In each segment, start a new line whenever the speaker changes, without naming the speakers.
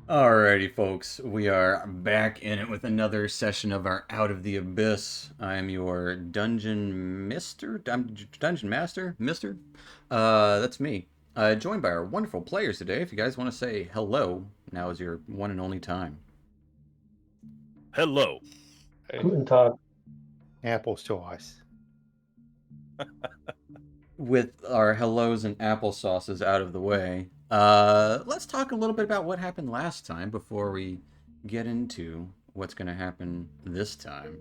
Alrighty, folks, we are back in it with another session of our Out of the Abyss. I am your dungeon master, Mister. That's me. Joined by our wonderful players today. If you guys want to say hello, now is your one and only time.
Hello.
Hey,
Guten Tag.
apples to ice.
With our hellos and applesauces out of the way, let's talk a little bit about what happened last time before we get into what's going to happen this time.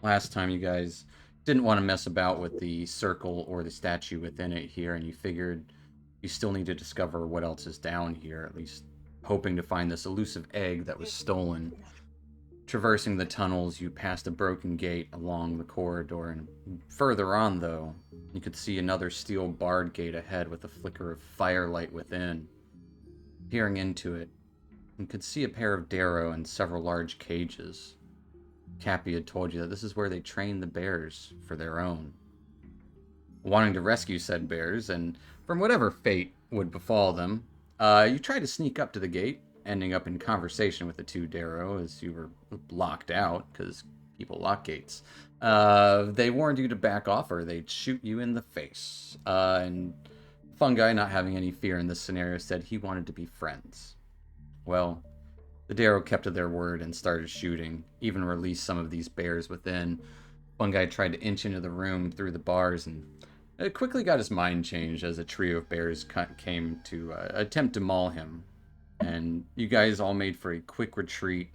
Last time you guys didn't want to mess about with the circle or the statue within it here, and you figured you still need to discover what else is down here, at least hoping to find this elusive egg that was stolen. Traversing the tunnels, you passed a broken gate along the corridor, and further on, though, you could see another steel barred gate ahead with a flicker of firelight within. Peering into it, you could see a pair of Darrow and several large cages. Cappy had told you that this is where they train the bears for their own. Wanting to rescue said bears, and from whatever fate would befall them, you tried to sneak up to the gate, ending up in conversation with the two Darrow as you were locked out, because people lock gates. They warned you to back off or they'd shoot you in the face. And Fungi, not having any fear in this scenario, said he wanted to be friends. Well, the Darrow kept to their word and started shooting, even released some of these bears within. Fungi tried to inch into the room through the bars and it quickly got his mind changed as a trio of bears came to attempt to maul him. And you guys all made for a quick retreat.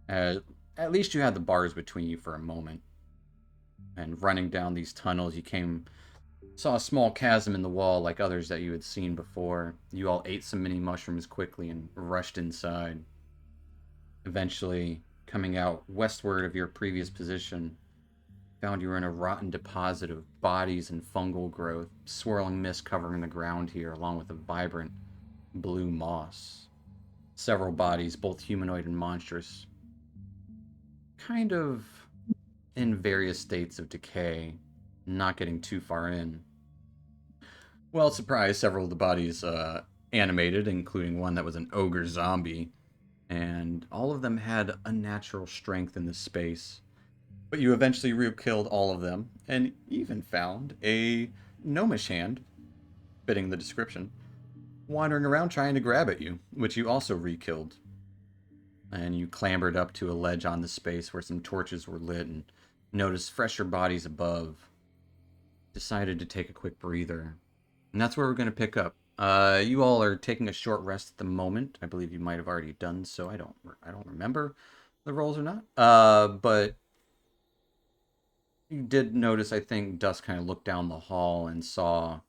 At least you had the bars between you for a moment. And running down these tunnels, saw a small chasm in the wall like others that you had seen before. You all ate some mini mushrooms quickly and rushed inside. Eventually, coming out westward of your previous position, found you were in a rotten deposit of bodies and fungal growth, swirling mist covering the ground here, along with a vibrant blue moss. Several bodies, both humanoid and monstrous, kind of in various states of decay, not getting too far in. Well, surprise, several of the bodies animated, including one that was an ogre zombie, and all of them had unnatural strength in this space. But you eventually re-killed all of them, and even found a gnomish hand, fitting the description, wandering around trying to grab at you, which you also re-killed. And you clambered up to a ledge on the space where some torches were lit and noticed fresher bodies above. Decided to take a quick breather. And that's where we're going to pick up. You all are taking a short rest at the moment. I believe you might have already done so. I don't remember the rolls or not. But you did notice, I think, Dust kind of looked down the hall and saw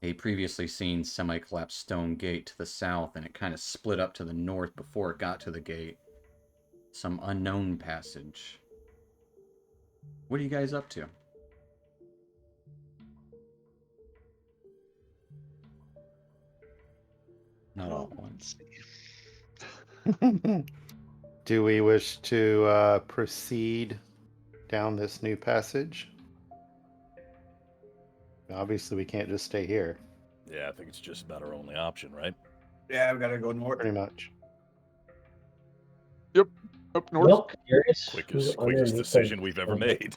a previously seen semi-collapsed stone gate to the south, and it kind of split up to the north before it got to the gate. Some unknown passage. What are you guys up to? Not all at once.
Do we wish to proceed down this new passage? Obviously, we can't just stay here.
Yeah, I think it's just about our only option, right?
Yeah, we gotta go north.
Pretty much.
Up north. Well, curious.
Quickest decision we've ever made.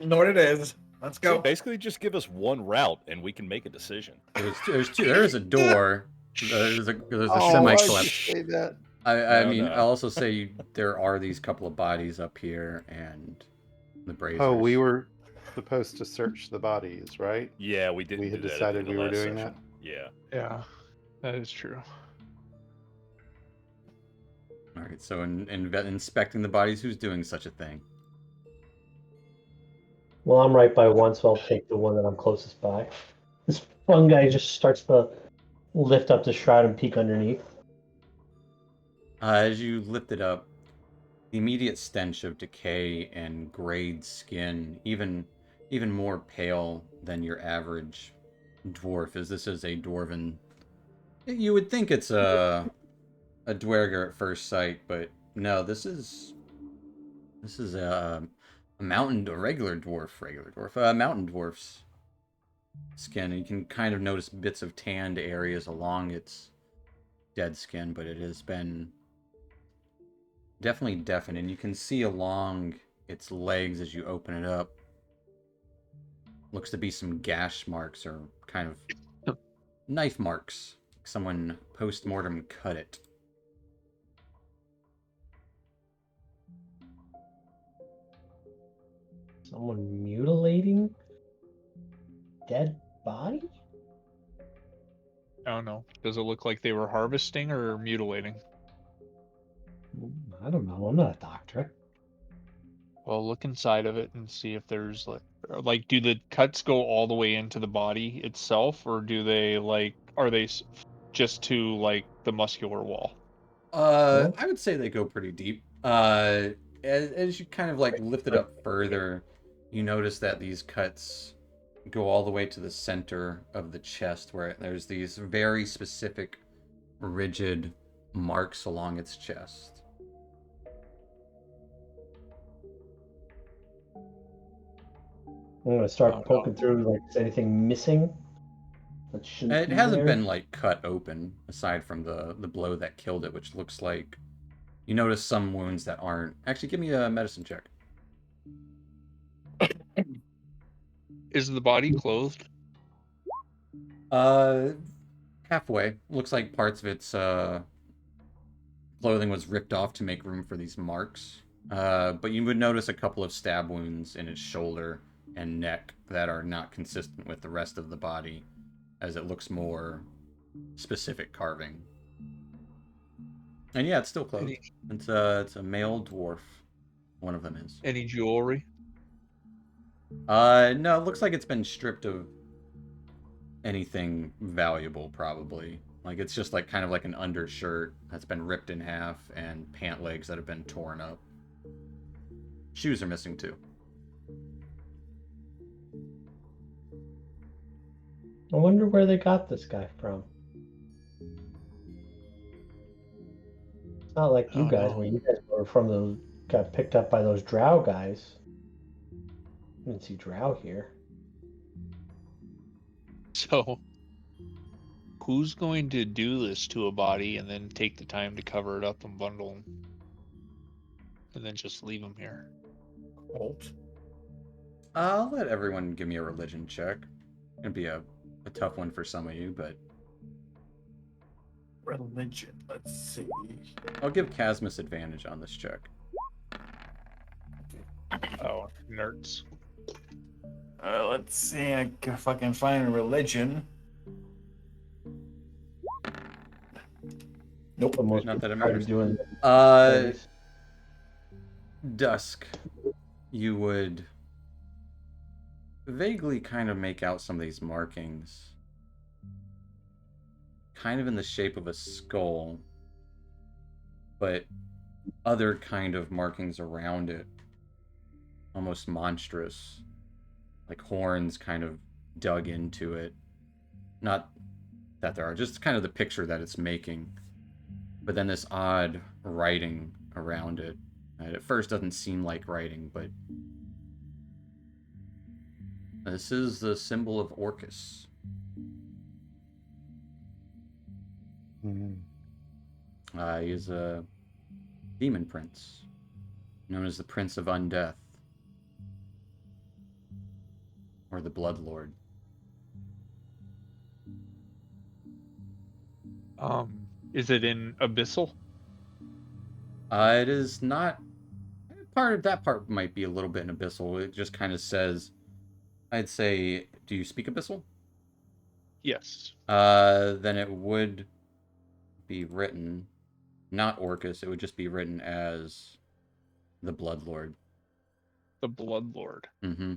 North it is. Let's
So
go.
basically, just give us one route and we can make a decision.
There's two. There is a door. There's a
Oh,
semi-collapsed.
why'd you say that?
I
No,
mean,
no.
I'll also say there are these couple of bodies up here and the brazers.
Oh, we were supposed to search the bodies, right?
Yeah, we didn't.
We had
do that at
decided
the
we were
last
doing
session. Yeah.
Yeah, that is true.
All right, so in inspecting the bodies, who's doing such a thing?
Well, I'm right by one, so I'll take the one that I'm closest by. This one guy just starts to lift up the shroud and peek underneath.
As you lift it up, the immediate stench of decay and grayed skin, even more pale than your average dwarf, as this is a dwarven. You would think it's a dwerger at first sight, but no, this is a regular dwarf, mountain dwarf's skin. And you can kind of notice bits of tanned areas along its dead skin, but it has been definitely deafened, and you can see along its legs as you open it up. Looks to be some gash marks or kind of knife marks. Someone post-mortem cut it.
Someone mutilating dead body?
I don't know. Does it look like they were harvesting or mutilating?
I don't know. I'm not a doctor.
Well, look inside of it and see if there's like, do the cuts go all the way into the body itself, or do they are they just to like the muscular wall?
I would say they go pretty deep. As you kind of like lift it up further, you notice that these cuts go all the way to the center of the chest, where there's these very specific, rigid marks along its chest.
I'm gonna start poking through. Like, is anything missing? That shouldn't
It
be
hasn't
there?
been like cut open, aside from the blow that killed it, which looks like you notice some wounds that aren't. Actually, give me a medicine check.
Is the body clothed?
Halfway. Looks like parts of its clothing was ripped off to make room for these marks. But you would notice a couple of stab wounds in its shoulder and neck that are not consistent with the rest of the body, as it looks more specific carving. And yeah, it's still clothed. It's a male dwarf. One of them is.
Any jewelry?
No, it looks like it's been stripped of anything valuable, probably. Like, it's just like kind of like an undershirt that's been ripped in half and pant legs that have been torn up. Shoes are missing too.
I wonder where they got this guy from. It's not like you guys, when you guys were from the got picked up by those drow guys. I didn't see drow here.
So, who's going to do this to a body and then take the time to cover it up and bundle them, and then just leave them here?
Colt.
I'll let everyone give me a religion check. It'd be a tough one for some of you, but
Religion. Let's see.
I'll give Casmus advantage on this check.
Oh, nerds.
Let's see if I can find a religion. Nope.
Not that it
Tired
matters.
of doing
Dusk, you would vaguely kind of make out some of these markings. Kind of in the shape of a skull, but other kind of markings around it. Almost monstrous. Like horns kind of dug into it. Not that there are, just kind of the picture that it's making. But then this odd writing around it. It at first doesn't seem like writing, but this is the symbol of Orcus. He is a demon prince, known as the Prince of Undeath, or the Blood Lord.
Is it in Abyssal?
It is not. Part of that part might be a little bit in Abyssal. It just kind of says, I'd say, do you speak Abyssal?
Yes.
Then it would be written, not Orcus, it would just be written as the Blood Lord.
The Blood Lord.
Mm-hmm.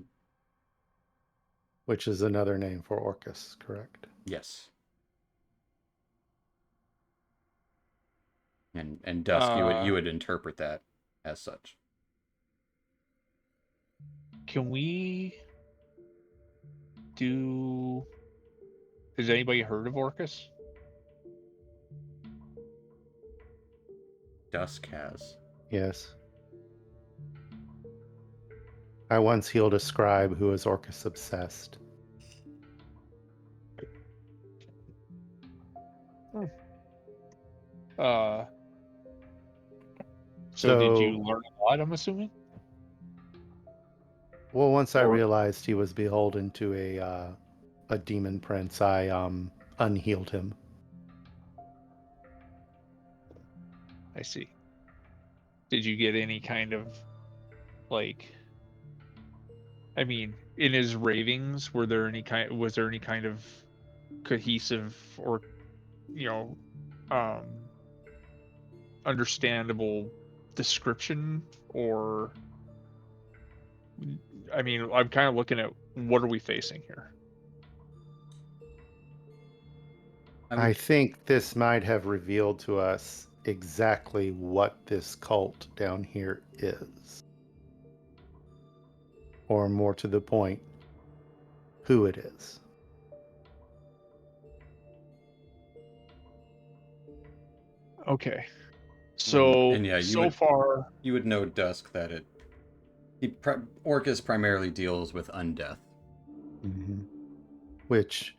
Which is another name for Orcus, correct?
Yes. And Dusk, you would interpret that as such.
Can we do... Has anybody heard of Orcus?
Dusk has.
Yes. I once healed a scribe who was Orcus obsessed.
So did you
So-
learn a lot, I'm assuming?
Well, once I
Or-
realized he was beholden to a demon prince, I unhealed him.
I see. Did you get any kind of, like, I mean, in his ravings, was there any kind of cohesive or, understandable description? Or, I mean, I'm kind of looking at what are we facing here?
I think this might have revealed to us exactly what this cult down here is. Or more to the point, who it is.
Okay. So,
And yeah, you
so
would-
far,
You would know, Dusk, that Orcus primarily deals with undeath.
Which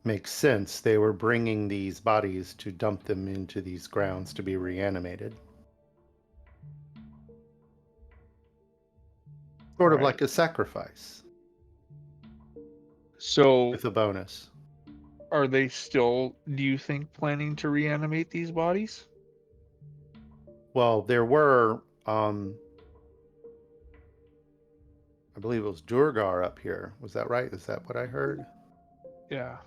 makes sense. They were bringing these bodies to dump them into these grounds to be reanimated. Sort of
Right.
like a sacrifice
so
with a bonus.
are they still, do you think, planning to reanimate these bodies?
Well, there were, I believe it was Durgar up here. Was that right? Is that what I heard?
Yeah.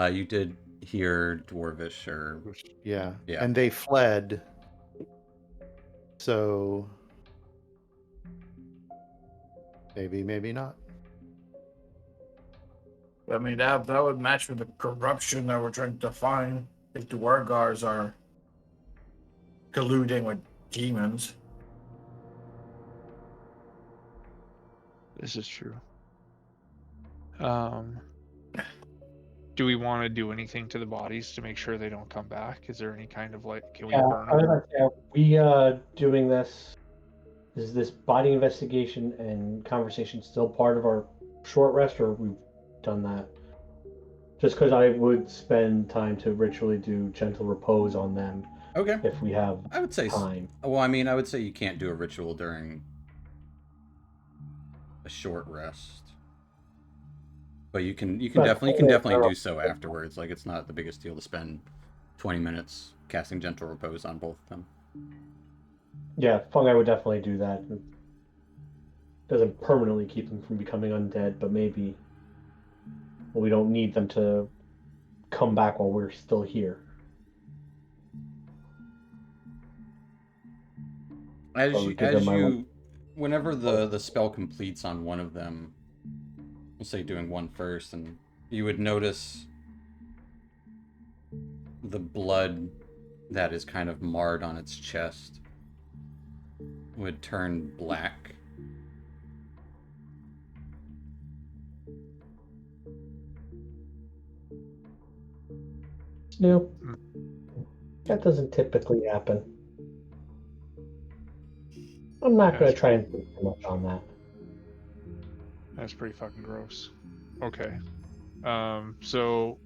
You did hear Dwarvish, or
Yeah.
Yeah.
And they fled. So maybe not.
I mean, that would match with the corruption that we're trying to find. If the Wargars are colluding with demons.
This is true. Do we want to do anything to the bodies to make sure they don't come back? Is there any kind of, like, can we
Yeah,
burn
I was
them?
like, are we doing this? Is this body investigation and conversation still part of our short rest, or we've done that? Just because I would spend time to ritually do gentle repose on them
okay,
if we have
I would say.
time.
Well, I mean, I would say you can't do a ritual during a short rest, but you can
But-
definitely do so afterwards. Like, it's not the biggest deal to spend 20 minutes casting gentle repose on both of them.
Yeah, fungi would definitely do that. It doesn't permanently keep them from becoming undead, but maybe we don't need them to come back while we're still here.
As
Or we
you,
give them my
whenever the spell completes on one of them, we'll say doing one first, and you would notice the blood that is kind of marred on its chest would turn black.
Nope. That doesn't typically happen. I'm not going to try and think too much on that.
That's pretty fucking gross. Okay. So.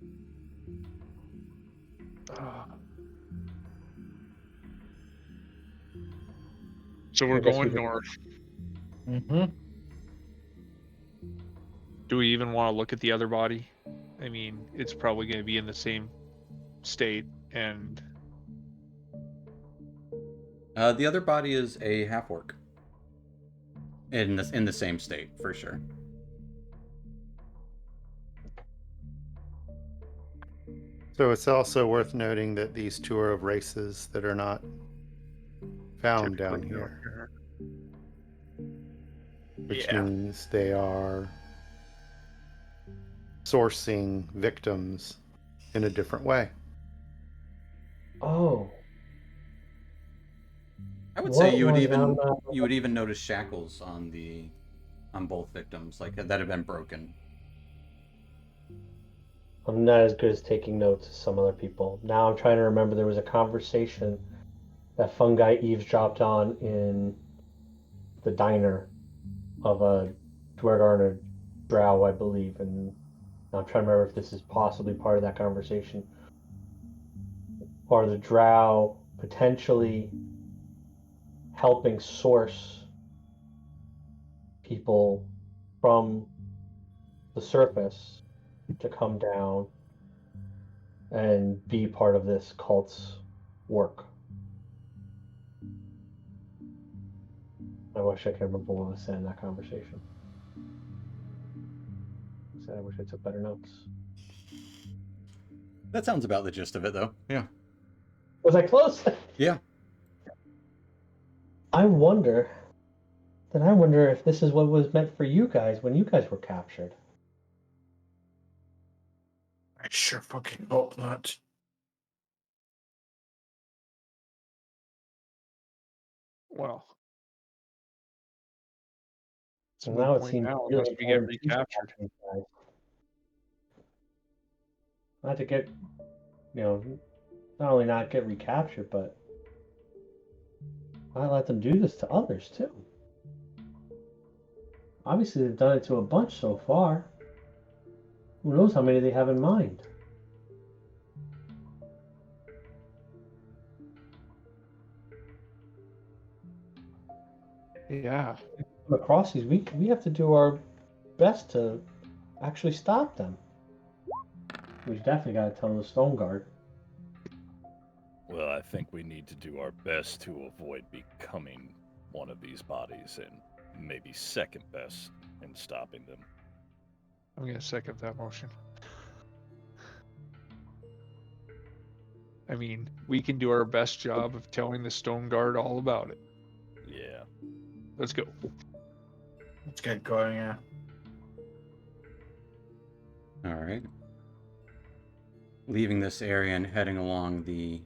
So we're
I guess we
going
could-
north.
Mm-hmm.
Do we even want to look at the other body? I mean, it's probably going to be in the same state, and
The other body is a half orc. In the same state, for sure.
So it's also worth noting that these two are of races that are not found down
typically
here, which
Yeah.
means they are sourcing victims in a different way.
Oh,
I would say
What
you would
was
even
on the-
you would even notice shackles on both victims, like that have been broken.
I'm not as good as taking notes as some other people. Now I'm trying to remember there was a conversation that fungi eavesdropped on in the diner of a Dwergar and a Drow, I believe, and now I'm trying to remember if this is possibly part of that conversation. Or the Drow potentially helping source people from the surface to come down and be part of this cult's work. I wish I could remember what was said in that conversation. I wish I took better notes.
That sounds about the gist of it, though. Yeah.
Was I close?
Yeah.
I wonder if this is what was meant for you guys when you guys were captured.
I sure fucking hope not.
Well, it's a
And
moot
now it
point
seems
now
really
unless we get
important to
recaptured.
these guys. Not to get, not only not get recaptured, but I let them do this to others too. Obviously, they've done it to a bunch so far. Who knows how many they have in mind?
Yeah.
Come across these, we have to do our best to actually stop them. We definitely got to tell the Stone Guard.
Well, I think we need to do our best to avoid becoming one of these bodies, and maybe second best in stopping them.
I'm going to second that motion. I mean, we can do our best job of telling the Stone Guard all about it.
Yeah.
Let's go.
Let's get going, yeah.
All right. Leaving this area and heading along the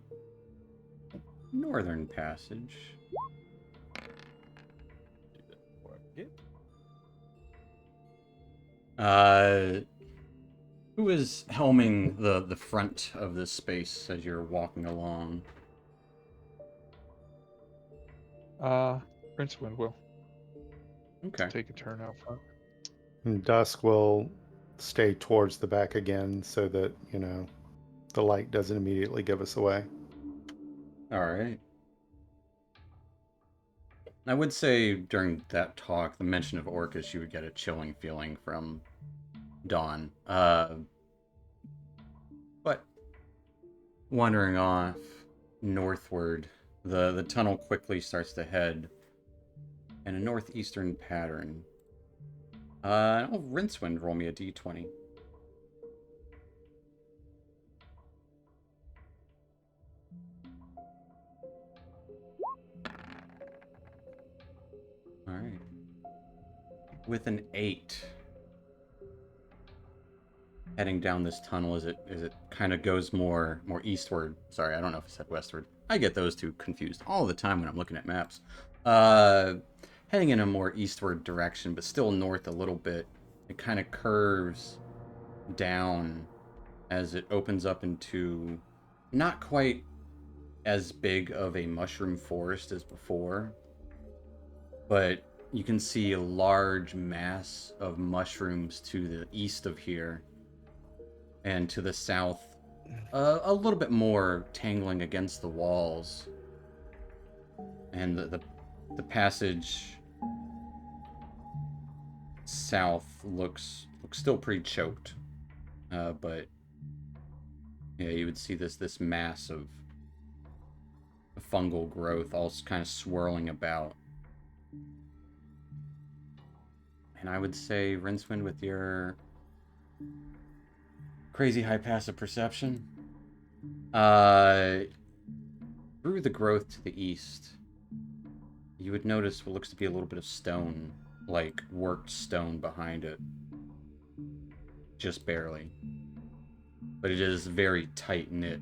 northern passage. Who is helming the front of this space as you're walking along?
Rincewind will.
Okay.
Take a turn out front.
And Dusk will stay towards the back again so that, the light doesn't immediately give us away.
All right. I would say during that talk, the mention of Orcus, you would get a chilling feeling from Dawn. But wandering off northward, the tunnel quickly starts to head in a northeastern pattern. Rincewind, roll me a d20. All right. With an 8, heading down this tunnel as it kind of goes more eastward. Sorry, I don't know if I said westward. I get those two confused all the time when I'm looking at maps. Heading in a more eastward direction, but still north a little bit. It kind of curves down as it opens up into not quite as big of a mushroom forest as before, but you can see a large mass of mushrooms to the east of here, and to the south, a little bit more tangling against the walls. And the passage south looks still pretty choked, but yeah, you would see this mass of fungal growth all kind of swirling about. And I would say, Rincewind, with your crazy high passive perception, through the growth to the east, you would notice what looks to be a little bit of stone, like worked stone behind it. Just barely. But it is very tight-knit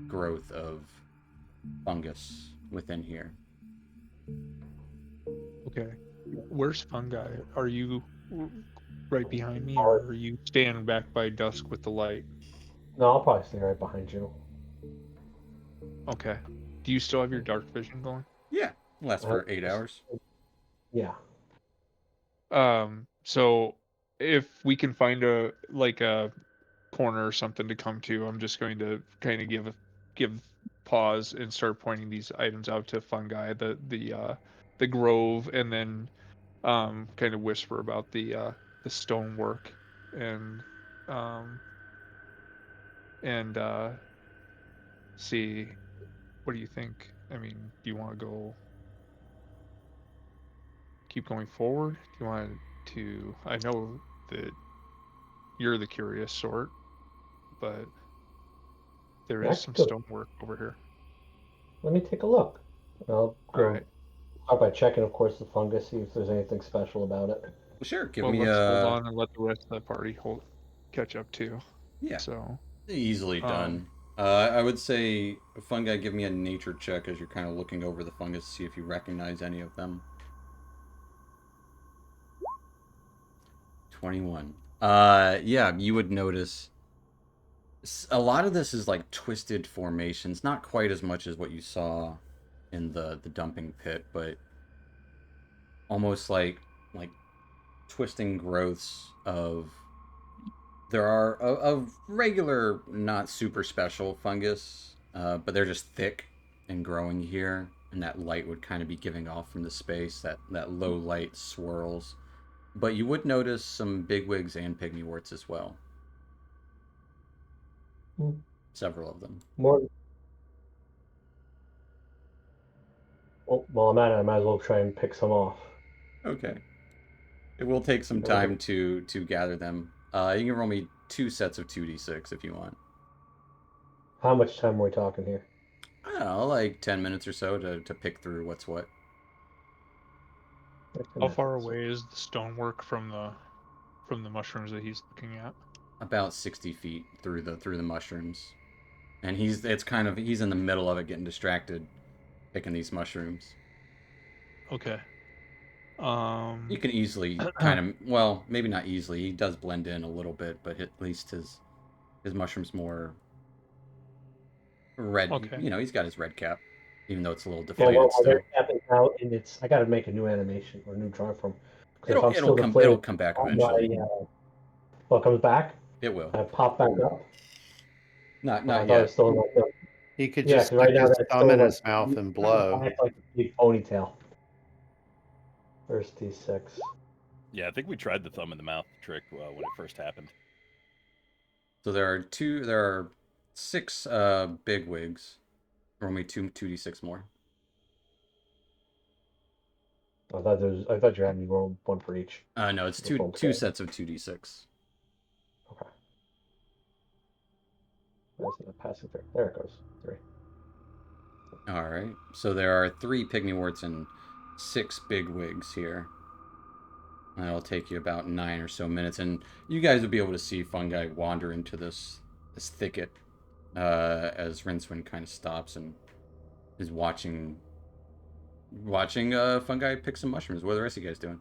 growth of fungus within here.
Okay. Where's Fungi? Are you right behind me, or are you standing back by Dusk with the light?
No, I'll probably stay right behind you.
Okay. Do you still have your dark vision going?
Yeah, lasts for 8 hours.
Yeah.
So if we can find a corner or something to come to, I'm just going to kind of give pause and start pointing these items out to Fungi, the grove, and then kind of whisper about the stonework and and see, what do you think? I mean, do you want to keep going forward? Do you want to? I know that you're the curious sort, but there
Yeah, I
is
could
some
go.
stonework over here.
Let me take a look. I'll
All
go
right.
start by checking, of course, the fungus, see if there's anything special about it.
Well, sure. Give
Well,
me
let's hold on and let the rest of the party catch up too.
Yeah,
So,
easily done. I would say, Fungi, give me a nature check as you're kind of looking over the fungus to see if you recognize any of them. 21. Yeah, you would notice a lot of this is like twisted formations, not quite as much as what you saw in the dumping pit, but almost like twisting growths of there are of regular, not super special fungus, but they're just thick and growing here, and that light would kind of be giving off from the space, that low light swirls. But you would notice some bigwigs and pygmyworts as well.
Hmm.
Several of them.
More. Oh, well, I'm at it. I might as well try and pick some off.
Okay. It will take some time to gather them. You can roll me 2 sets of 2d6 if you want.
How much time are we talking here?
I don't know, like 10 minutes or so to pick through what's what.
how far away is the stonework from the mushrooms that he's looking at?
About 60 feet through the mushrooms. And he's in the middle of it, getting distracted picking these mushrooms.
Okay.
You can easily kind of, well, maybe not easily. He does blend in a little bit, but at least his mushroom's more red.
Okay.
You know, he's got his red cap, even though it's a little
Well,
deflated still.
their cap is now, and I got to make a new animation or a new drawing from. Because if I'm still
It'll
deflated,
come back eventually.
Well, it comes back.
It will.
I pop back up.
Not
I thought it
yet.
was still like the,
He could
yeah,
just
'cause right
stick
now
his
that's
thumb in
still
his mouth and blow.
It's like a big ponytail. First D6.
Yeah, I think we tried the thumb in the mouth trick when it first happened.
So there are 6 bigwigs. Roll me 2d6 more.
I thought you had me roll one for each.
No, it's two sets of 2d6.
Okay. That's not passing through. There it goes. 3.
All right. So there are 3 pygmyworts and 6 bigwigs here. And it'll take you about 9 or so minutes, and you guys will be able to see Fungi wander into this thicket as Rincewind kind of stops and is watching Fungi pick some mushrooms. What are the rest of you guys doing?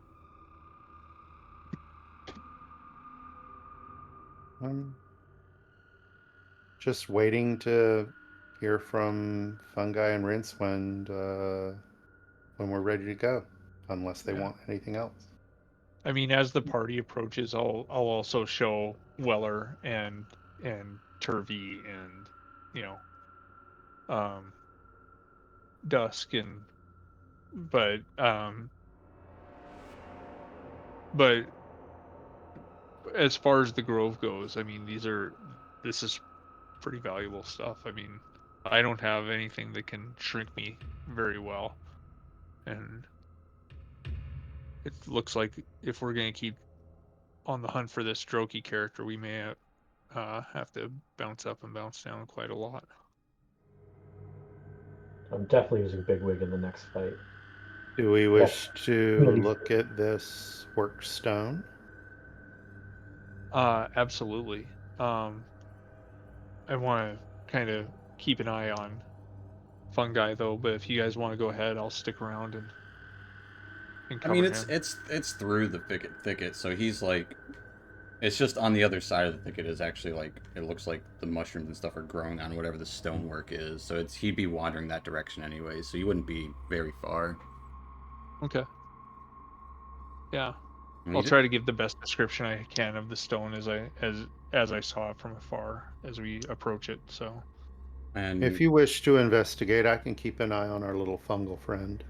Just waiting to hear from Fungi and Rincewind when we're ready to go, unless they want anything else.
I mean, as the party approaches, I'll also show Weller and Turvey and, you know, Dusk but as far as the grove goes, I mean, this is pretty valuable stuff. I mean, I don't have anything that can shrink me very well, and it looks like if we're gonna keep on the hunt for this Strokey character, we may have to bounce up and bounce down quite a lot.
I'm definitely using Bigwig in the next fight.
Do we wish to look at this work stone?
Absolutely. I want to kind of keep an eye on Fungi though, but if you guys want to go ahead, I'll stick around and cover
I mean,
him.
it's through the thicket, so he's like, it's just on the other side of the thicket is actually like, it looks like the mushrooms and stuff are growing on whatever the stonework is. So he'd be wandering that direction anyway, so you wouldn't be very far.
Okay. Yeah. I'll try to give the best description I can of the stone as I saw it from afar as we approach it. So.
And
If you wish to investigate, I can keep an eye on our little fungal friend.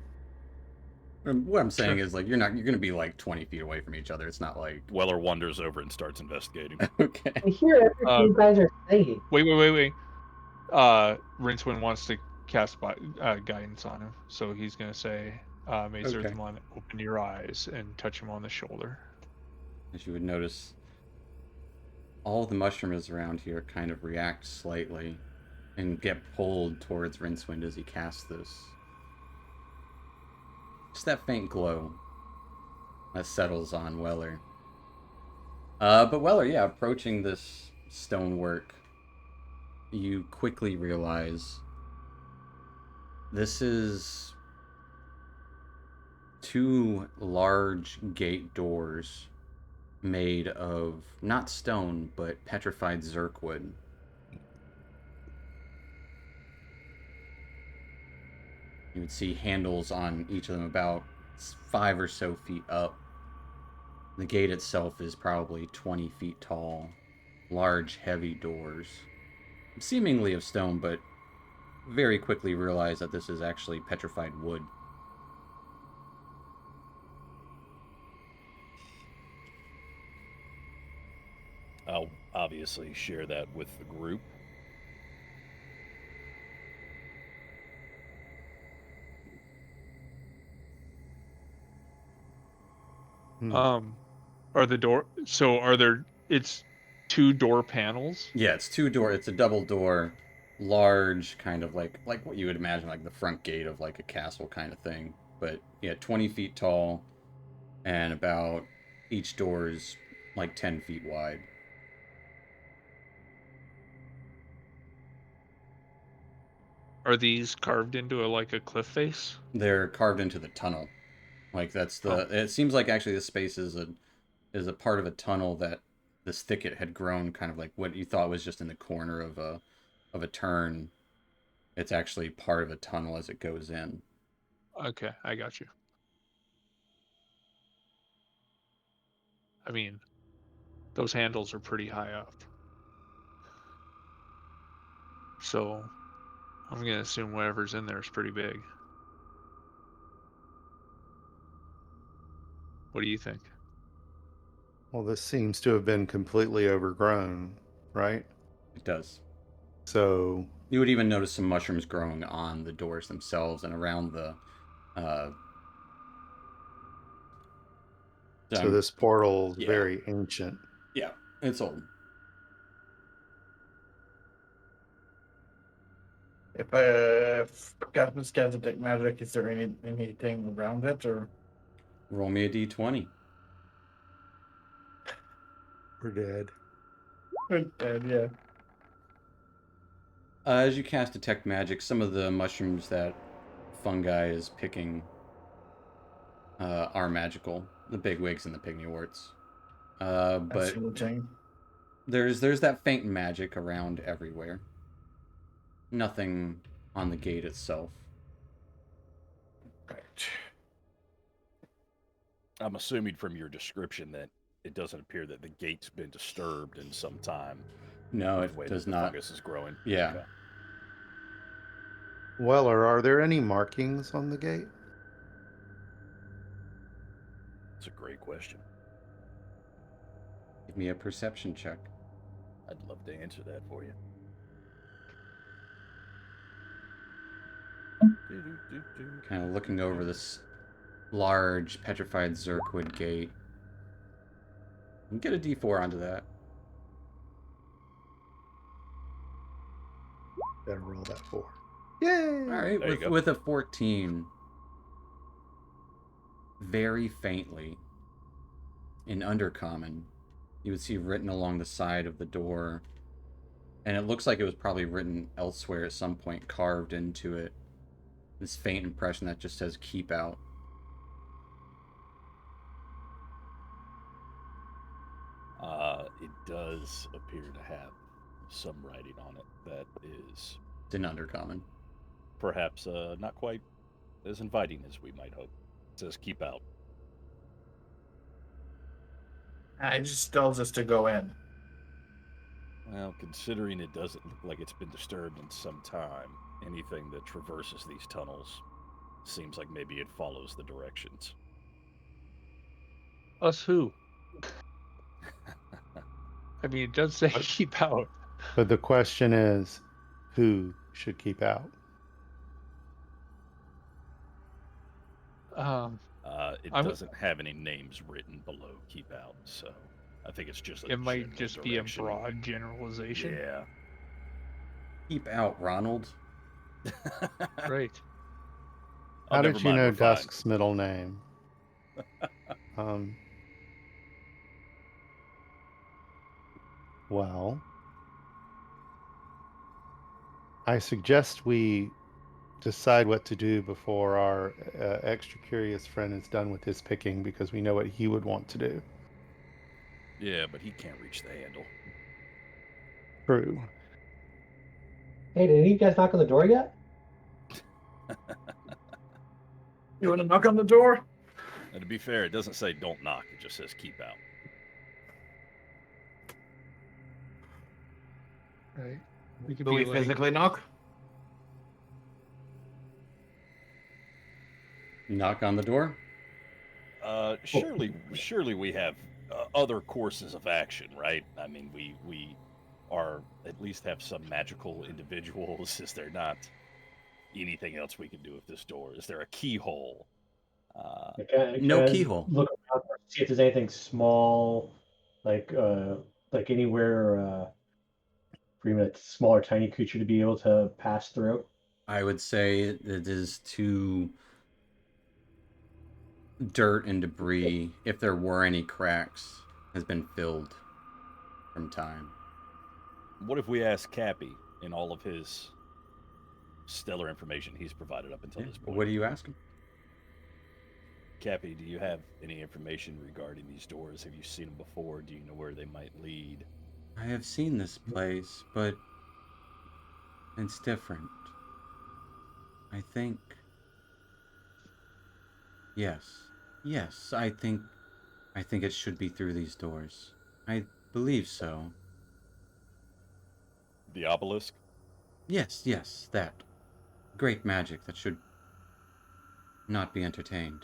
what I'm saying is, like, you're gonna be like 20 feet away from each other. It's not like
Weller wanders over and starts investigating.
okay.
I hear everything you guys are saying.
Wait. Rincewind wants to cast guidance on him, so he's gonna say, "May
Okay.
Zerthamon open your eyes and touch him on the shoulder."
As you would notice, all the mushrooms around here kind of react slightly and get pulled towards Rincewind as he casts this. Just that faint glow that settles on Weller. But Weller, yeah, approaching this stonework, you quickly realize this is 2 large gate doors made of not stone but petrified zirkwood. You would see handles on each of them about 5 or so feet up. The gate itself is probably 20 feet tall. Large, heavy doors. Seemingly of stone, but very quickly realize that this is actually petrified wood.
I'll obviously share that with the group.
Are the door? So are there? It's 2 door panels.
Yeah, it's 2 door. It's a double door, large, kind of like what you would imagine like the front gate of like a castle kind of thing. But yeah, 20 feet tall, and about each door is like 10 feet wide.
Are these carved into a cliff face?
They're carved into the tunnel. Like that's the. It seems like actually this space is a part of a tunnel that this thicket had grown, kind of like what you thought was just in the corner of a turn. It's actually part of a tunnel as it goes in.
Okay, I got you. I mean, those handles are pretty high up. So I'm gonna assume whatever's in there is pretty big. What do you think?
Well, this seems to have been completely overgrown, right?
It does.
So
You would even notice some mushrooms growing on the doors themselves and around the.
so this portal is
yeah.
very ancient.
Yeah, it's old.
If Captain scans detect magic, is there anything around it, or
Roll me a d20.
We're dead.
yeah?
As you cast Detect Magic, some of the mushrooms that fungi is picking are magical. The bigwigs and the pygmyorts. But there's that faint magic around everywhere. Nothing on the gate itself.
Right.
I'm assuming from your description that it doesn't appear that the gate's been disturbed in some time.
No,
with the way
it does
that the
not.
fungus is growing.
Yeah.
Okay.
Weller, are there any markings on the gate?
It's a great question.
Give me a perception check.
I'd love to answer that for you.
Kind of looking over this large petrified zirkwood gate. And get a d4 onto that.
Better roll that 4. Yay!
All right, with a 14, very faintly, in Undercommon, you would see written along the side of the door, and it looks like it was probably written elsewhere at some point, carved into it. This faint impression that just says "Keep Out."
It does appear to have some writing on it that is
It's in Undercommon.
perhaps not quite as inviting as we might hope. It says "Keep Out."
It just tells us to go in.
Well, considering it doesn't look like it's been disturbed in some time, anything that traverses these tunnels seems like maybe it follows the directions.
Us who? I mean, it does say
What?
keep out.
But the question is, who should keep out?
It
I'm-
doesn't have any names written below keep out, so I think it's just a
It might
general
just
direction.
be a broad generalization.
Yeah.
Keep out, Ronald.
Right.
Oh,
How
never
did you
mind,
know
we're fine.
Dusk's middle name? Well, I suggest we decide what to do before our extra curious friend is done with his picking, because we know what he would want to do.
Yeah, but he can't reach the handle.
True.
Hey, did you guys knock on the door yet?
You want to knock on the door?
And to be fair, it doesn't say don't knock, it just says keep out.
Right. We could
Do
be
we
like,
physically knock?
Knock on the door.
Surely we have other courses of action, right? I mean, we are at least have some magical individuals. Is there not anything else we can do with this door? Is there a keyhole?
No
Can I
keyhole.
Look around, see if there's anything small, like anywhere for even a smaller, tiny creature to be able to pass through.
I would say it is too dirt and debris, if there were any cracks, has been filled from time.
What if we ask Cappy in all of his stellar information he's provided up until this point?
What do you ask him?
Cappy, do you have any information regarding these doors? Have you seen them before? Do you know where they might lead?
I have seen this place, but it's different. I think. Yes, I think it should be through these doors. I believe so.
The obelisk?
Yes, that. Great magic that should not be entertained.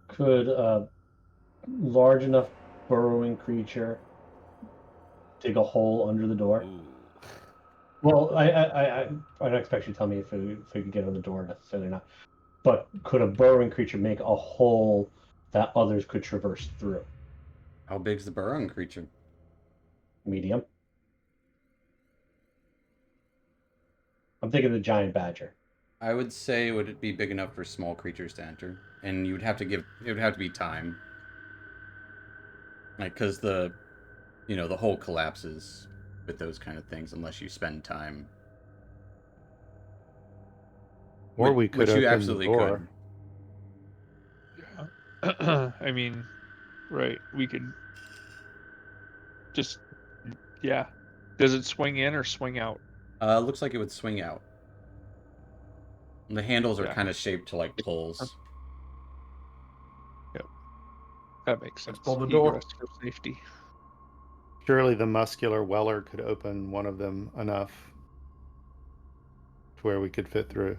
Could a large enough burrowing creature dig a hole under the door?
Ooh.
Well, I don't expect you to tell me if it could get on the door necessarily or not. But could a burrowing creature make a hole that others could traverse through?
How big's the burrowing creature?
Medium. I'm thinking the giant badger.
I would say would it be big enough for small creatures to enter, and it would have to be time, like because the hole collapses with those kind of things unless you spend time.
Or we could
which you
open
absolutely
the door.
could.
Yeah. I mean, right. We could just, yeah. Does it swing in or swing out?
Looks like it would swing out. The handles are
Yeah.
kind of shaped to like poles.
That makes sense.
Let's pull the door.
Egress for safety.
Surely the muscular Weller could open one of them enough to where we could fit through.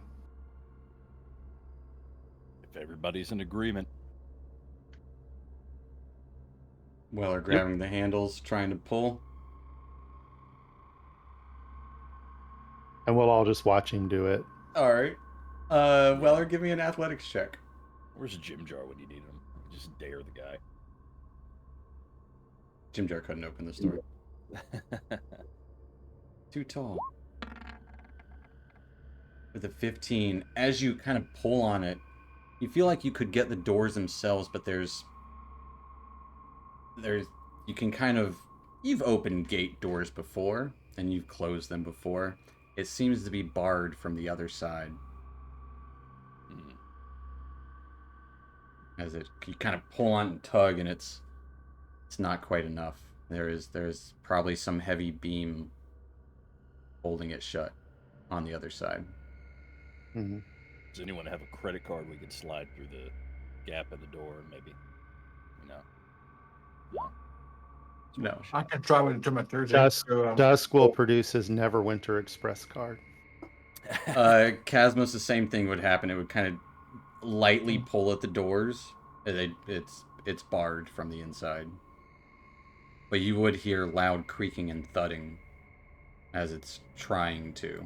If everybody's in agreement.
Weller grabbing the handles, trying to pull.
And we'll all just watch him do it.
All right. Weller, give me an athletics check.
Where's Jim Jar when you need him? Just dare the guy.
Jim Jar couldn't open this door. Too tall. With a 15, as you kind of pull on it, you feel like you could get the doors themselves, but there's you can kind of, you've opened gate doors before and you've closed them before. It seems to be barred from the other side. As you kind of pull on and tug, and it's not quite enough. There's probably some heavy beam holding it shut on the other side.
Mm-hmm.
Does anyone have a credit card we could slide through the gap in the door and maybe,
No.
I can try with it to my Thursday.
Dusk,
So,
Dusk will produce his Neverwinter Express card.
Casmos, the same thing would happen. It would kind of lightly pull at the doors. It's barred from the inside. But you would hear loud creaking and thudding as it's trying to.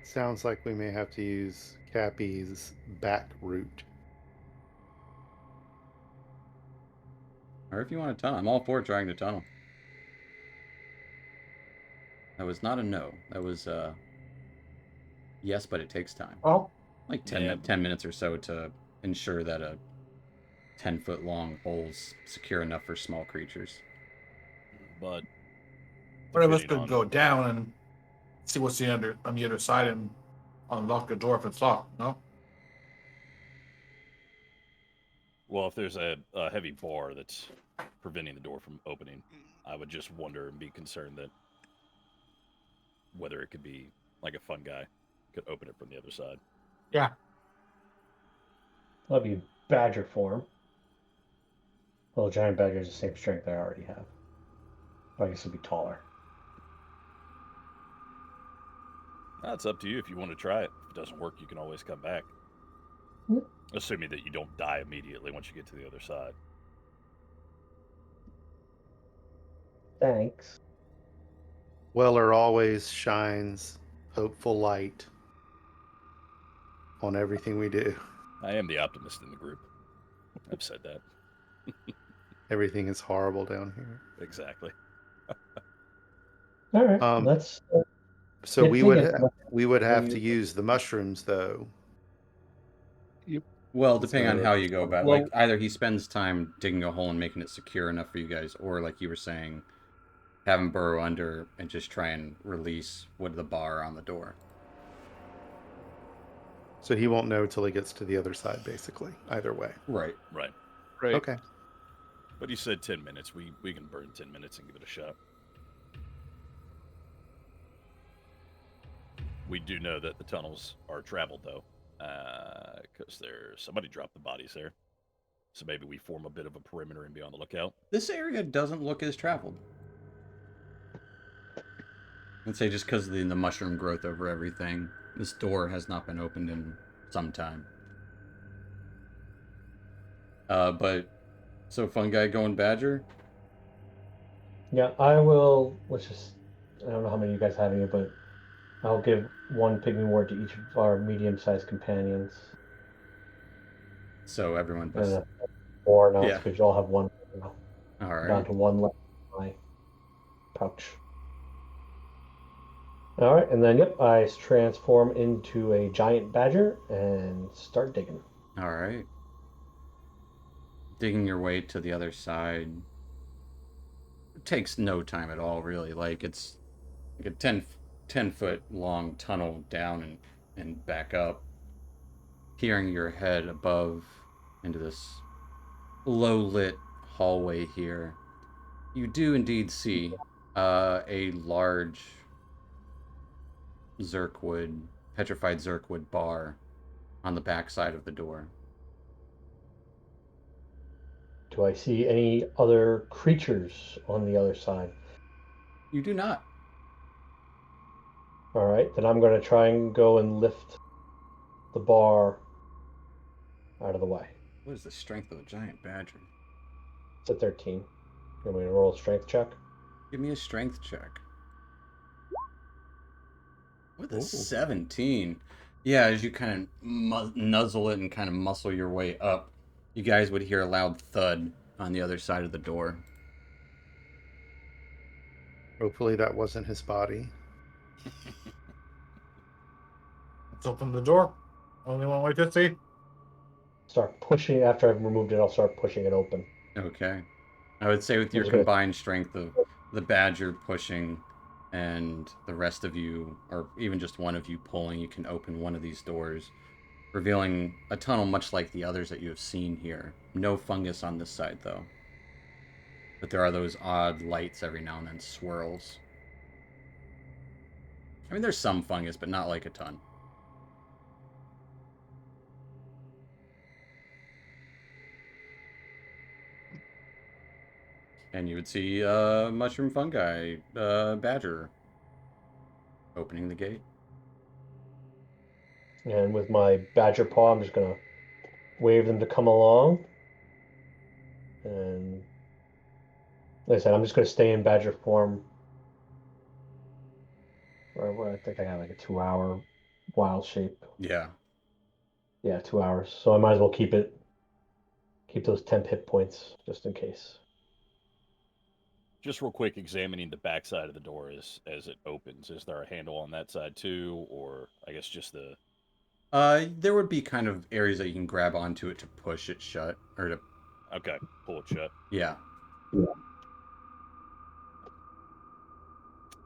Sounds like we may have to use Cappy's back route.
Or if you want to tunnel, I'm all for trying to tunnel. That was not a no. That was yes, but it takes time.
oh,
Like 10 minutes or so to ensure that a 10-foot long hole's secure enough for small creatures.
But
one of us
depending
could
on-
go down and see what's on the other side and unlock the door if it's locked. No.
Well, if there's a heavy bar that's preventing the door from opening, I would just wonder and be concerned that whether it could be like a fun guy could open it from the other side.
Yeah.
That'd be badger form. Well, giant badger is the same strength I already have. I guess it'd be taller.
That's up to you if you want to try it. If it doesn't work, you can always come back.
Hmm.
Assuming that you don't die immediately once you get to the other side.
Thanks.
Weller always shines hopeful light on everything we do.
I am the optimist in the group. I've said that.
Everything is horrible down here.
Exactly.
All right, let's.
So
Good
we
thing
would
it's not-
we would have to use the mushrooms though.
Well, depending on
So-
how you go about it.
Well-
Like, either he spends time digging a hole and making it secure enough for you guys, or like you were saying, have him burrow under and just try and release the bar on the door.
So he won't know till he gets to the other side, basically. Either way.
Right.
Right.
Right.
Okay.
But you said 10 minutes. We can burn 10 minutes and give it a shot. We do know that the tunnels are traveled, though, because somebody dropped the bodies there. So maybe we form a bit of a perimeter and be on the lookout.
This area doesn't look as traveled. I'd say just because of the mushroom growth over everything, this door has not been opened in some time. But so fun guy going badger.
Yeah, I will. Let's just. I don't know how many you guys have here, but I'll give one pygmy ward to each of our medium-sized companions.
So everyone,
And 4 now,
Yeah.
because you all have one now.
all
Down
right.
to 1 left in my pouch. All right, and then yep, I transform into a giant badger and start digging.
All right. Digging your way to the other side. It takes no time at all, really. Like, it's like a 10-foot long tunnel down and back up. Peering your head above into this low-lit hallway here. You do indeed see a large petrified Zerkwood bar on the back side of the door.
Do I see any other creatures on the other side?
You do not.
All right, then I'm going to try and go and lift the bar out of the way.
What is the strength of a giant badger?
It's a 13. You want me to roll a strength check?
Give me a strength check. With a
Ooh.
17. Yeah, as you kind of nuzzle it and kind of muscle your way up, you guys would hear a loud thud on the other side of the door.
Hopefully that wasn't his body.
Let's open the door. Only one way to see.
Start pushing. After I've removed it, I'll start pushing it open.
Okay. I would say with your
That's good.
combined strength of the badger pushing and the rest of you, or even just one of you pulling, you can open one of these doors, revealing a tunnel much like the others that you have seen here. No fungus on this side, though. But there are those odd lights every now and then, swirls. I mean, there's some fungus, but not like a ton. And you would see mushroom fungi badger opening the gate.
And with my badger paw, I'm just gonna wave them to come along. And like I said, I'm just gonna stay in badger form. Or I think I got like a 2-hour wild shape.
Yeah.
Yeah, 2 hours. So I might as well keep those 10 hit points just in case.
Just real quick, examining the back side of the door as it opens. Is there a handle on that side too, or I guess just the?
There would be kind of areas that you can grab onto it to push it shut, or to,
Okay, pull it shut.
yeah.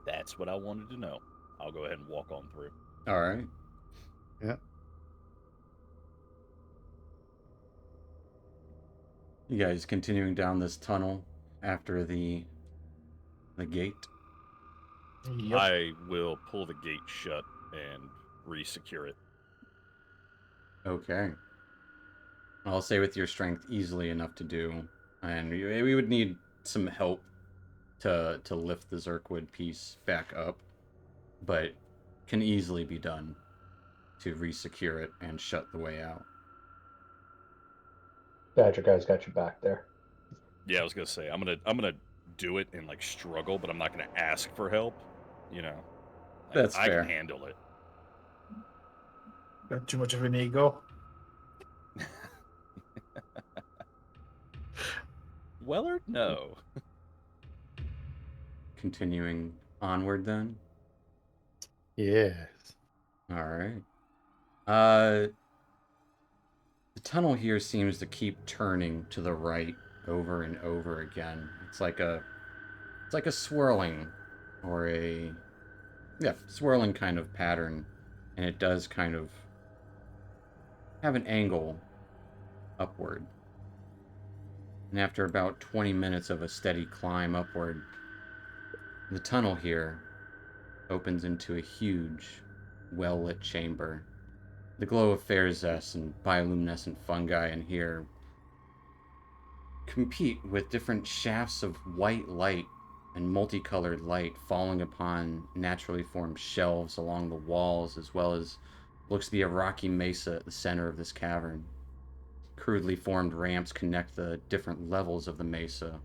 That's what I wanted to know. I'll go ahead and walk on through.
All right.
Yeah.
You guys continuing down this tunnel after the gate.
Yep.
I will pull the gate shut and re-secure it.
Okay. I'll say with your strength, easily enough to do, and we would need some help to lift the Zerkwood piece back up, but can easily be done to re-secure it and shut the way out.
Badger guy's got your back there.
Yeah, I was gonna say I'm gonna do it and like struggle, but I'm not gonna ask for help. You know,
That's
I
fair.
can handle it.
Got too much of an ego.
Wellard, no.
Continuing onward then.
Yes.
All right. The tunnel here seems to keep turning to the right over and over again. It's like a swirling or a swirling kind of pattern, and it does kind of have an angle upward. And after about 20 minutes of a steady climb upward, the tunnel here opens into a huge, well-lit chamber. The glow of Faerzess and bioluminescent fungi in here compete with different shafts of white light and multicolored light falling upon naturally formed shelves along the walls, as well as looks to be a rocky mesa at the center of this cavern. Crudely formed ramps connect the different levels of the mesa,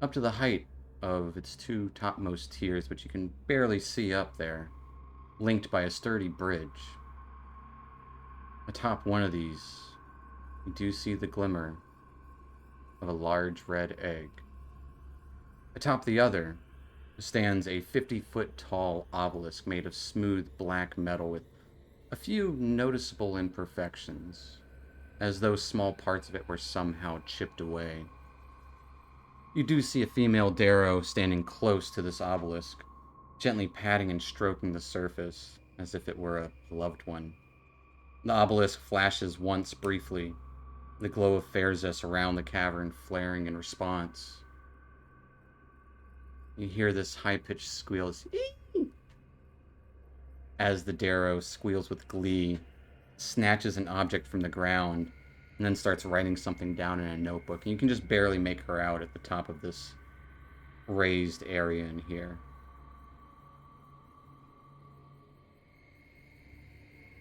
up to the height of its two topmost tiers, which you can barely see up there, linked by a sturdy bridge. Atop one of these, you do see the glimmer of a large red egg. Atop the other stands a 50-foot tall obelisk made of smooth black metal with a few noticeable imperfections, as though small parts of it were somehow chipped away. You do see a female Darrow standing close to this obelisk, gently patting and stroking the surface as if it were a loved one. The obelisk flashes once briefly, the glow of Faerzess around the cavern flaring in response. You hear this high-pitched squeal as the Darrow squeals with glee, snatches an object from the ground, and then starts writing something down in a notebook. And you can just barely make her out at the top of this raised area in here.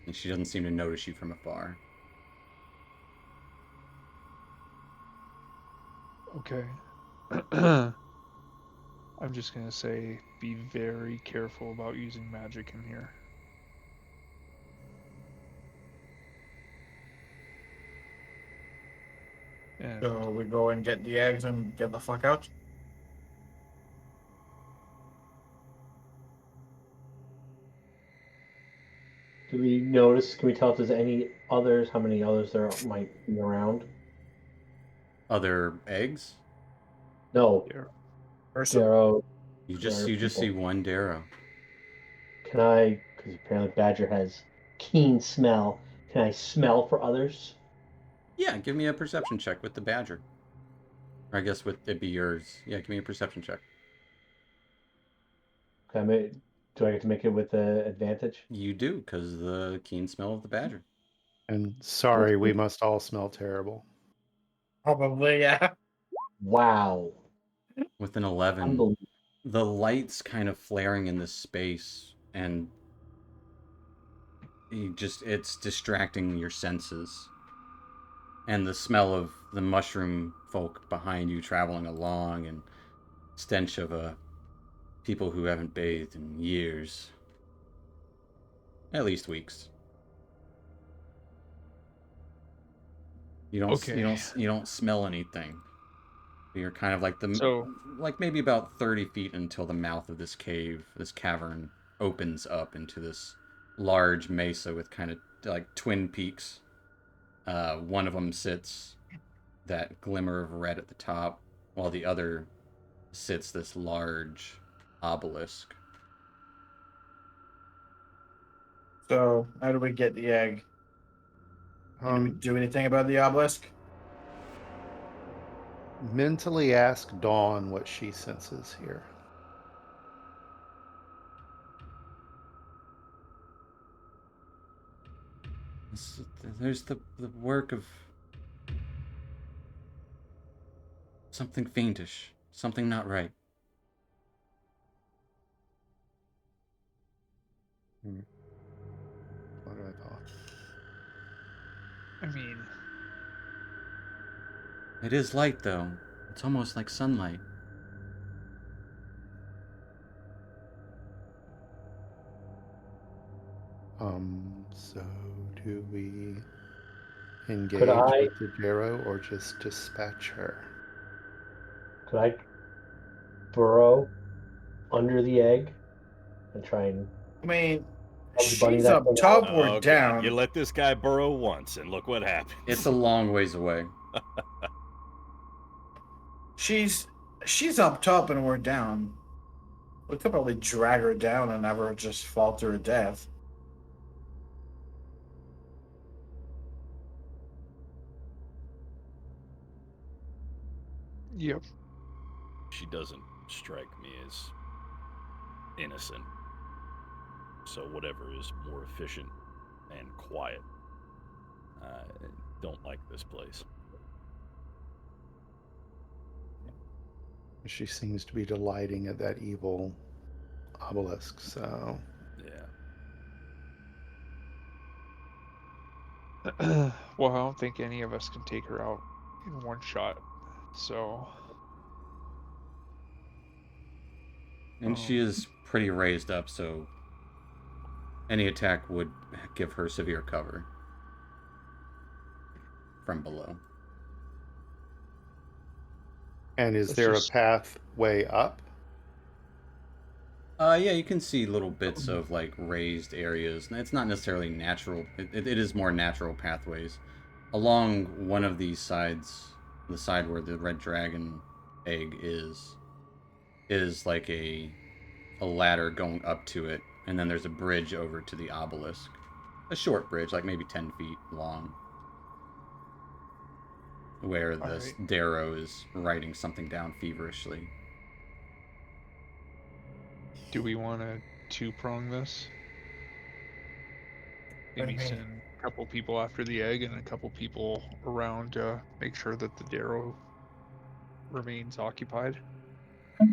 And she doesn't seem to notice you from afar.
Okay. I'm just gonna say, be very careful about using magic in here. And
So we go and get the eggs and get the fuck out.
Do we notice? Can we tell if there's any others? How many others there might be around?
Other eggs?
No,
Person.
Darrow.
You just
Darrow
see
people.
one Darrow.
Can I? Because apparently Badger has keen smell. Can I smell for others?
Yeah, give me a perception check with the badger. Or I guess it'd be yours. Yeah, give me a perception check.
Okay, do I get to make it with the advantage?
You do, because the keen smell of the badger.
And sorry, we must all smell terrible.
Probably, yeah.
Wow.
With an 11,
Unbelievable.
the light's kind of flaring in this space, and it's distracting your senses. And the smell of the mushroom folk behind you traveling along, and stench of people who haven't bathed in years. At least weeks. You don't smell anything. You're kind of like like maybe about 30 feet until the mouth of this cavern opens up into this large mesa with kind of like twin peaks. One of them sits that glimmer of red at the top, while the other sits this large obelisk.
So, how do we get the egg? Can we do anything about the obelisk?
Mentally ask Dawn what she senses here.
There's the work of something fiendish, something not right.
What I thought.
I mean,
It is light, though. It's almost like sunlight.
So do we engage
Could I-
with the Darrow or just dispatch her?
Could I burrow under the egg and try and
I mean,
Bugs Bunny
she's
that
up
thing
top
out?
or
Okay,
down.
you let this guy burrow once, and look what happens.
It's a long ways away.
She's up top and we're down. We could probably drag her down and have her just fall to her death.
yep.
She doesn't strike me as innocent. So whatever is more efficient and quiet. I don't like this place.
She seems to be delighting at that evil obelisk, so
Yeah.
Well, I don't think any of us can take her out in one shot. So,
And she is pretty raised up, so any attack would give her severe cover from below.
And is
Let's
there
just-
a pathway up?
Yeah, you can see little bits of like raised areas. It's not necessarily natural. It is more natural pathways. Along one of these sides, the side where the red dragon egg is like a ladder going up to it, and then there's a bridge over to the obelisk. A short bridge, like maybe 10 feet long, where this
Alright.
Darrow is writing something down feverishly.
do we want to two-prong this?
What do
Maybe
you mean?
send a couple people after the egg and a couple people around to make sure that the Darrow remains occupied.
Who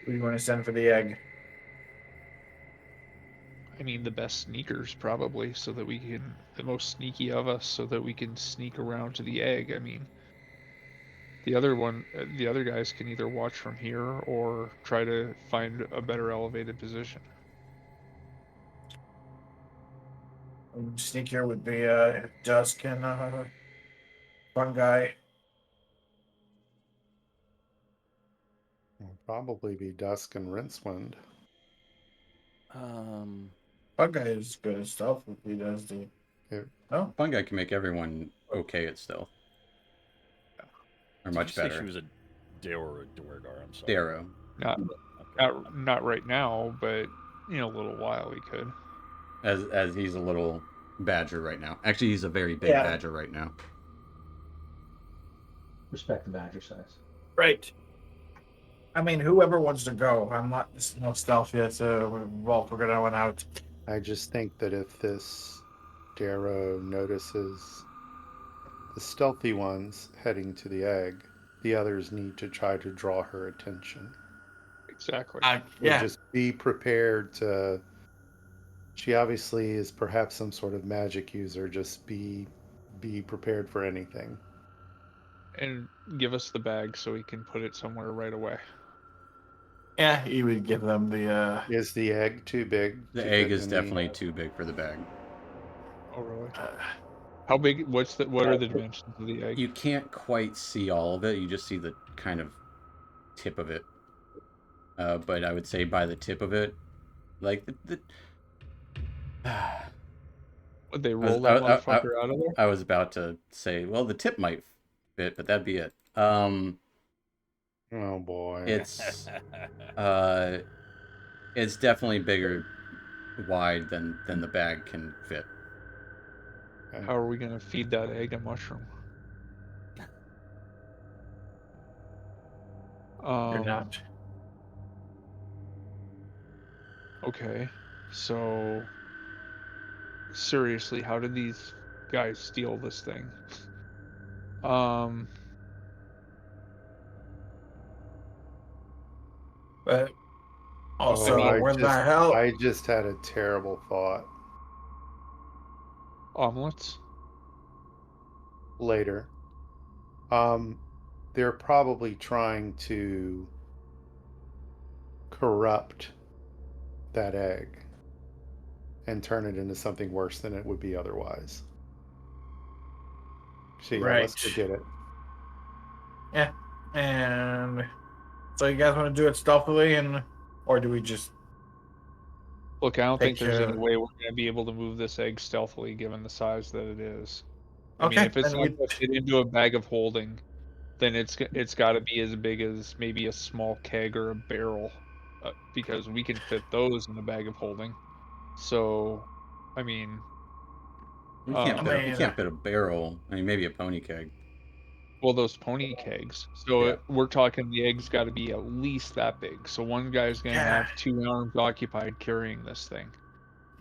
do you want to send for the egg?
I mean, the best sneakers probably, so that we can, the most sneaky of us, so that we can sneak around to the egg. I mean, the other guys can either watch from here or try to find a better elevated position.
Sneakier would be Dusk and Fun Guy.
Will probably be Dusk and Rincewind.
Um,
Fun Guy is good at stealth if he does the.
Yeah.
Oh,
Fun Guy can make everyone okay at stealth. Or
did
much
you say
better.
She was a Darrow or a Duergar. I'm sorry.
Darrow.
Not
Okay.
not right now, but in a little while we could.
As he's a little badger right now. Actually, he's a very big
Yeah.
badger right now.
Respect the badger size.
right. I mean, whoever wants to go. I'm not no stealth yet, so we're going out.
I just think that if this Darrow notices the stealthy ones heading to the egg, the others need to try to draw her attention.
Exactly.
So
Yeah.
just be prepared to. She obviously is perhaps some sort of magic user. Just be prepared for anything.
And give us the bag so we can put it somewhere right away.
Yeah, he would give them the.
Is the egg too big?
The
to
egg
fit
is
in
definitely too big for the bag.
Oh really?
Uh,
How big? What are the dimensions of the egg?
You can't quite see all of it. You just see the kind of tip of it. But I would say by the tip of it, like
Would they
I
roll
was,
that motherfucker out of there?
I was about to say, well, the tip might fit, but that'd be it.
Oh boy.
It's it's definitely bigger wide than the bag can fit.
How are we gonna feed that egg a mushroom?
you're not.
Okay, so seriously, how did these guys steal this thing?
But also,
Oh,
where the hell?
I just had a terrible thought.
Omelets?
Later. They're probably trying to corrupt that egg and turn it into something worse than it would be otherwise. So yeah, let's
Right.
go get it.
Yeah, and so you guys want to do it stealthily, or do we just?
Look, I don't think
Take
there's any
care.
way we're gonna be able to move this egg stealthily given the size that it is. I mean,
Okay,
if it's
then
not
we.
gonna fit into a bag of holding, then it's got to be as big as maybe a small keg or a barrel, because we can fit those in a bag of holding. So, I mean,
You
I
you
mean,
can't fit a barrel. I mean, maybe a pony keg.
well, those pony kegs. So
Yeah.
we're talking the egg's got to be at least that big. So one guy's gonna
Yeah.
have 2 arms occupied carrying this thing.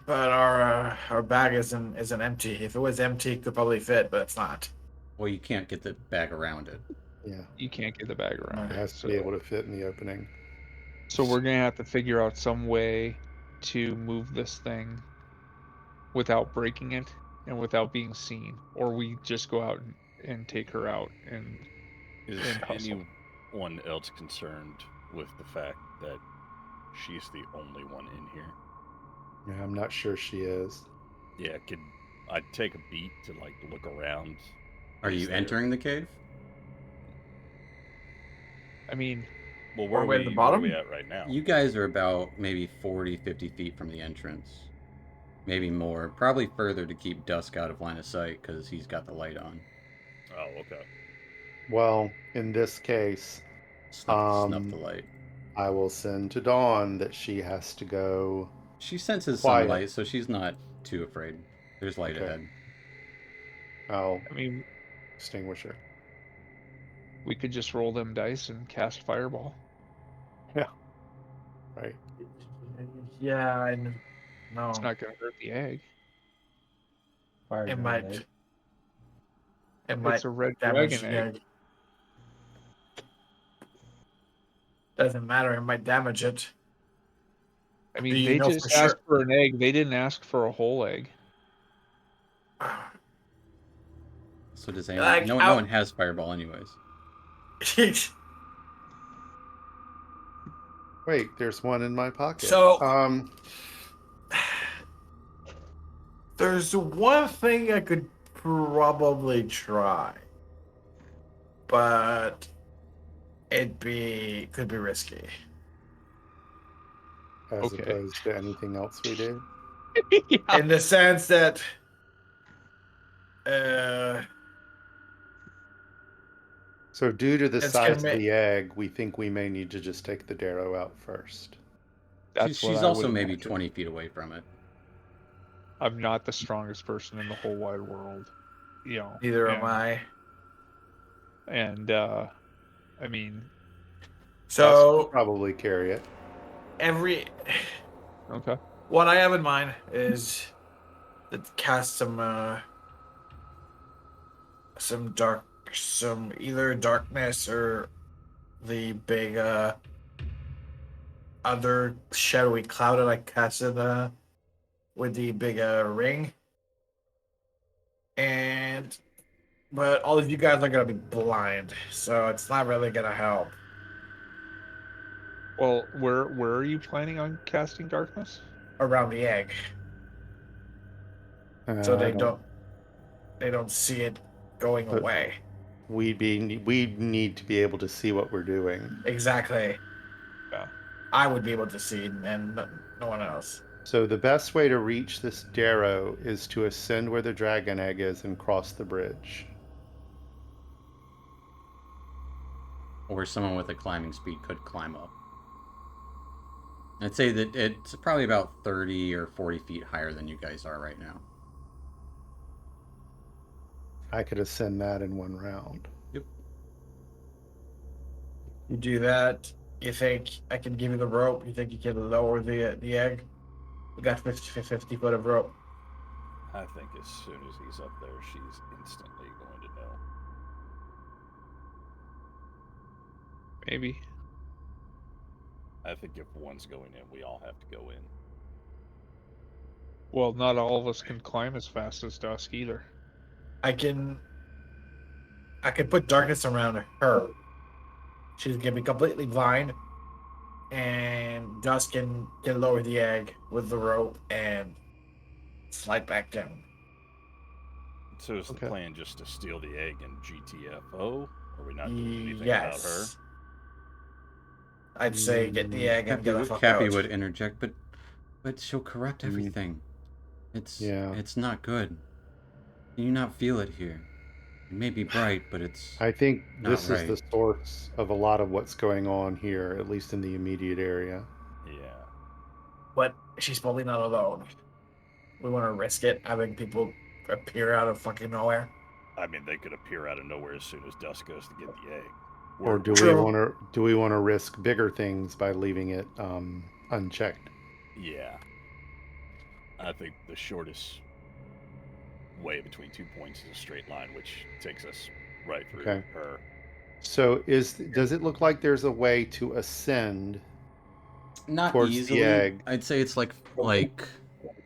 but our bag isn't empty. If it was empty, it could probably fit, but it's not.
Well, you can't get the bag around it.
Yeah,
You can't get the bag around
it
it.
has to
So,
be able to fit in the opening.
so we're gonna have to figure out some way to move this thing without breaking it and without being seen, or we just go out and take her out and
Is
hustle.
anyone else concerned with the fact that she's the only one in here?
Yeah, I'm not sure she is.
Yeah, could I take a beat to like look around?
Are
Is
you
there-
entering the cave?
I mean,
Well, where
Are
are
we at
we?
the
Where are
bottom?
we at right now?
You guys are about maybe 40, 50 feet from the entrance. Maybe more. Probably further to keep Dusk out of line of sight because he's got the light on.
Oh, okay.
Well, in this case,
Snuff
Um,
the light.
I will send to Dawn that she has to go.
She senses
quiet.
sunlight, so she's not too afraid. There's light
Okay.
ahead.
I'll
I mean,
extinguish her.
we could just roll them dice and cast fireball.
Right.
Yeah, I
It's
no.
not gonna hurt the egg.
Fire
It
dragon
might.
egg.
It might
It's a red
damage
dragon
the
egg.
egg. Doesn't matter. It might damage it.
I
Do
mean,
you
they
know
just
for
asked
sure?
for an egg. They didn't ask for a whole egg.
So does anyone?
Like,
no one has fireball, anyways.
Wait, there's one in my pocket.
So- There's one thing I could probably try, but could be risky.
as
Okay.
opposed to anything else we do.
Yeah.
In the sense that
So, due to the
It's
size
gonna
of the egg, we think we may need to just take the Darrow out first.
That's what
She's
I
also
would
maybe
imagine.
20 feet away from it.
I'm not the strongest person in the whole wide world, you know.
neither am
and-
I.
And I mean,
So
Probably carry it.
every
okay.
what I have in mind is to cast some dark some either darkness or the big other shadowy cloud that I casted with the big ring. But all of you guys are gonna be blind, so it's not really gonna help.
Well, where are you planning on casting darkness?
Around the egg, so
I
they don't see it going
But-
away.
we need to be able to see what we're doing.
Exactly.
Yeah.
I would be able to see, and no one else.
So the best way to reach this Darrow is to ascend where the dragon egg is and cross the bridge.
Or someone with a climbing speed could climb up. I'd say that it's probably about 30 or 40 feet higher than you guys are right now.
I could ascend that in one round.
Yep.
You do that. You think I can give you the rope? You think you can lower the egg? We got 50 foot of rope.
I think as soon as he's up there, she's instantly going to know.
Maybe.
I think if one's going in, we all have to go in.
Well, not all of us can climb as fast as Dusk either.
I can put darkness around her. She's gonna be completely blind, and Dusk can lower the egg with the rope and slide back down.
So is
Okay.
the plan just to steal the egg and GTFO? Are we not doing anything about her?
Yes. I'd say get the egg and
Cappy
get the
would,
fuck
Cappy
out.
would interject, but she'll corrupt everything.
Yeah.
It's not good. Can you not feel it here? It may be bright, but it's
I think
Not
this is the
right.
source of a lot of what's going on here, at least in the immediate area.
Yeah.
But she's probably not alone. We want to risk it, having people appear out of fucking nowhere.
I mean, they could appear out of nowhere as soon as Dusk goes to get the egg.
Or
We're-
do we
True.
want to risk bigger things by leaving it unchecked?
Yeah. I think the shortest way between 2 points is a straight line, which takes us right through
Okay.
her.
So does it look like there's a way to ascend?
not
Towards the
easily.
egg.
I'd say it's like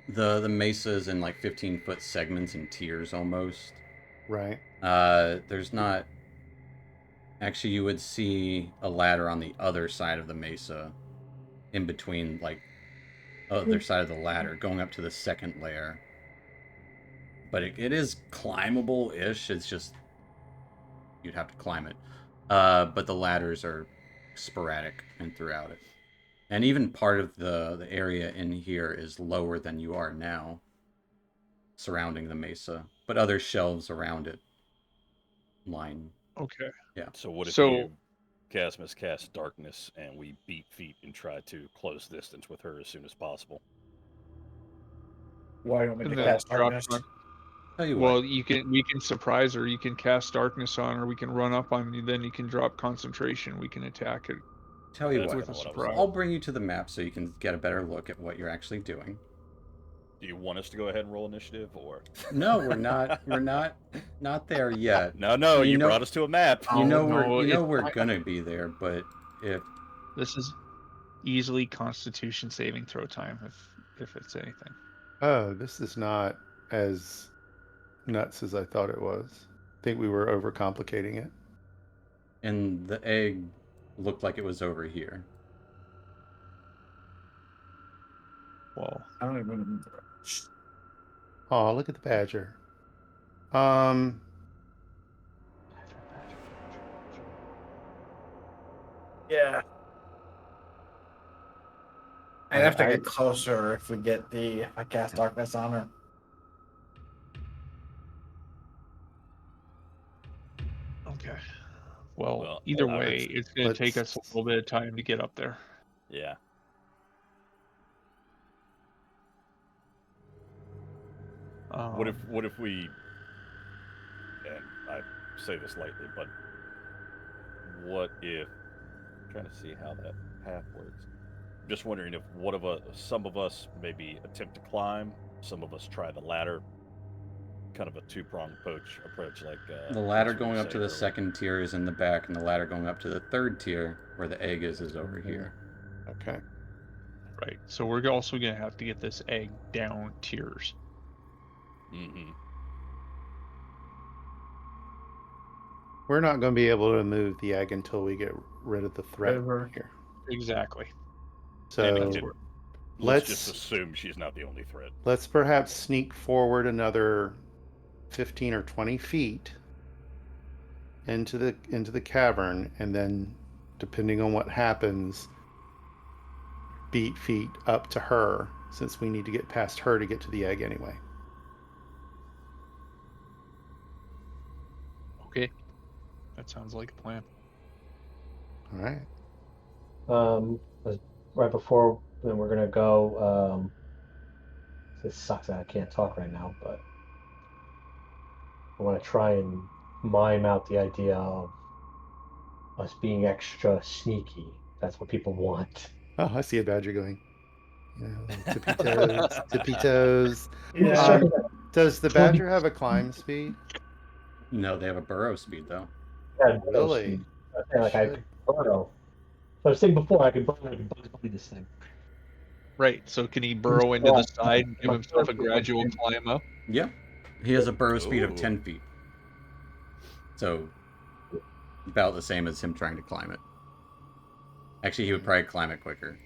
the mesas in like 15-foot segments and tiers almost.
Right.
There's not. Actually, you would see a ladder on the other side of the mesa, in between, like, other side of the ladder, going up to the second layer. But it is climbable-ish. It's just you'd have to climb it. But the ladders are sporadic and throughout it. And even part of the area in here is lower than you are now, surrounding the mesa. But other shelves around it line.
Okay.
So what if
So-
you, Casmus, cast darkness and we beat feet and try to close distance with her as soon as possible?
Why don't we
And
do
then
cast
drop
darkness?
on-
Tell you
Well,
what,
we can surprise her. You can cast darkness on her. We can run up on you. Then you can drop concentration. We can attack it.
tell you
That's
what.
with a
kinda what I was
surprise.
I'll bring you to the map so you can get a better look at what you're actually doing.
Do you want us to go ahead and roll initiative, or
No, we're not. We're not there yet.
no?
You
You
know-
brought us to a map.
Oh,
no,
we're
it's-
gonna be there, but if
This is easily Constitution saving throw time if it's anything.
Oh, this is not as nuts as I thought it was. I think we were overcomplicating it.
and the egg looked like it was over here.
Well,
I don't even remember.
Oh, look at the badger.
Yeah. I'd have to
I-
get closer if I cast darkness on her.
okay. Well,
Well,
either
I would
way,
s-
it's going to take
let's-
us a little bit of time to get up there.
Yeah. What if we? And I say this lightly, but what if? I'm trying to see how that path works. I'm just wondering if some of us maybe attempt to climb, some of us try the ladder, kind of a two-pronged approach like
The ladder
Vince was
going up to
saying
the
earlier.
second tier is in the back, and the ladder going up to the third tier, where the egg is over here.
Okay.
Right. So we're also gonna have to get this egg down tiers.
Mm-hmm.
We're not going to be able to move the egg until we get rid of the threat
River.
here.
Exactly.
So
And let's just
let's
assume she's not the only threat.
let's perhaps sneak forward another 15 or 20 feet into the cavern, and then, depending on what happens, beat feet up to her, since we need to get past her to get to the egg anyway.
Okay. That sounds like a plan.
All right.
Right before then, we're gonna go. This sucks that I can't talk right now, but I want to try and mime out the idea of us being extra sneaky. That's what people want.
Oh, I see a badger going. Tippy toes, tippy toes.
Yeah.
Does the badger have a climb speed?
No, they have a burrow speed though.
Yeah,
Really?
like I could burrow. So I was saying before, I could burrow and Bugs Bunny this thing.
Right. So can he burrow into the
Yeah.
side and give himself a gradual climb up?
Yeah, he has a burrow speed of
Ooh.
10 feet. So about the same as him trying to climb it. Actually, he would probably climb it quicker,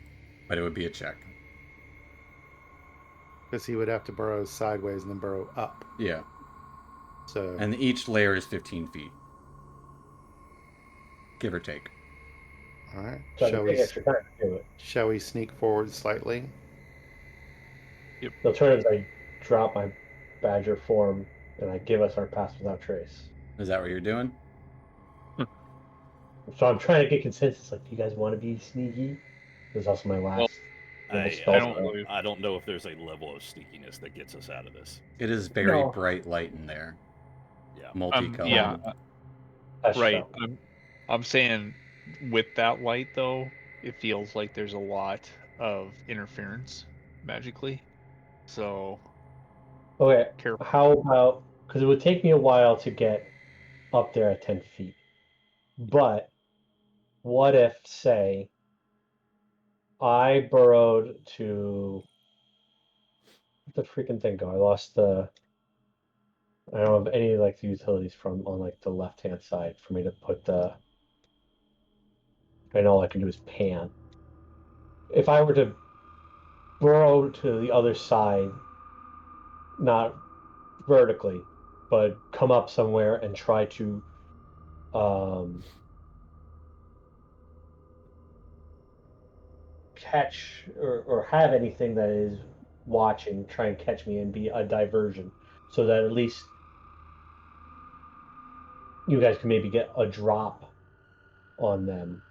but it would be a check.
Because he would have to burrow sideways and then burrow up.
Yeah,
So
and each layer is 15 feet, give or take.
all right.
So I
Shall
can
we
take extra time to do it.
shall we sneak forward slightly?
The alternative is I drop my badger form and I give us our pass without trace.
Is that what you're doing?
So I'm trying to get consensus. Like, do you guys want to be sneaky? This is also my last.
I
spell
don't
slot.
know.
I don't know if there's a level of sneakiness that gets us out of this.
It is very
No.
bright light in there,
Yeah.
multicolored.
Yeah.
That's
Right.
true.
I'm saying with that light though, it feels like there's a lot of interference magically. So
Okay.
careful.
How about, because it would take me a while to get up there at 10 feet. But what if, say, I burrowed to. Where'd the freaking thing go? I lost the. I don't have any like the utilities from on like the left hand side for me to put the. And all I can do is pan. If I were to burrow to the other side, not vertically, but come up somewhere and try to catch or have anything that is watching try and catch me and be a diversion, so that at least you guys can maybe get a drop on them.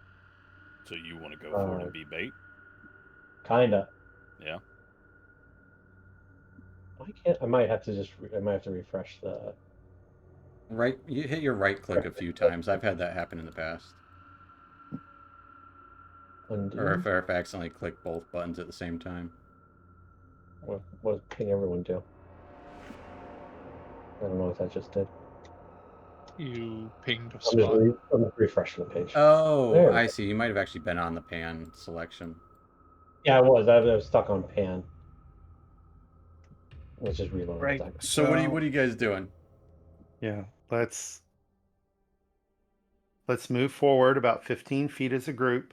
So you want to go for it and be bait?
Kinda.
Yeah.
I might have to refresh the.
Right, you hit your right click a few times. I've had that happen in the past.
Undo.
Or if I accidentally click both buttons at the same time.
What can everyone do? I don't know what that just did.
You pinged a
I'm just,
spot.
I'm just refreshing the page.
Oh,
There we
I
go.
see. You might have actually been on the pan selection.
Yeah, I was stuck on pan. Let's just reload.
Right.
That.
So what are you guys doing?
Yeah. Let's move forward about 15 feet as a group,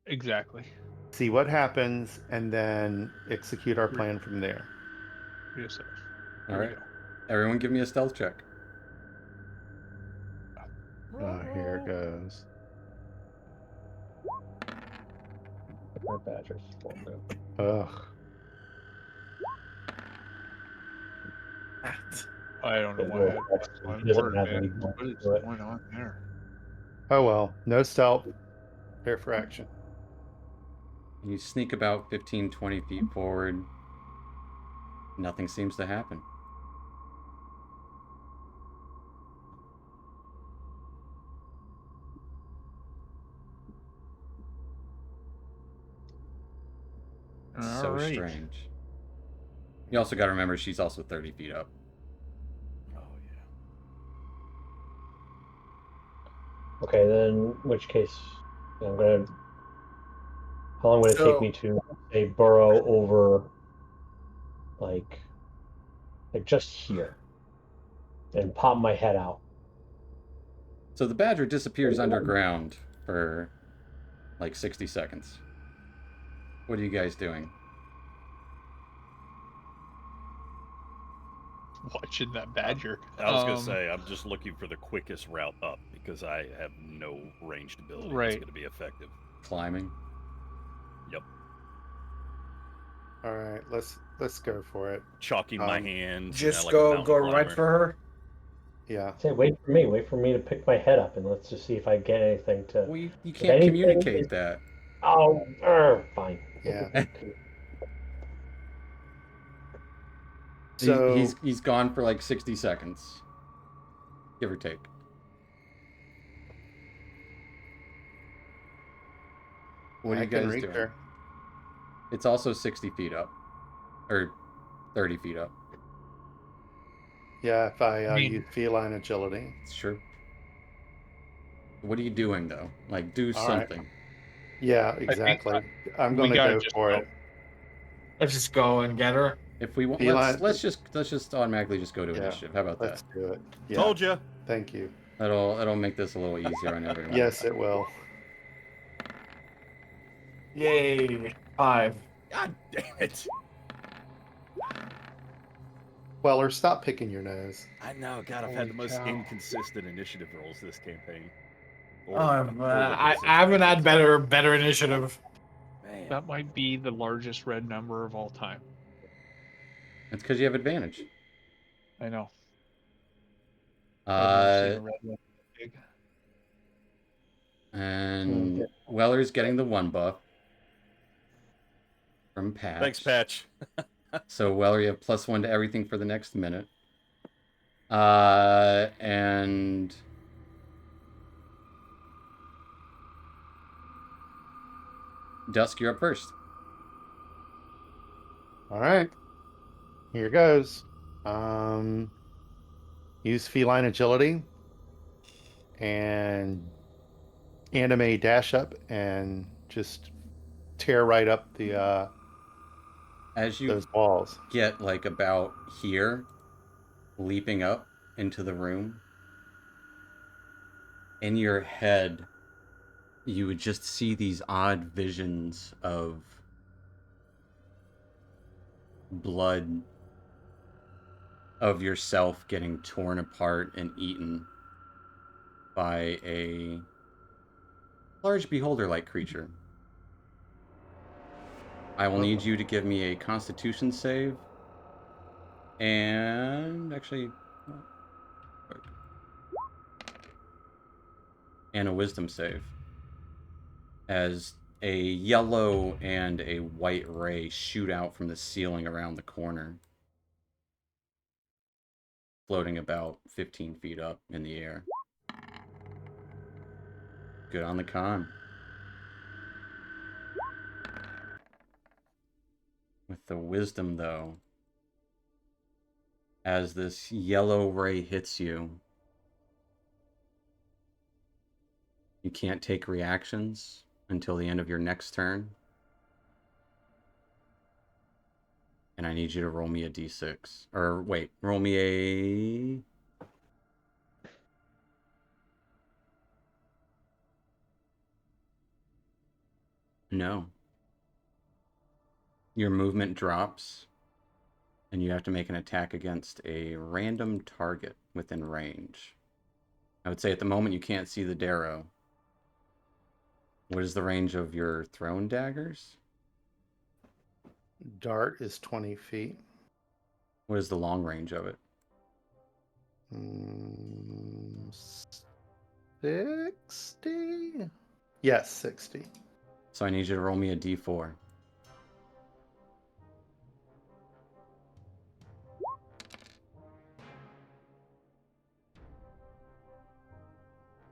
Exactly.
see what happens, and then execute our plan from there.
Yes, sir.
All
Here we
right.
go.
Everyone give me a stealth check.
Here it goes.
My badger form.
Ugh.
I don't know
It
why.
will
I
actually-
had
it doesn't
word,
have
man.
any more
What is
to it.
going on there?
Oh well. No stealth. Prepare for action.
You sneak about 15, 20 feet forward. Nothing seems to happen. So
All right.
strange. You also got to remember she's also 30 feet up.
Okay, then in which case, I'm gonna. How long would it take me to say burrow over, like just here, and pop my head out?
So the badger disappears underground for like 60 seconds. What are you guys doing?
Watching that badger.
I was gonna say I'm just looking for the quickest route up because I have no ranged ability that's
Right.
going to be effective.
Climbing.
Yep.
All right, let's go for it.
Chalking my hands.
Just
like a
go
mountain
right
climber.
for her.
Yeah.
Say, wait for me to pick my head up, and let's just see if I get anything to.
Well, you can't
anything
communicate
is-
that.
Oh, fine.
Yeah.
He's,
So
he's gone for like 60 seconds, give or take. What are
I
you
can
guys
reach
doing?
her.
It's also 60 feet up, or 30 feet up.
Yeah, if I
I mean-
use feline agility.
Sure. What are you doing though? Like, do
All right.
something.
Yeah,
think
exactly. I'm
we
going to
gotta
go
just
for
go.
it.
Let's just go and get her.
If we want,
Feline-
let's just automatically just go to
Yeah,
initiative. How about
Let's
that?
do it. Yeah.
Told you.
Thank you.
That'll make this a little easier on everyone.
Yes, it will.
Yay! 5.
God damn it!
Weller, stop picking your nose.
I know. God, I've had
Holy
the most
cow.
inconsistent initiative rolls this campaign. Or-
I
or
haven't had better initiative.
Man.
That might be the largest red number of all time.
It's because you have advantage.
I know. I've never seen
Uh,
a red one big.
and Weller's getting the 1 buff from Patch.
Thanks, Patch.
So Weller, you have +1 to everything for the next minute. And Dusk, you're up first.
All right. Here goes. Use feline agility and anime dash up and just tear right up the
As you
those walls.
get like about here, leaping up into the room, in your head, you would just see these odd visions of blood, of yourself getting torn apart and eaten by a large beholder-like creature. I will need you to give me a Constitution save, and actually, and a Wisdom save, as a yellow and a white ray shoot out from the ceiling around the corner, floating about 15 feet up in the air. Good on the con. With the Wisdom, though, as this yellow ray hits you, you can't take reactions until the end of your next turn. And I need you to roll me a d6. Or wait, roll me a... No. Your movement drops, and you have to make an attack against a random target within range. I would say at the moment you can't see the Darrow. What is the range of your thrown daggers?
Dart is 20 feet.
What is the long range of it?
60? Yes, 60.
So I need you to roll me a d4.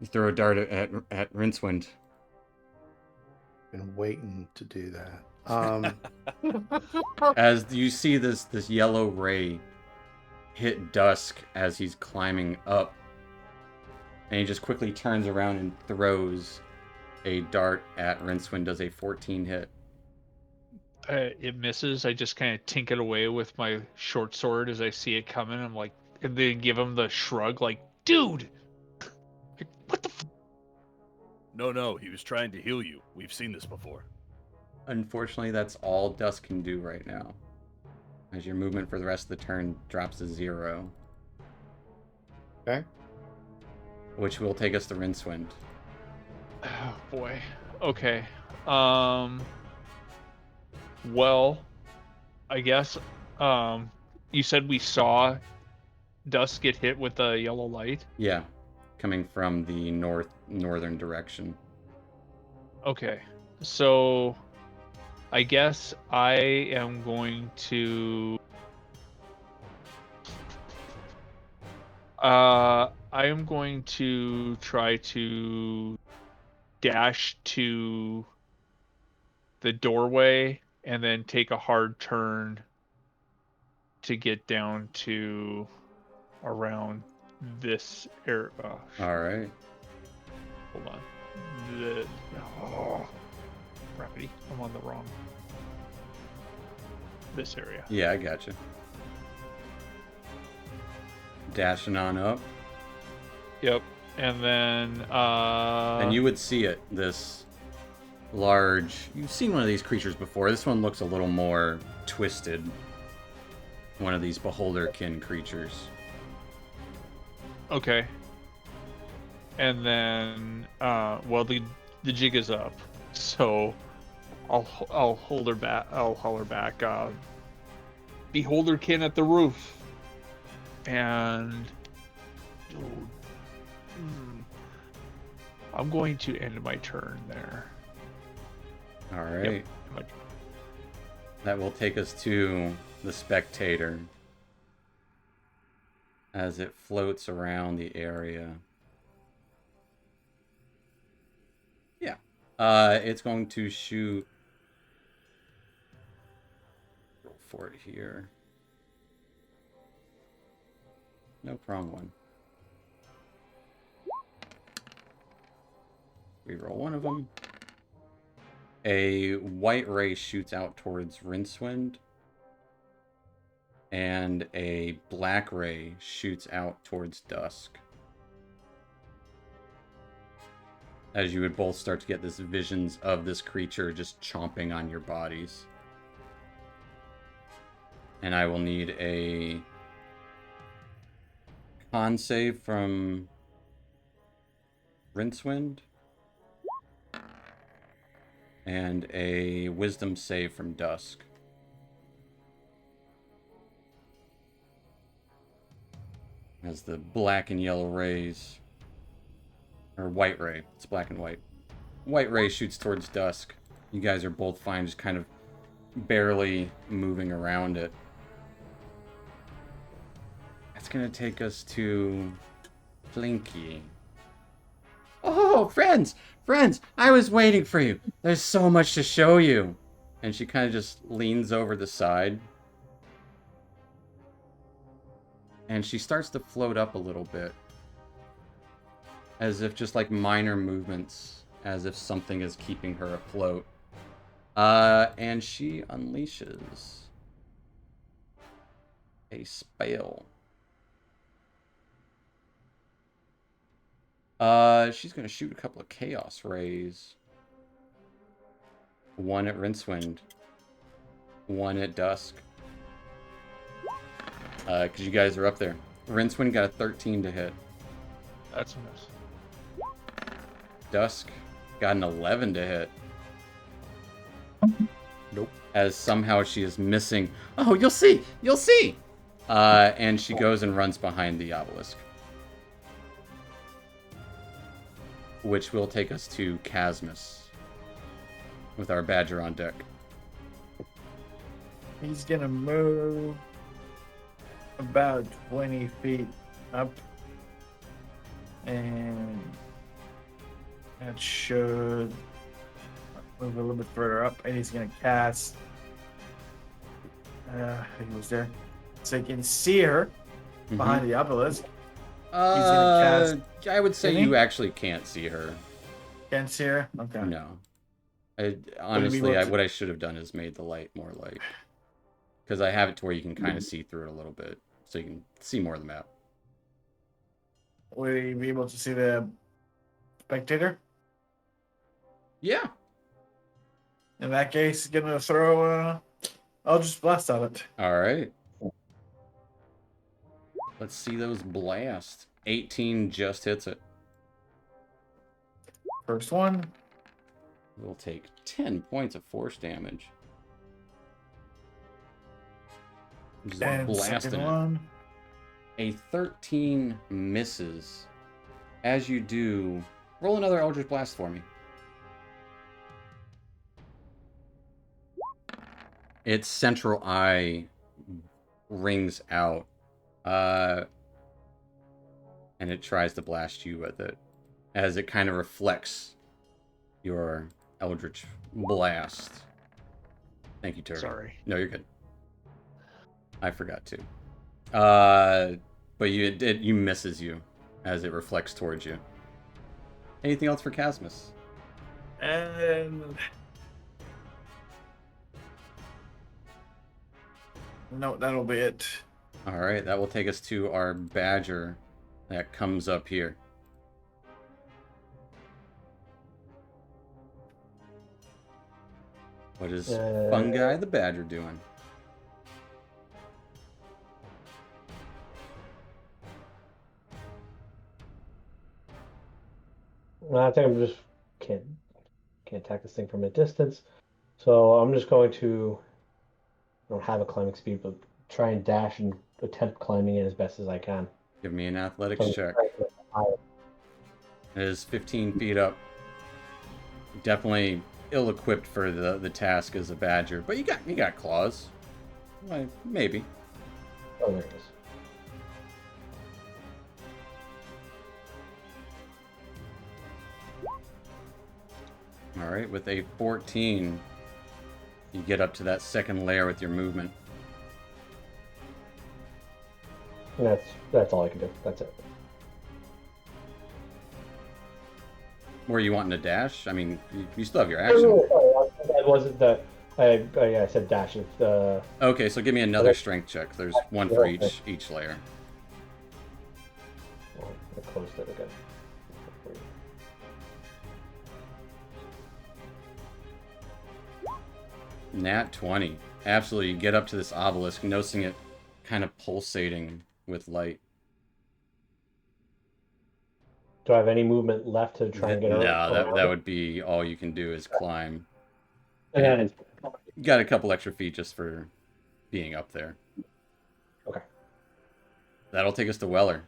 You throw a dart at Rincewind.
Been waiting to do that.
As you see this yellow ray hit Dusk as he's climbing up And he just quickly turns around and throws a dart at Rincewind. Does a 14 hit.
It misses. I just kind of tink it away with my short sword as I see it coming. I'm like, and then give him the shrug, like, dude, like, what the?
No, he was trying to heal you. We've seen this before.
Unfortunately, that's all Dusk can do right now. As your movement for the rest of the turn drops to 0.
Okay.
Which will take us to Rincewind.
Oh boy. Okay. Well, I guess. You said we saw Dusk get hit with a yellow light.
Yeah, coming from the northern direction.
Okay, so I guess I am going to. I am going to try to dash to the doorway and then take a hard turn to get down to around this area.
All right.
Hold on. Gravity. I'm on the wrong. This area.
Yeah, I got you. Dashing on up.
Yep. And then
And you would see it, this large... You've seen one of these creatures before. This one looks a little more twisted. One of these beholderkin creatures.
Okay. And then well, the jig is up, so I'll hold her back. I'll haul her back. Beholderkin at the roof. And I'm going to end my turn there.
All right.
Yep.
That will take us to the Spectator. As it floats around the area. Yeah. It's going to shoot... Roll for it here. Nope, wrong one. Reroll one of them. A white ray shoots out towards Rincewind. And a black ray shoots out towards Dusk. As you would both start to get this visions of this creature just chomping on your bodies. And I will need a con save from Rincewind. And a wisdom save from Dusk. As the black and yellow rays, or white ray, it's black and white. White ray shoots towards Dusk. You guys are both fine, just kind of barely moving around it. That's gonna take us to Flinky. Oh, friends! Friends! I was waiting for you! There's so much to show you! And she kind of just leans over the side. And she starts to float up a little bit. As if just like minor movements. As if something is keeping her afloat. And she unleashes a spell. She's going to shoot a couple of chaos rays. One at Rincewind. One at Dusk. Because you guys are up there. Rincewind got a 13 to hit.
That's a miss.
Dusk got an 11 to hit. Nope. As somehow she is missing. Oh, you'll see! You'll see! And she goes and runs behind the obelisk. Which will take us to Casmus. With our badger on deck.
He's gonna move about 20 feet up. And that should move a little bit further up. And he's gonna cast. He was there. So you can see her behind the obelisk.
I would say
Can he?
you actually can't see her.
Can't see her? Okay.
No.
able
Honestly,
to-
what I should have done is made the light more like, because I have it to where you can kind of see through it a little bit, so you can see more of the map.
Will you be able to see the spectator?
Yeah.
In that case, gonna throw Eldritch Blast at it.
All right. Let's see those blast. 18 just hits it.
First one.
We'll take 10 points of force damage. Just
And
blasting
second
it.
one.
A 13 misses. As you do, roll another Eldritch Blast for me. Its central eye rings out, and it tries to blast you with it, as it kind of reflects your Eldritch Blast. Thank you, Turtle.
Sorry.
No, you're good. I forgot to. But you misses you as it reflects towards you. Anything else for Casmus?
And no, that'll be it.
All right, that will take us to our badger that comes up here. What is Fungi the badger doing?
I think I'm just can't attack this thing from a distance, so I'm just going to. I don't have a climbing speed, but try and dash and attempt climbing it as best as I can.
Give me an athletics check. It is 15 feet up. Definitely ill-equipped for the task as a badger, but you got claws. Well, maybe.
Oh, there it is.
All right, with a 14, you get up to that second layer with your movement.
And that's all I can do. That's it.
Were you wanting to dash? I mean, you still have your action.
That wasn't the. I said dash. If
Okay, so give me another strength check. There's one for each layer.
Oh, I closed it again.
Nat 20. Absolutely, you get up to this obelisk, noticing it kind of pulsating with light.
Do I have any movement left to try and get
No,
around?
that would be all you can do is climb.
And then
You got a couple extra feet just for being up there.
Okay.
That'll take us to Weller.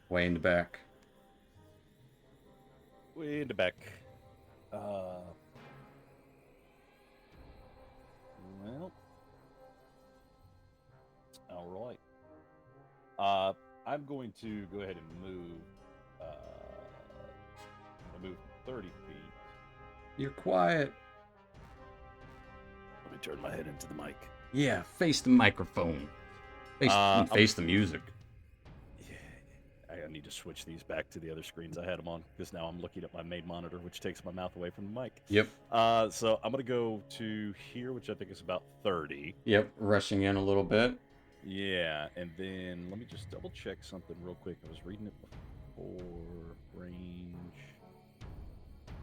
Way in the back.
Way in the back. Well, all right. I'm going to go ahead and move. I move 30 feet.
You're quiet.
Let me turn my head into the mic.
Yeah, face the microphone. Face the music.
Yeah, I need to switch these back to the other screens I had them on because now I'm looking at my main monitor, which takes my mouth away from the mic.
Yep.
So I'm gonna go to here, which I think is about 30.
Yep, rushing in a little bit.
Yeah, and then let me just double check something real quick. I was reading it before. Range.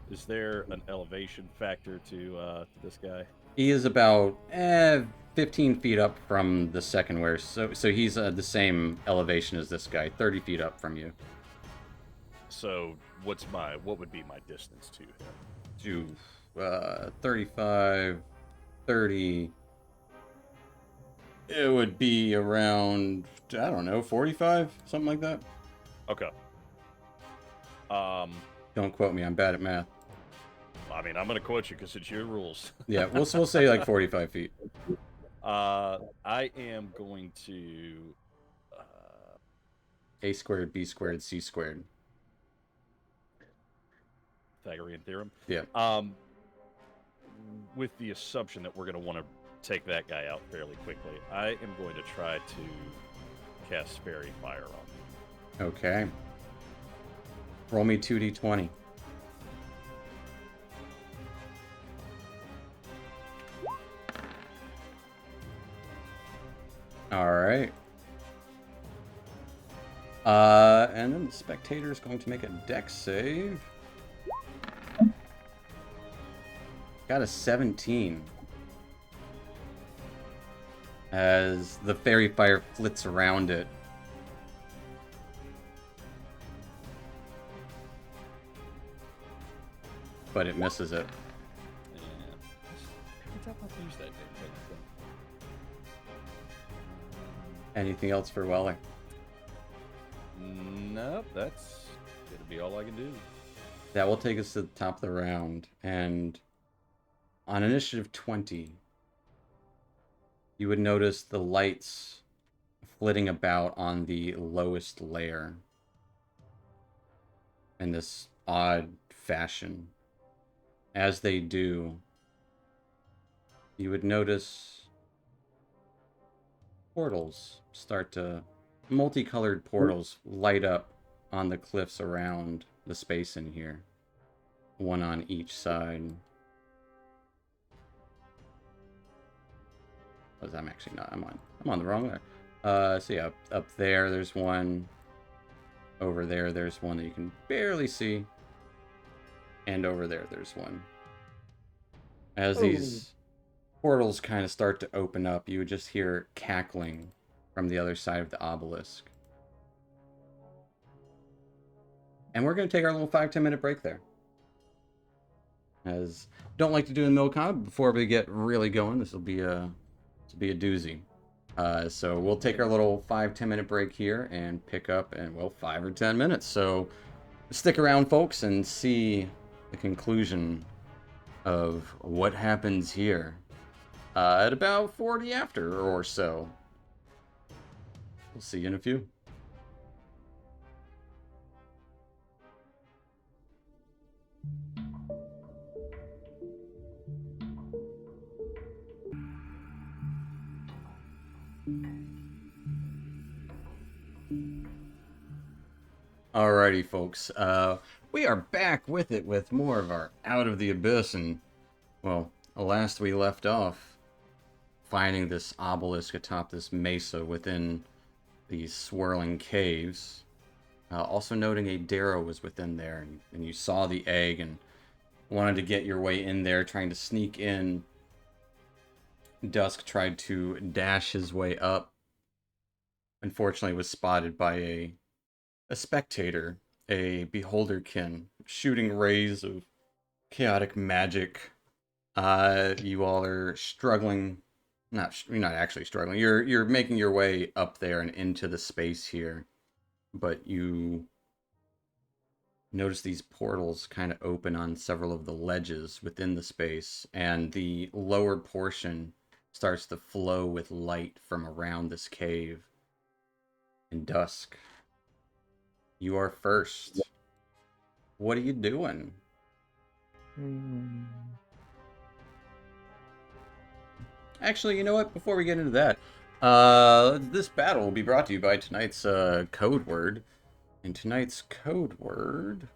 Is there an elevation factor to this guy?
He is about 15 feet up from the second where, so he's the same elevation as this guy, 30 feet up from you.
So what would be my distance to him?
To 35, 30. It would be around, I don't know, 45, something like that.
Okay.
Don't quote me, I'm bad at math.
I mean, I'm gonna quote you because it's your rules.
Yeah, we'll say like 45 feet.
I am going to
A squared, B squared, C squared.
Pythagorean theorem.
Yeah.
With the assumption that we're going to want to take that guy out fairly quickly, I am going to try to cast Fairy Fire on him.
Okay. Roll me 2d20. All right. And then the spectator is going to make a dex save. Got a 17. As the fairy fire flits around it. But it misses it.
Yeah. Every time I use that name,
Anything else for Weller?
nope, that's gonna be all I can do.
That will take us to the top of the round. And on initiative 20, you would notice the lights flitting about on the lowest layer in this odd fashion. As they do, you would notice portals start to, multicolored portals light up on the cliffs around the space in here. One on each side. Oh, I'm actually not. I'm on the wrong layer. So yeah, up there, there's one. Over there, there's one that you can barely see. And over there, there's one. As these portals kind of start to open up, you would just hear cackling from the other side of the obelisk. And we're going to take our little 5-10 minute break there. As don't like to do in the middle of combat before we get really going. This will be a doozy. So we'll take our little 5-10 minute break here and pick up in, well, 5 or 10 minutes. So stick around, folks, and see the conclusion of what happens here at about 40 after or so. We'll see you in a few. Alrighty, folks. We are back with it with more of our Out of the Abyss, and, well, last we left off finding this obelisk atop this mesa within these swirling caves. Also noting a Darrow was within there, and you saw the egg and wanted to get your way in there, trying to sneak in. Dusk tried to dash his way up. Unfortunately, was spotted by a spectator, a beholderkin, shooting rays of chaotic magic. You all are struggling. You're not actually struggling. You're making your way up there and into the space here, but you notice these portals kind of open on several of the ledges within the space, and the lower portion starts to flow with light from around this cave. In Dusk, you are first. What are you doing? Actually, you know what? Before we get into that, this battle will be brought to you by tonight's code word. And tonight's code word,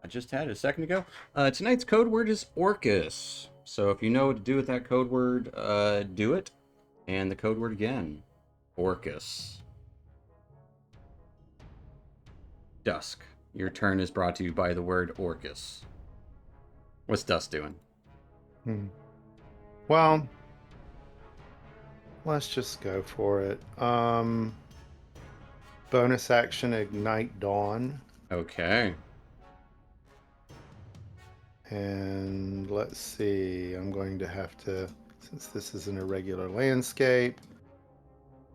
I just had it a second ago. Tonight's code word is Orcus. So if you know what to do with that code word, do it. And the code word again, Orcus. Dusk, your turn is brought to you by the word Orcus. What's Dusk doing?
Well, let's just go for it. Bonus action, Ignite Dawn.
Okay.
And let's see, I'm going to have to, since this is an irregular landscape,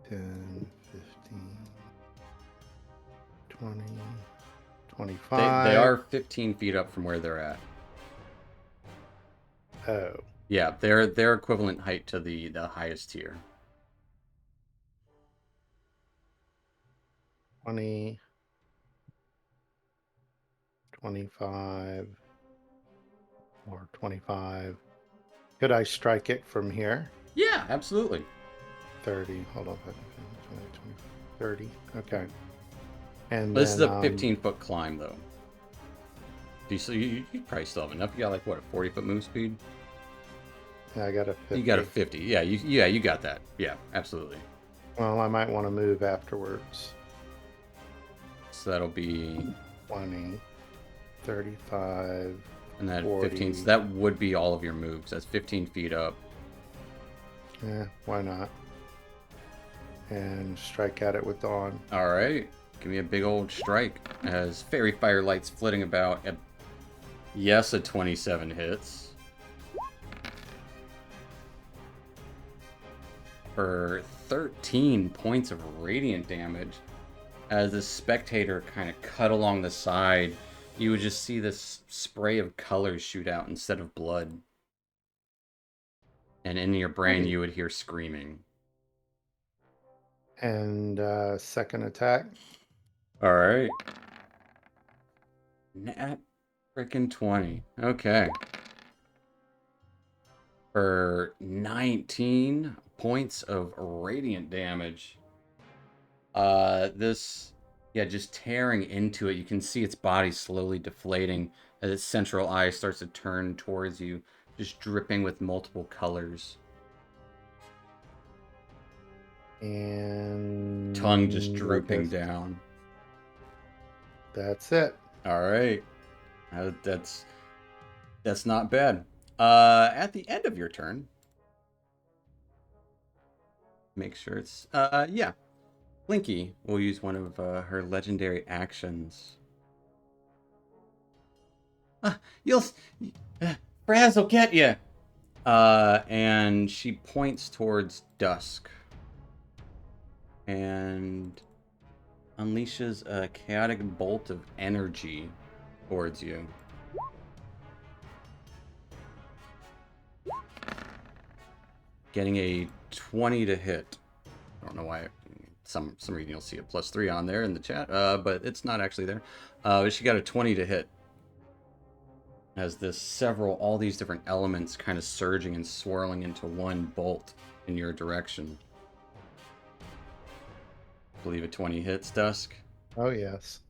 10, 15, 20, 25.
They are 15 feet up from where they're at.
Oh.
Yeah, they're equivalent height to the highest tier.
20, 25, or 25. Could I strike it from here?
Yeah, absolutely.
30. Hold on. 20, 30. Okay. And
This is
then
a 15-foot climb, though. You probably still have enough. You got like what, a 40-foot move speed?
I got a 50.
You got a 50. Yeah, you got that. Yeah, absolutely.
Well, I might want to move afterwards.
So that'll be
20, 35.
and that
40.
15. So that would be all of your moves. That's 15 feet up.
Why not? And strike at it with Dawn.
All right, give me a big old strike as fairy fire lights flitting about. Yes, a 27 hits for 13 points of radiant damage. As the spectator kind of cut along the side, you would just see this spray of colors shoot out instead of blood. And in your brain, you would hear screaming.
And second attack.
All right. Nat freaking 20. Okay. For 19 points of radiant damage. Just tearing into it. You can see its body slowly deflating as its central eye starts to turn towards you, just dripping with multiple colors.
And
Tongue just drooping down.
That's it.
All right. That's not bad. At the end of your turn, make sure it's yeah. Blinky will use one of her legendary actions. Fraz will get you. And she points towards Dusk and unleashes a chaotic bolt of energy towards you. Getting a 20 to hit. I don't know why. Some reason you'll see a +3 on there in the chat, but it's not actually there. She got a 20 to hit. As all these different elements kind of surging and swirling into one bolt in your direction. I believe a 20 hits, Dusk.
Oh, yes.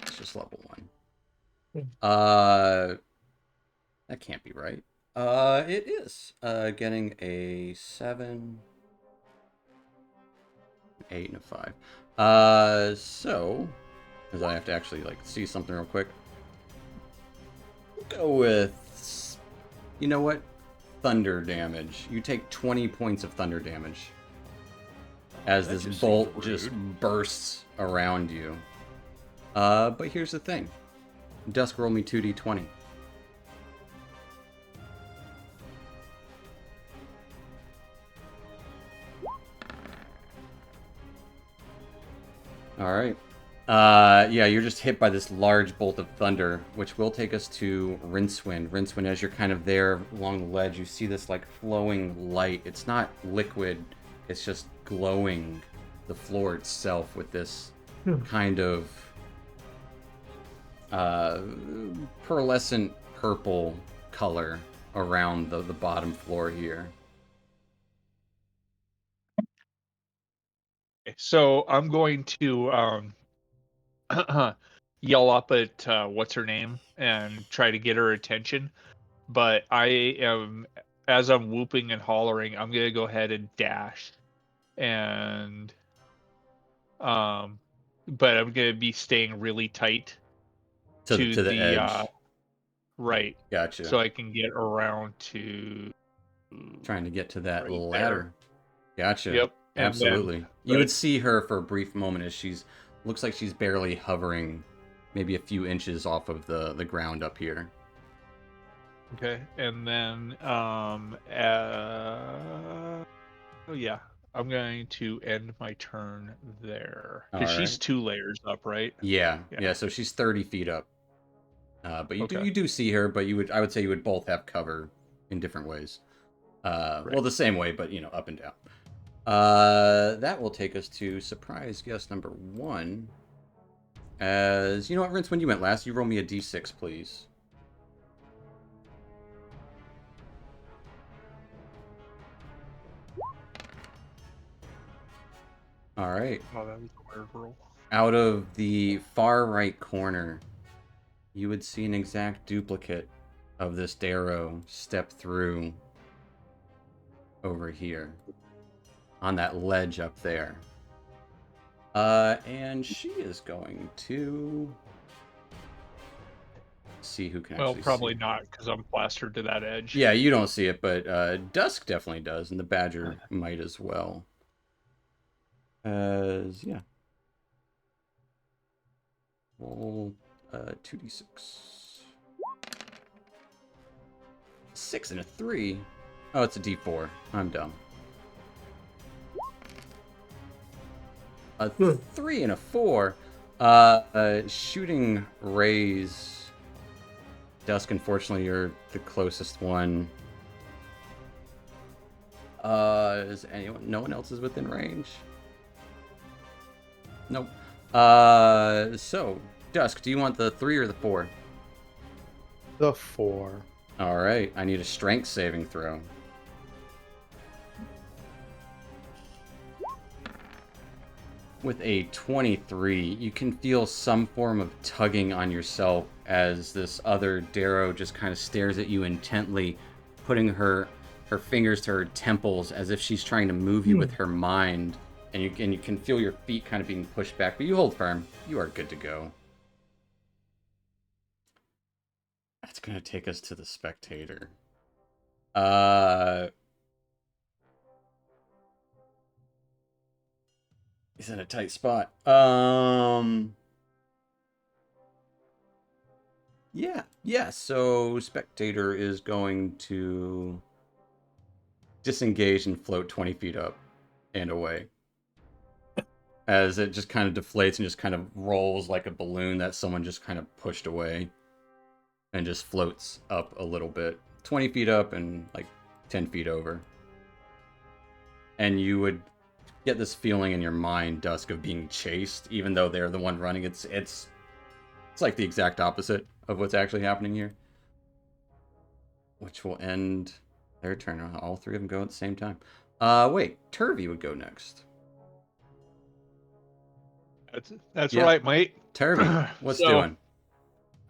It's just level 1.
Hmm.
That can't be right. It is. Getting a 7, 8, and a 5. So, because I have to actually see something real quick. We'll go with, you know what? Thunder damage. You take 20 points of thunder damage as
That
this
just
bolt
seems
just
rude.
bursts around you. But here's the thing. Dusk, roll me 2d20. All right. Yeah, you're just hit by this large bolt of thunder, which will take us to Rincewind. Rincewind, as you're kind of there along the ledge, you see this flowing light. It's not liquid, it's just glowing the floor itself with this kind of pearlescent purple color around the bottom floor here.
So I'm going to yell up at what's her name and try to get her attention. But as I'm whooping and hollering, I'm gonna go ahead and dash, and but I'm gonna be staying really tight
To the edge.
right,
Gotcha.
so I can get around to
Trying to get to that
right
ladder. Gotcha.
Yep. And
Absolutely.
then,
You
right.
would see her for a brief moment as looks like she's barely hovering maybe a few inches off of the ground up here.
Okay, and then yeah, I'm going to end my turn there because she's
Alright.
2 layers up, right?
Yeah.
Yeah.
Yeah, so she's 30 feet up. But
Okay.
you do see her, but I would say you would both have cover in different ways. Well, the same way, but up and down. That will take us to surprise guest number 1. As you know what, Rince, when you went last, you roll me a d6, please. All right.
Oh, that was a weird roll.
Out of the far right corner, you would see an exact duplicate of this Darrow step through over here on that ledge up there. And she is going to see who can
Well,
actually
probably
see.
not, because I'm plastered to that edge.
Yeah, you don't see it, but Dusk definitely does, and the Badger might as well. Yeah. Roll 2d6. 6 and a 3. Oh, it's a d4. I'm dumb. A 3 and a 4. Shooting rays. Dusk, unfortunately, you're the closest one. Is anyone? No one else is within range. Nope. So Dusk, do you want the 3 or the 4?
The 4.
All right. I need a strength saving throw. With a 23, you can feel some form of tugging on yourself as this other Darrow just kind of stares at you intently, putting her fingers to her temples as if she's trying to move you with her mind. And you can feel your feet kind of being pushed back, but you hold firm. You are good to go. That's going to take us to the Spectator. He's in a tight spot. Yeah. So Spectator is going to disengage and float 20 feet up and away. As it just kind of deflates and just kind of rolls like a balloon that someone just kind of pushed away. And just floats up a little bit. 20 feet up and like 10 feet over. And you would get this feeling in your mind, Dusk, of being chased, even though they're the one running. It's like the exact opposite of what's actually happening here. Which will end their turn. All three of them go at the same time. Wait, Turvy would go next.
That's
Yep.
right, mate.
Turvy, what's
So,
doing?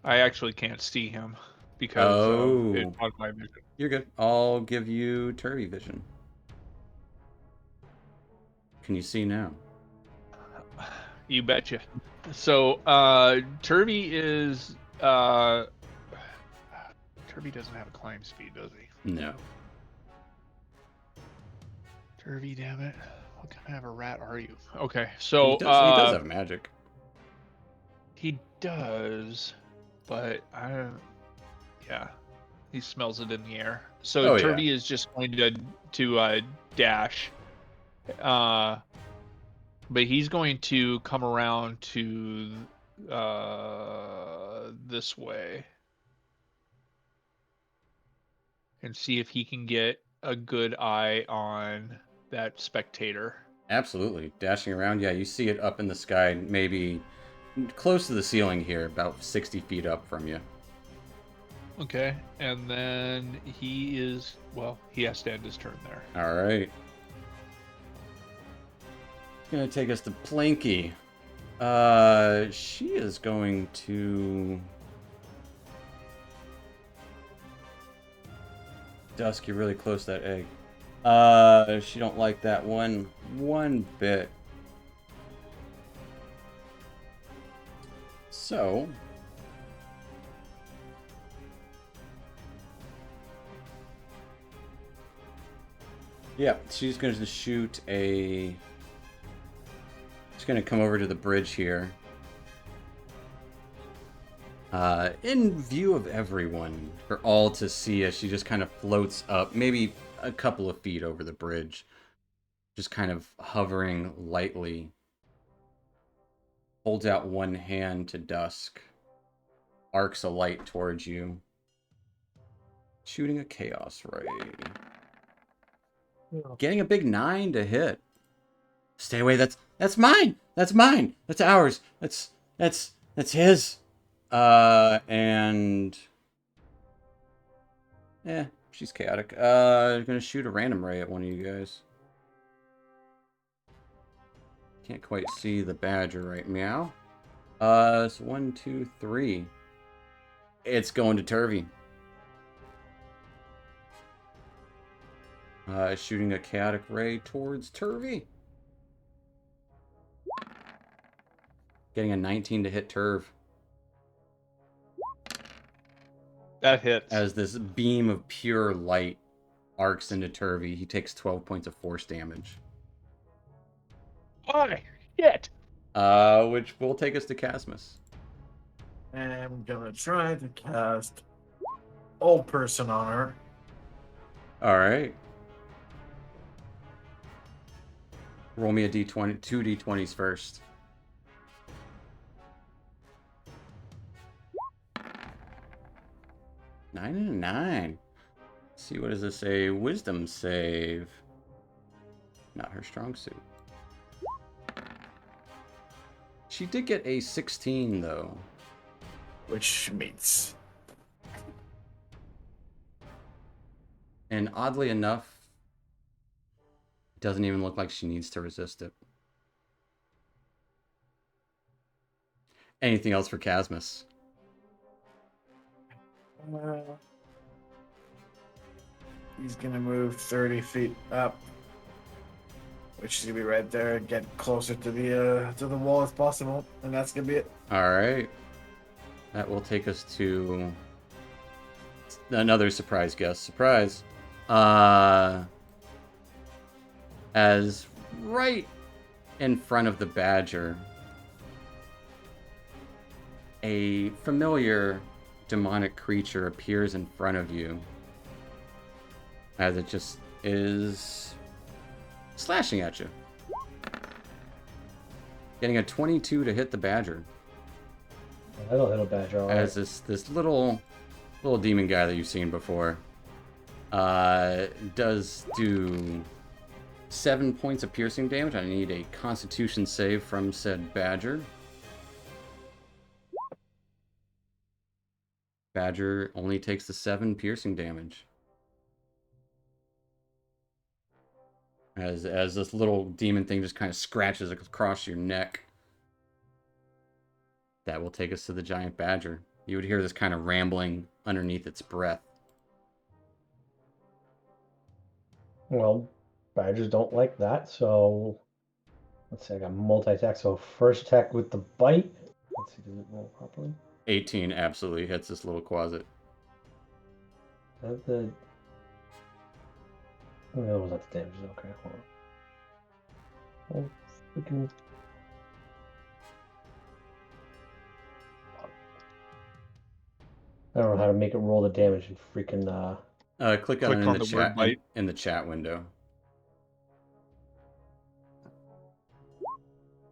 I actually can't see him because it's on my vision.
You're good. I'll give you Turvy vision. Can you see now?
You betcha. So, Turvy is Turvy doesn't have a climb speed, does he?
No.
Turvy, damn it. What kind of a rat are you? Okay, so
He does have magic.
He does, but yeah, he smells it in the air. So
Oh,
Turvy
yeah.
is just going to dash, but he's going to come around to this way and see if he can get a good eye on that Spectator.
Absolutely. Dashing around. Yeah, you see it up in the sky, maybe close to the ceiling here, about 60 feet up from you.
Okay, and then he has to end his turn there.
All right. It's going to take us to Planky. She is going to... Dusk, you're really close to that egg. She don't like that one bit. So... yeah, she's going to shoot a... She's going to come over to the bridge here. In view of everyone, for all to see as she just kind of floats up, maybe a couple of feet over the bridge. Just kind of hovering lightly. Holds out one hand to Dusk. Arcs a light towards you. Shooting a Chaos Ray. Getting a big 9 to hit. Stay away. That's mine. That's mine. That's ours. That's his. And yeah, she's chaotic. Gonna shoot a random ray at one of you guys. Can't quite see the badger right meow. So 1, 2, 3. It's going to Turvy. Shooting a chaotic ray towards Turvy. Getting a 19 to hit Turv.
That hits.
As this beam of pure light arcs into Turvy, he takes 12 points of force damage.
Why? Shit.
Which will take us to Casmus.
I'm gonna try to cast Old Person on her.
Alright. Roll me a d20, 2 d20s first. 9 and a 9. Let's see, what does this say? Wisdom save. Not her strong suit. She did get a 16, though.
Which meets.
And oddly enough, it doesn't even look like she needs to resist it. Anything else for Casmus?
He's gonna move 30 feet up, which is gonna be right there, get closer to the wall as possible, and that's gonna be it.
All right. That will take us to another surprise guest. Surprise. As right in front of the badger, a familiar demonic creature appears in front of you as it just is slashing at you. Getting a 22 to hit the badger.
That'll hit a badger, all right.
As this little demon guy that you've seen before does do 7 points of piercing damage. I need a Constitution save from said badger. Badger only takes the 7 piercing damage. As this little demon thing just kind of scratches across your neck. That will take us to the giant badger. You would hear this kind of rambling underneath its breath.
Well, badgers don't like that, so let's see, I got multi-attack. So first attack with the bite. Let's see, does it roll properly?
18 absolutely hits this little quasit.
That the... Oh, that was not the damage. Okay, hold on. Oh, freaking... I don't know how to make it roll the damage in freaking...
Click on it in
on
the
the word
chat
bite.
in the chat window.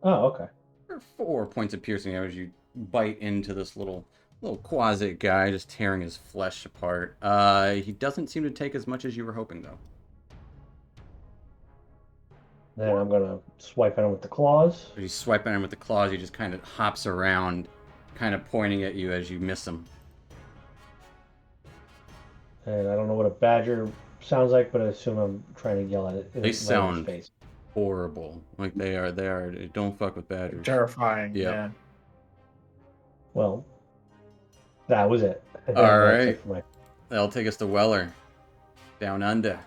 Oh, okay.
For 4 points of piercing damage, you bite into this little quasit guy, just tearing his flesh apart. He doesn't seem to take as much as you were hoping, though.
Then I'm gonna swipe at him with the claws.
As you swipe at him with the claws, he just kind of hops around, kind of pointing at you as you miss him.
And I don't know what a badger sounds like, but I assume I'm trying to yell at it.
They
right in his
sound
face.
horrible. Like they are. Don't fuck with badgers.
Terrifying.
Yeah.
Yeah.
Well, that was it.
All
That's
right.
it for my...
That'll take us to Weller. Down under.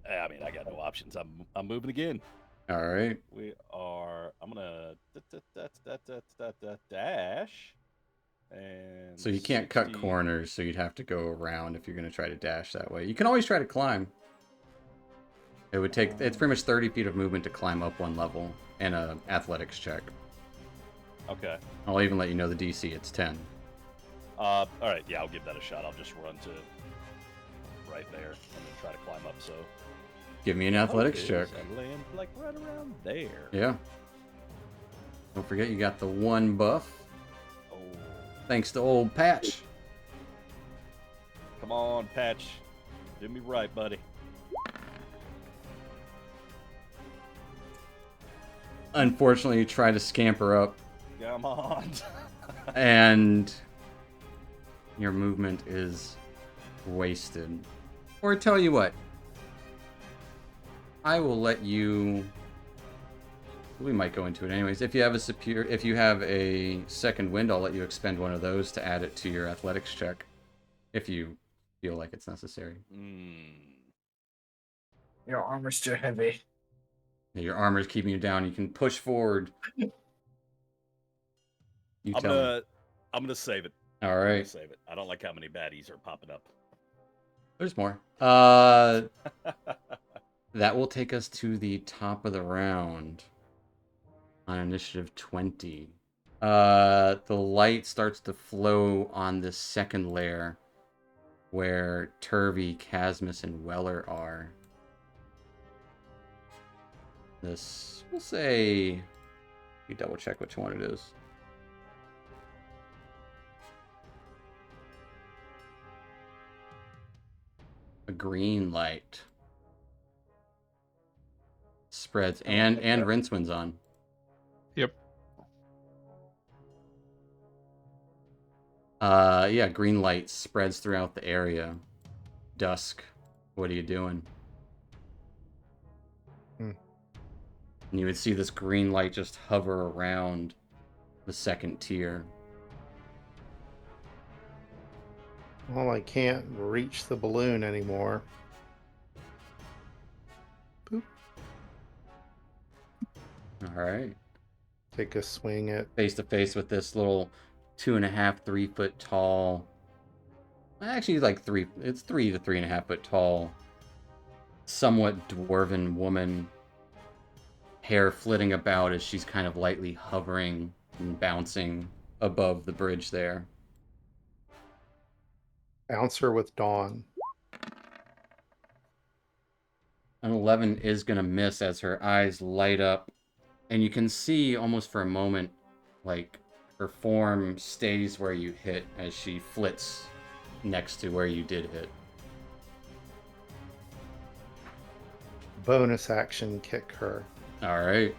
I mean, I got no options. I'm moving again.
All right.
We are. I'm gonna dash. And
So you can't cut
60
corners, so you'd have to go around if you're going to try to dash that way. You can always try to climb. It would take, it's pretty much 30 feet of movement to climb up one level and a athletics check.
Okay.
I'll even let you know the DC, it's 10.
All right. Yeah, I'll give that a shot. I'll just run to right there and then try to climb up. So.
Give me an athletics
Okay,
check.
so I land like right around there.
Yeah. Don't forget you got the 1 buff,
Oh,
thanks to old Patch.
come on, Patch. Do me right, buddy.
Unfortunately, you try to scamper up,
Come on.
and your movement is wasted. Or tell you what, I will let you. We might go into it anyways. If you have a second wind, I'll let you expend one of those to add it to your athletics check, if you feel like it's necessary.
Your armor's too heavy.
Your armor's keeping you down. You can push forward. You
I'm
tell me.
gonna save it.
All
I'm gonna
right.
save it. I don't like how many baddies are popping up.
There's more. That will take us to the top of the round on initiative 20. The light starts to flow on this second layer where Turvey, Casmus, and Weller are. This, we'll say, let me double check which one it is. A green light spreads, and Rincewind's on.
Yep.
Yeah, green light spreads throughout the area. Dusk, what are you doing? And you would see this green light just hover around the second tier.
Well, I can't reach the balloon anymore. Boop.
All right.
Take a swing at.
Face to face with this little 2.5, 3 foot tall. Actually, like it's 3 to 3.5 foot tall. Somewhat dwarven woman. Hair flitting about as she's kind of lightly hovering and bouncing above the bridge there.
Bouncer with Dawn.
An 11 is going to miss as her eyes light up. And you can see almost for a moment, like, her form stays where you hit as she flits next to where you did hit.
Bonus action kick her.
All right.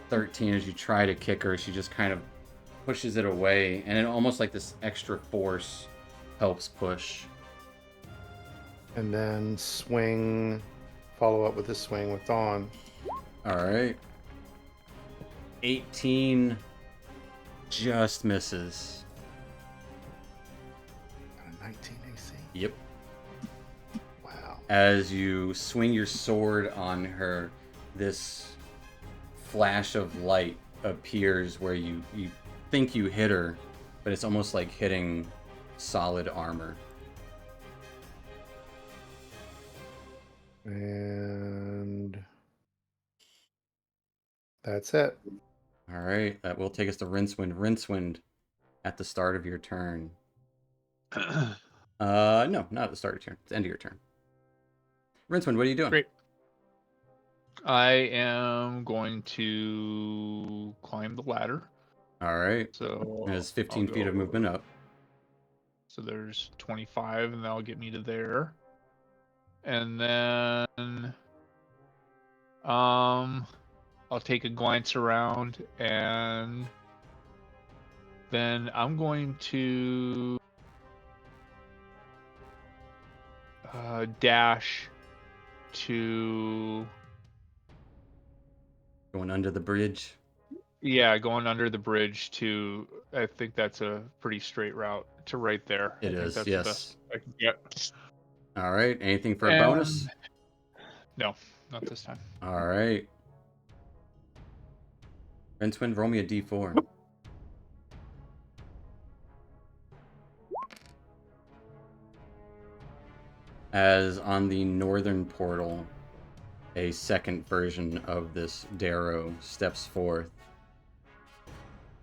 13, as you try to kick her, she just kind of pushes it away, and it almost like this extra force helps push.
And then swing, follow up with a swing with Dawn.
All right. 18 just misses.
Got a 19 AC.
Yep.
Wow.
As you swing your sword on her, this flash of light appears where you think you hit her, but it's almost like hitting solid armor.
And that's it.
All right, that will take us to Rincewind. Rincewind, at the start of your turn. No, not at the start of your turn. It's the end of your turn. Rincewind, what are you doing?
Great. I am going to climb the ladder.
All right.
So
It has 15 feet of movement up.
So there's 25, and that'll get me to there. And then, I'll take a glance around, and then I'm going to dash to.
Going under the bridge.
Yeah, going under the bridge to. I think that's a pretty straight route to right there.
It
I think
is,
that's
yes.
the best I can get.
All right. Anything for a bonus?
No, not this time.
All right. Rincewind, roll me a d4. As on the northern portal, a second version of this Darrow steps forth.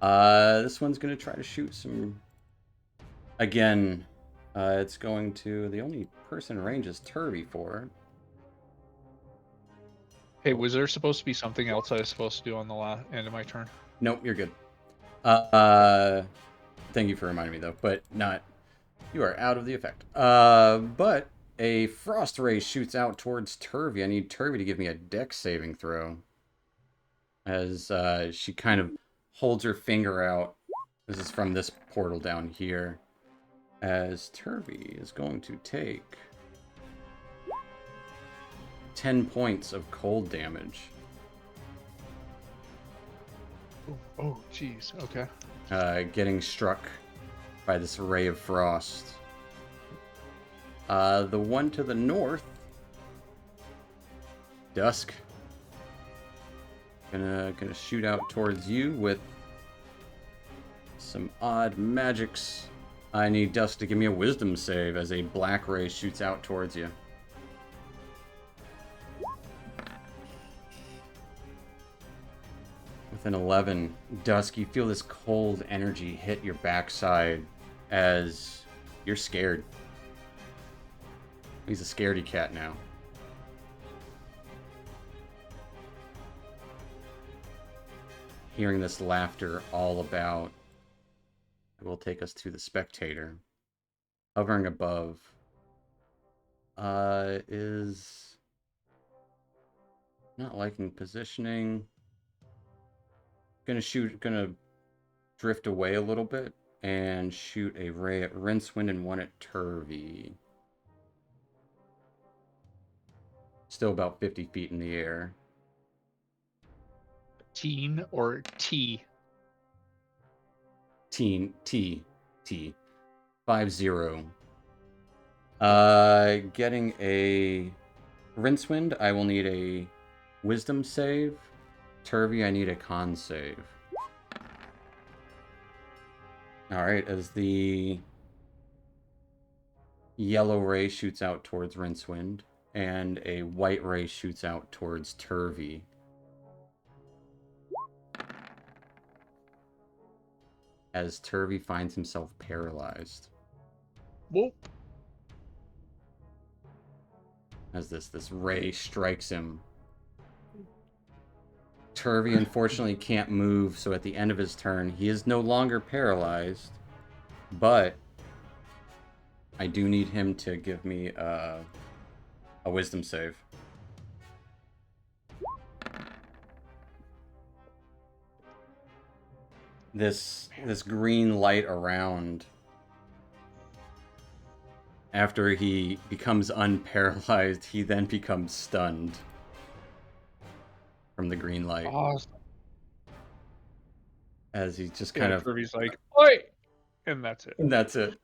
This one's going to try to shoot some... Again, it's going to... The only person in range is Turvey for it.
Hey, was there supposed to be something else I was supposed to do on the end of my turn?
Nope, you're good. Thank you for reminding me, though, but not... You are out of the effect. But a frost ray shoots out towards Turvey. I need Turvey to give me a dex saving throw. As she kind of holds her finger out. This is from this portal down here. As Turvey is going to take 10 points of cold damage.
Oh, jeez. Okay.
Getting struck by this ray of frost. The one to the north, Dusk, gonna shoot out towards you with some odd magics. I need Dusk to give me a wisdom save as a black ray shoots out towards you. With an 11, Dusk, you feel this cold energy hit your backside as you're scared. He's a scaredy cat now. Hearing this laughter all about, it will take us to the spectator. Hovering above is not liking positioning. Gonna drift away a little bit and shoot a ray at Rincewind and one at Turvy. Still about 50 feet in the air.
Teen or T?
T. 5-0. Getting a Rincewind, I will need a wisdom save. Turvy, I need a con save. Alright, as the yellow ray shoots out towards Rincewind, and a white ray shoots out towards Turvy. As Turvy finds himself paralyzed.
Whoop.
As this ray strikes him. Turvy unfortunately can't move, so at the end of his turn, he is no longer paralyzed, but I do need him to give me a wisdom save. This green light around, after he becomes unparalyzed, he then becomes stunned from the green light.
Awesome.
As he just kind of...
Kirby's like, oi! And that's it.
And that's it.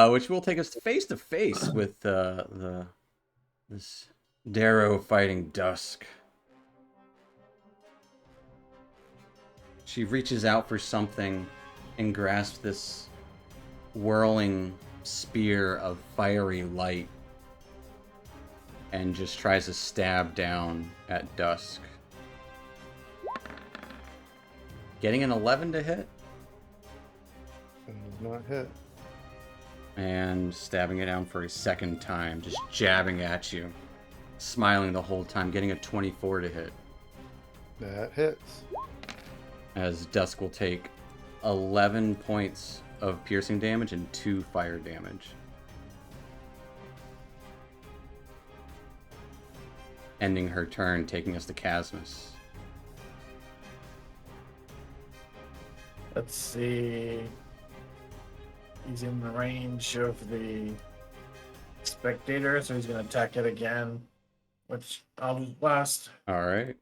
Which will take us face to face with this Darrow fighting Dusk. She reaches out for something and grasps this whirling spear of fiery light and just tries to stab down at Dusk. Getting an 11 to hit.
It does not hit.
And stabbing it down for a second time, just jabbing at you, smiling the whole time, getting a 24 to hit.
That hits.
As Dusk will take 11 points of piercing damage and 2 fire damage. Ending her turn, taking us to Casmus.
Let's see. He's in the range of the spectator, so he's going to attack it again, which I'll just blast.
All right.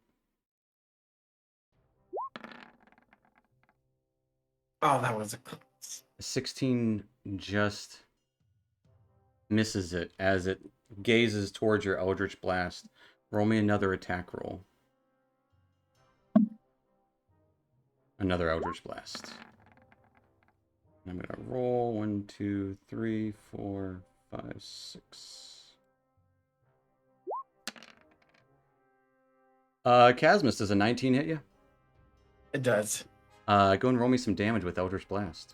Oh, that was a
16 just misses it as it gazes towards your Eldritch Blast. Roll me another attack roll. Another Eldritch Blast. I'm going to roll 1, 2, 3, 4, 5, 6. Casmus, does a 19 hit you?
It does.
Go and roll me some damage with Eldritch Blast.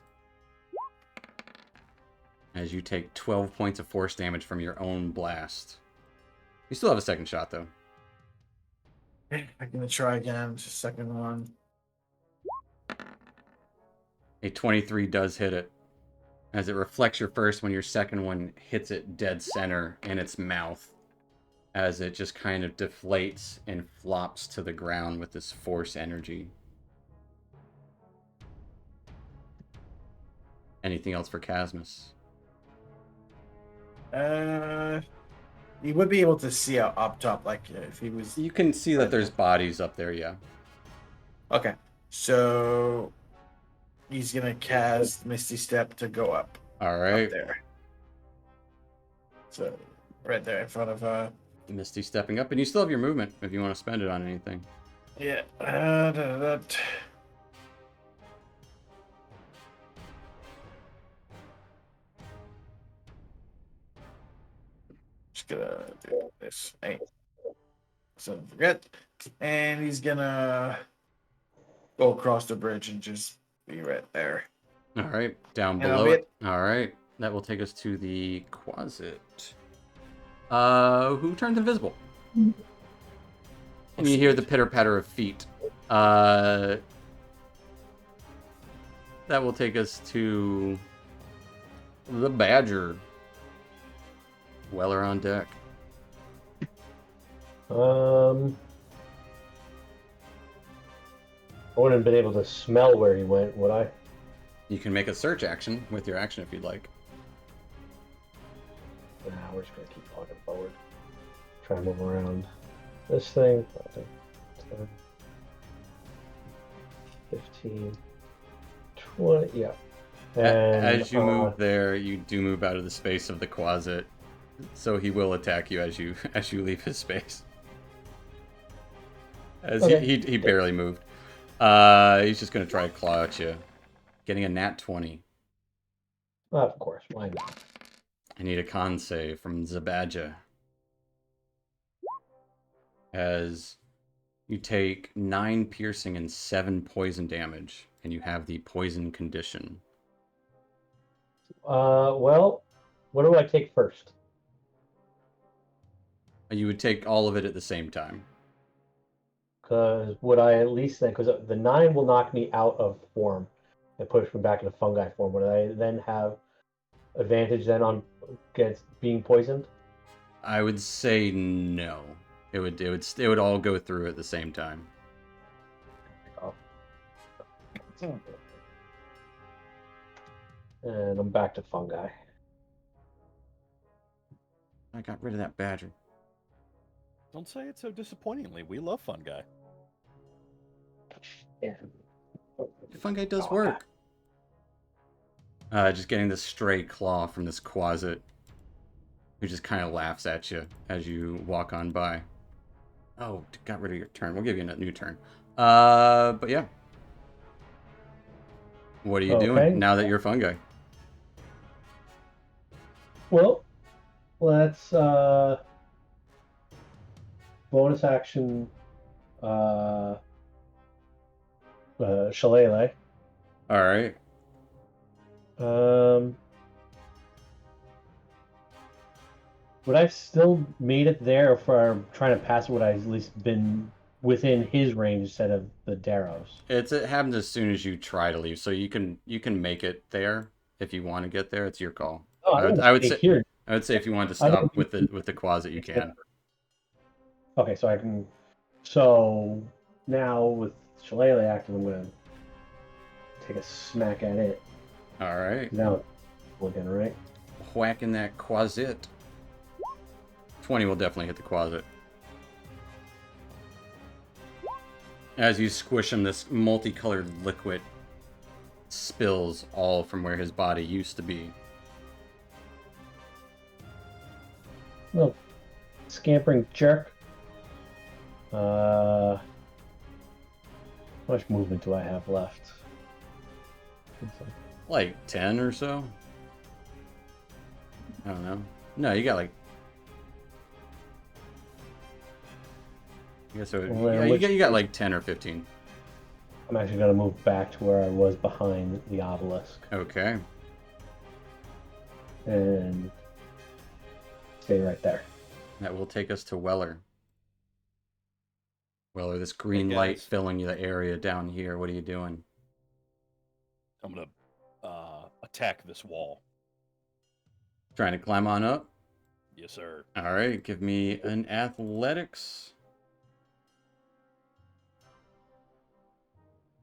As you take 12 points of force damage from your own blast. You still have a second shot, though.
I'm going to try again. Just second one.
A 23 does hit it. As it reflects your first one, your second one hits it dead center in its mouth. As it just kind of deflates and flops to the ground with this force energy. Anything else for Casmus?
You would be able to see up top, like if he was.
You can see that there's bodies up there, yeah.
Okay, so he's gonna cast Misty Step to go up
All
up
right.
there. So right there in front of
Misty stepping up, and you still have your movement if you want to spend it on anything.
yeah. Just gonna do this. Hey. So forget. And he's gonna go across the bridge and just be right there.
All right, down
And that'll
below
be
it. All right, that will take us to the closet. Who turns invisible? And you hear the pitter patter of feet. That will take us to the Badger. Weller on deck.
I wouldn't have been able to smell where he went, would I?
You can make a search action with your action if you'd like.
Nah, we're just gonna keep walking forward. Try to move around this thing. 10, 15, 20, yeah. And,
As you move there, you do move out of the space of the closet, so he will attack you as you leave his space. As
Okay.
he barely moved. He's just gonna try to claw at you, getting a nat 20.
of course, why not?
I need a con save from Zabadja. As you take 9 piercing and 7 poison damage, and you have the poison condition.
Well, what do I take first?
You would take all of it at the same time.
Because would I at least then, because the 9 will knock me out of form and push me back into fungi form. Would I then have advantage then on against being poisoned?
I would say no. It would all go through at the same time.
Oh. And I'm back to fungi.
I got rid of that badger.
Don't say it so disappointingly. We love fungi.
Yeah.
The fungi does work. Just getting this stray claw from this closet, who just kind of laughs at you as you walk on by. Oh, got rid of your turn. We'll give you a new turn. But yeah. What are you doing now that you're fungi?
Well, let's bonus action Shillelagh.
All right.
Would I still made it there if I'm trying to pass it? Would I at least been within his range instead of the Darrows?
It happens as soon as you try to leave, so you can make it there if you want to get there. It's your call.
Oh,
I would say
here.
I would say if you wanted to stop with the closet, you can.
Okay, so I can. So now with Shillelagh active, I'm gonna take a smack at it.
All right.
Now it's looking right.
Whacking that closet. 20 will definitely hit the closet. As you squish him, this multicolored liquid spills all from where his body used to be.
Little scampering jerk. How much movement do I have left?
Like 10 or so? I don't know. No, you got like... I guess so.
Well,
Yeah,
which-
you got like 10 or 15.
I'm actually gonna move back to where I was behind the obelisk
Okay.
and stay right there.
That will take us to Weller. Weller, this green
Hey,
light
guys.
filling the area down here. What are you doing?
I'm gonna attack this wall.
Trying to climb on up?
Yes, sir.
All right, give me an athletics.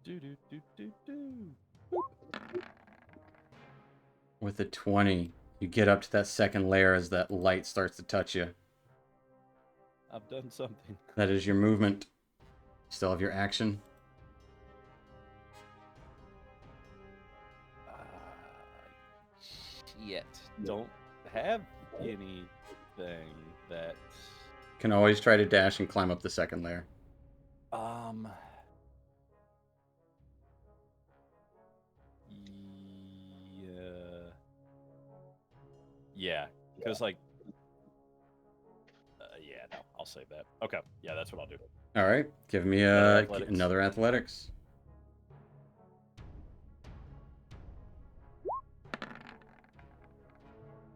Do do do do do.
With a 20, you get up to that second layer as that light starts to touch you.
I've done something.
That is your movement. Still have your action.
Shit. Don't have anything that.
Can always try to dash and climb up the second layer.
Yeah. Yeah, because like. Yeah, no, I'll save that. Okay, yeah, that's what I'll do.
All right, give me
Athletics.
another athletics.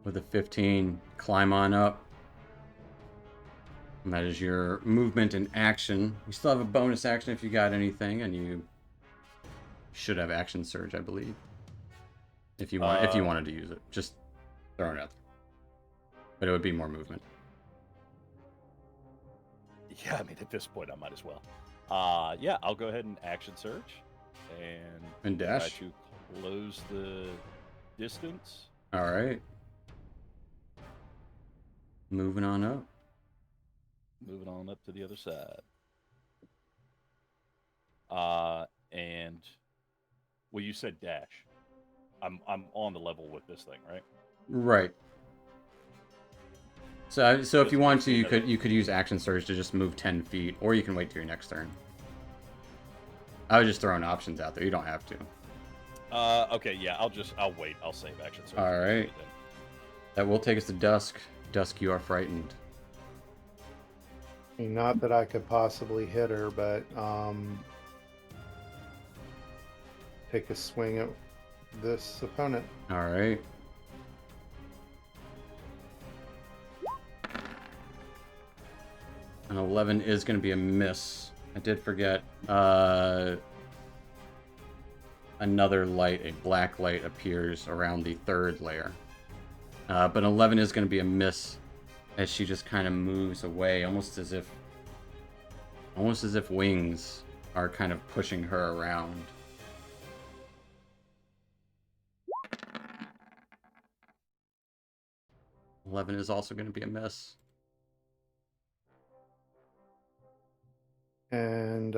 With a 15, climb on up. And that is your movement and action. You still have a bonus action if you got anything, and you should have action surge, I believe. If you wanted to use it, just throwing it out there. But it would be more movement.
Yeah, I mean, at this point, I might as well. Yeah, I'll go ahead and action surge and
dash.
try to close the distance.
All right. Moving on up.
Moving on up to the other side. And well, you said dash. I'm on the level with this thing, right?
Right. So if you want to, you could use action surge to just move 10 feet, or you can wait till your next turn. I was just throwing options out there. You don't have to.
Okay, yeah, I'll wait. I'll save action surge.
All right. That will take us to Dusk. Dusk, you are frightened.
I mean, not that I could possibly hit her, but take a swing at this opponent.
All right. An 11 is going to be a miss. I did forget. Another light, a black light, appears around the third layer. But 11 is going to be a miss as she just kind of moves away, almost as if wings are kind of pushing her around. Eleven is also going to be a miss.
And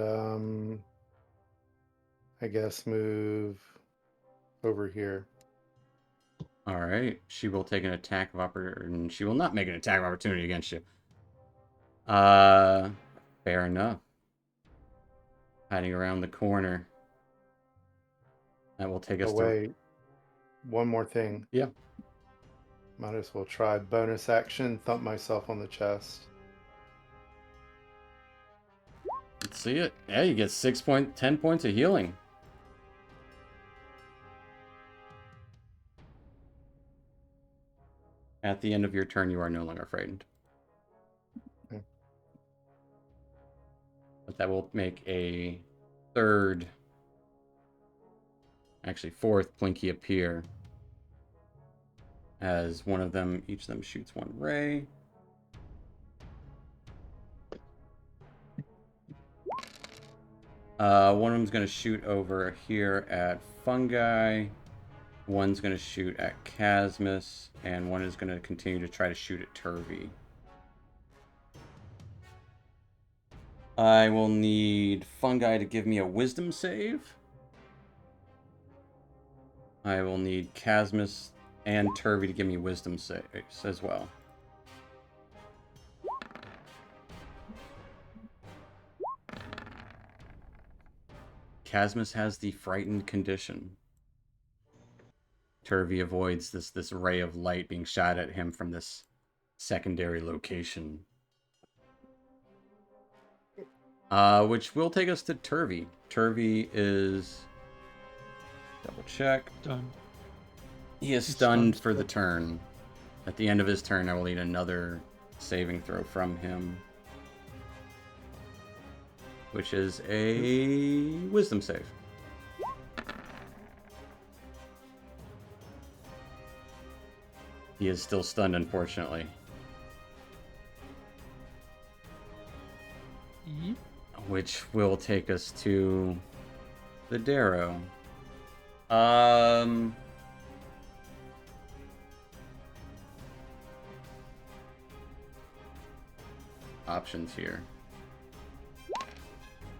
I guess move over here.
All right. She will take an attack of opportunity. She will not make an attack of opportunity against you. Fair enough. Hiding around the corner. That will take us
Oh, wait. One more thing.
Yeah.
Might as well try bonus action, thump myself on the chest.
Let's see it. Yeah, you get 10 points of healing. At the end of your turn, you are no longer frightened.
Okay.
But that will make a third, actually fourth Plinky appear. As each of them shoots one ray. One of them's going to shoot over here at Fungi. One's going to shoot at Casmus. And one is going to continue to try to shoot at Turvy. I will need Fungi to give me a wisdom save. I will need Casmus and Turvy to give me wisdom saves as well. Casmus has the frightened condition. Turvy avoids this ray of light being shot at him from this secondary location. Which will take us to Turvy. Turvy is... double check.
Done.
He is stunned for the turn. At the end of his turn, I will need another saving throw from him. Which is a wisdom save. He is still stunned, unfortunately.
Yep.
Which will take us to the Darrow. options here.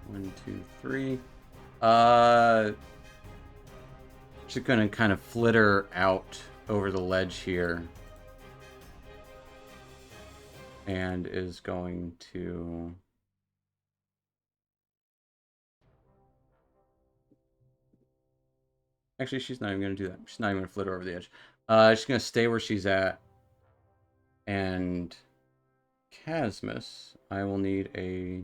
1, 2, 3. Just gonna kind of flitter out over the ledge here. And is going to... Actually, she's not even going to do that. She's not even going to flitter over the edge. She's going to stay where she's at. And Casmus, I will need a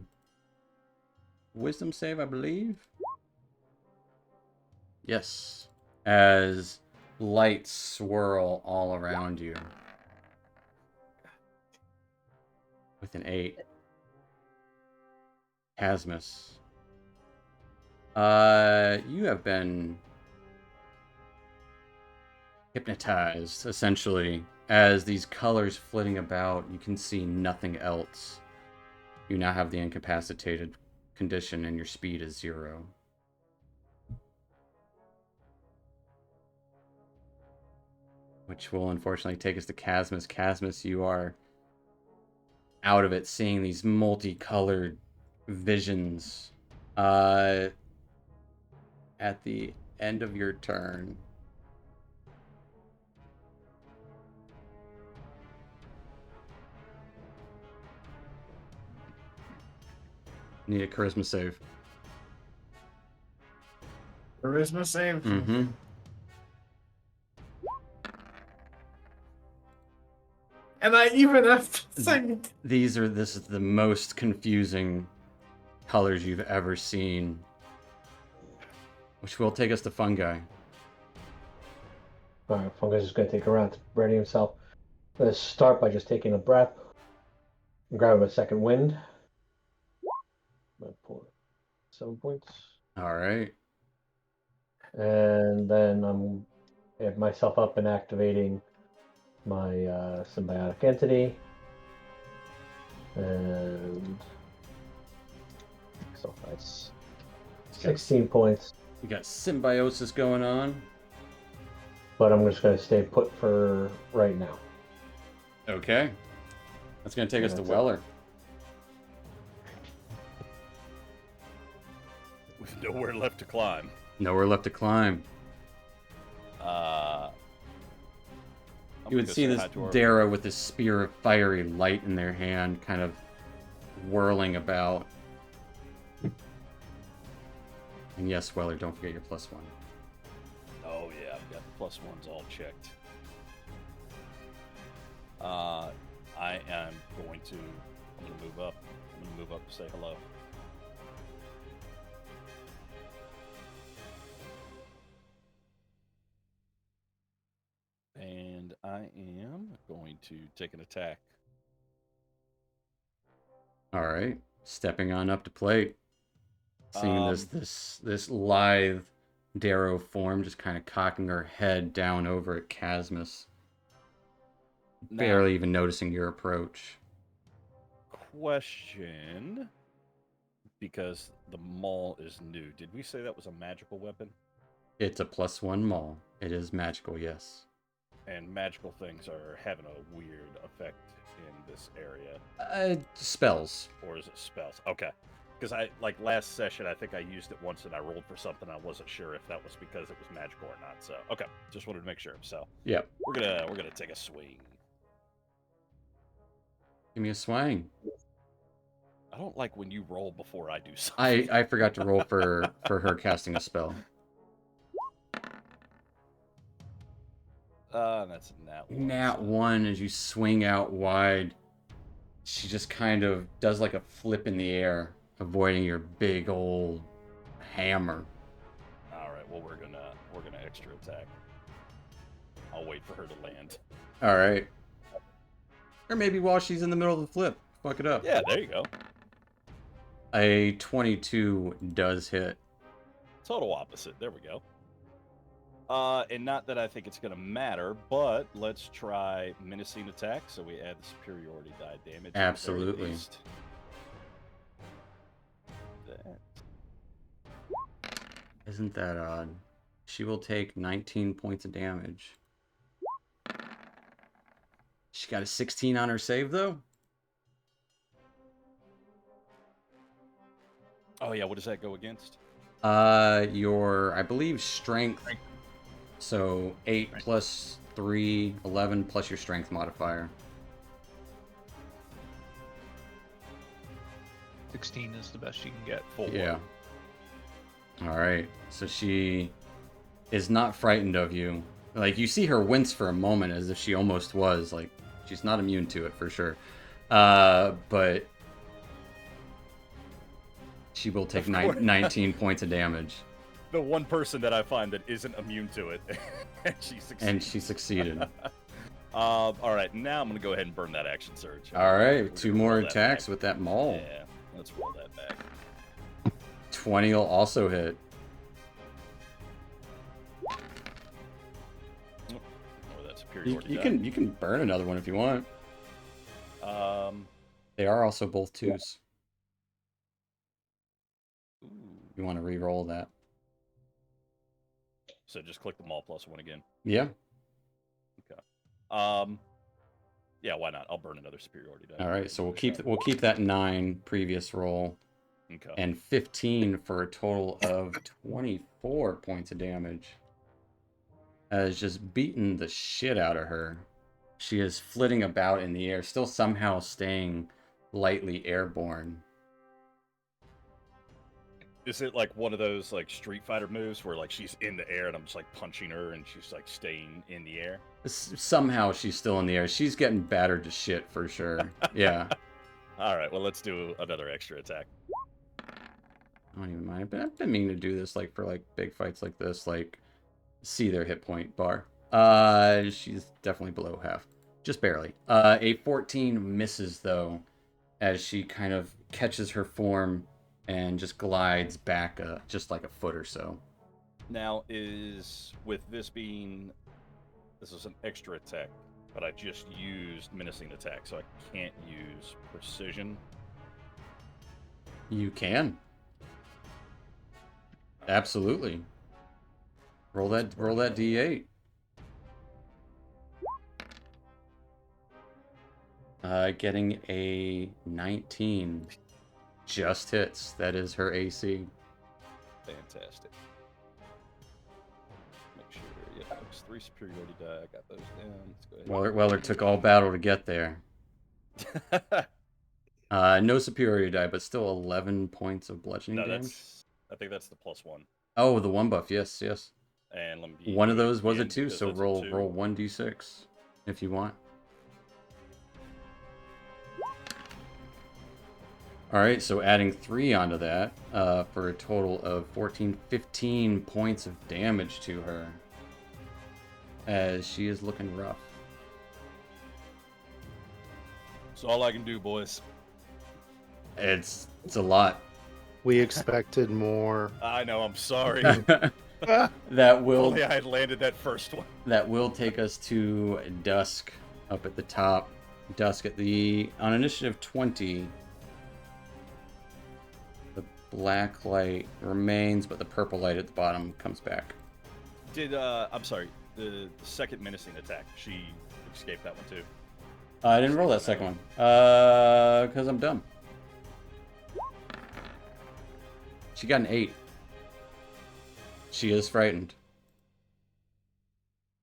wisdom save, I believe. Yes. As lights swirl all around you. With an 8. Casmus. You have been hypnotized, essentially. As these colors flitting about, you can see nothing else. You now have the incapacitated condition and your speed is 0. Which will unfortunately take us to Casmus. Casmus, you are out of it, seeing these multicolored visions. At the end of your turn, need a charisma save.
Charisma save.
Mm-hmm.
And I even have to sing.
This is the most confusing colors you've ever seen. Which will take us to Fungi.
Alright, Fungus is going to take a round to ready himself. Let's start by just taking a breath. And grab a second wind. 7 points.
Alright.
And then I'm add myself up and activating my symbiotic entity. And so that's 16 points.
You got symbiosis going on.
But I'm just going to stay put for right now.
Okay. That's going to take us to
That's it.
Weller.
With nowhere left to climb.
Nowhere left to climb. You would see this Dara with this spear of fiery light in their hand, kind of whirling about. And yes, Weller, don't forget your +1.
Oh yeah, I've got the +1s all checked. I am going to. I'm going to move up. I'm going to move up to say hello. And I am going to take an attack.
All right, stepping on up to plate. Seeing this lithe Darrow form just kind of cocking her head down over at Casmus. Barely even noticing your approach.
Question, because the maul is new. Did we say that was a magical weapon?
It's a +1 maul. It is magical, yes.
And magical things are having a weird effect in this area.
Spells.
Or is it spells? Okay. Because last session, I think I used it once and I rolled for something. I wasn't sure if that was because it was magical or not. So, okay. Just wanted to make sure. So,
yep.
We're gonna take a swing.
Give me a swing.
I don't like when you roll before I do something.
I forgot to roll for her casting a spell.
That's a nat 1.
Nat 1 as you swing out wide. She just kind of does like a flip in the air, avoiding your big old hammer.
All right. Well, we're gonna extra attack. I'll wait for her to land.
All right. Or maybe while she's in the middle of the flip, fuck it up.
Yeah, there you go.
A 22 does hit.
Total opposite. There we go. And not that I think it's going to matter, but let's try menacing attack. So we add the superiority die damage. at the very
Absolutely.
least.
Isn't that odd? She will take 19 points of damage. She got a 16 on her save, though?
Oh yeah, what does that go against?
Your, I believe, strength.
Strength.
So 8
Right.
plus 3, 11 plus your strength modifier.
16 is the best you can get.
Full
Yeah.
one.
All right. So she is not frightened of you. Like, you see her wince for a moment as if she almost was. Like, she's not immune to it for sure. But she will take
Of course.
19 points of damage.
The one person that I find that isn't immune to it, and she succeeds.
And she succeeded.
All right, now I'm gonna go ahead and burn that action surge.
All right.
We're
2
gonna
more
roll that
attacks
back.
with that maul.
Yeah, let's roll that back.
20 will also hit.
Oh, that superiority die.
You can burn another one if you want. They are also both 2s.
Ooh.
You want to re-roll that.
So just click them all plus 1 again.
Yeah.
Yeah, why not? I'll burn another superiority die.
All right. So we'll keep that 9 previous roll
Okay.
and 15 for a total of 24 points of damage. Has just beaten the shit out of her. She is flitting about in the air, still somehow staying lightly airborne.
Is it like one of those like Street Fighter moves where like she's in the air and I'm just like punching her and she's like staying in the air?
Somehow she's still in the air. She's getting battered to shit for sure. Yeah.
All right, well let's do another extra attack.
I don't even mind. But I've been meaning to do this like for like big fights like this, like see their hit point bar. She's definitely below half. Just barely. A 14 misses though, as she kind of catches her form and just glides back just like a foot or so.
Now is with this being this is an extra attack, but I just used menacing attack, so I can't use precision.
You can. Absolutely. Roll that D8. Getting a 19 just hits. That is her AC.
Fantastic. Make sure, yeah, there's 3 superiority die. I got those down. Let's go ahead.
Weller took all battle to get there. No superiority die, but still 11 points of bludgeoning
No,
damage.
I think that's the +1.
Oh, the 1 buff. Yes.
And let me
One of
do it
those was a
again
2,
because
so
that's a
roll
2.
1d6 if you want. All right, so adding 3 onto that for a total of 15 points of damage to her, as she is looking rough.
That's all I can do, boys.
It's a lot.
We expected more.
I know, I'm sorry.
That will
Only I had landed that first one.
take us to Dusk up at the top. Dusk on initiative 20. The black light remains, but the purple light at the bottom comes back.
I'm sorry, the second menacing attack, she escaped that one too.
I didn't roll that second one because I'm dumb. She got an 8. She is frightened.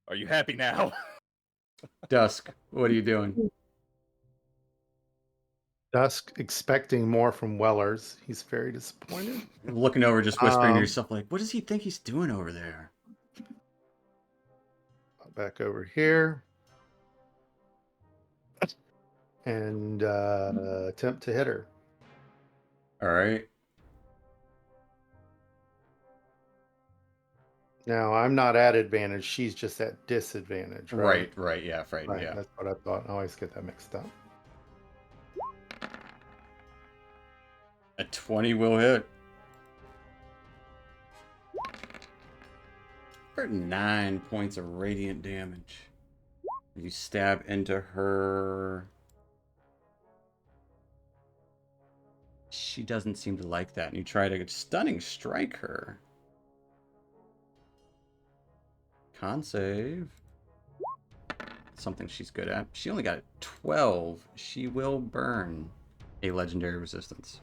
Are you happy now?
Dusk, what are you doing?
Dusk expecting more from Wellers. He's very disappointed.
Looking over, just whispering to
Um,
yourself, like, what does he think he's doing over there?
Back over here. And attempt to hit her.
All right.
Now, I'm not at advantage. She's just at disadvantage, right?
Right, yeah, frightened,
Right,
yeah.
that's what I thought. I always get that mixed up.
A 20 will hit. For 9 points of radiant damage. You stab into her. She doesn't seem to like that. And you try to stunning strike her. Con save. Something she's good at. She only got 12. She will burn a legendary resistance.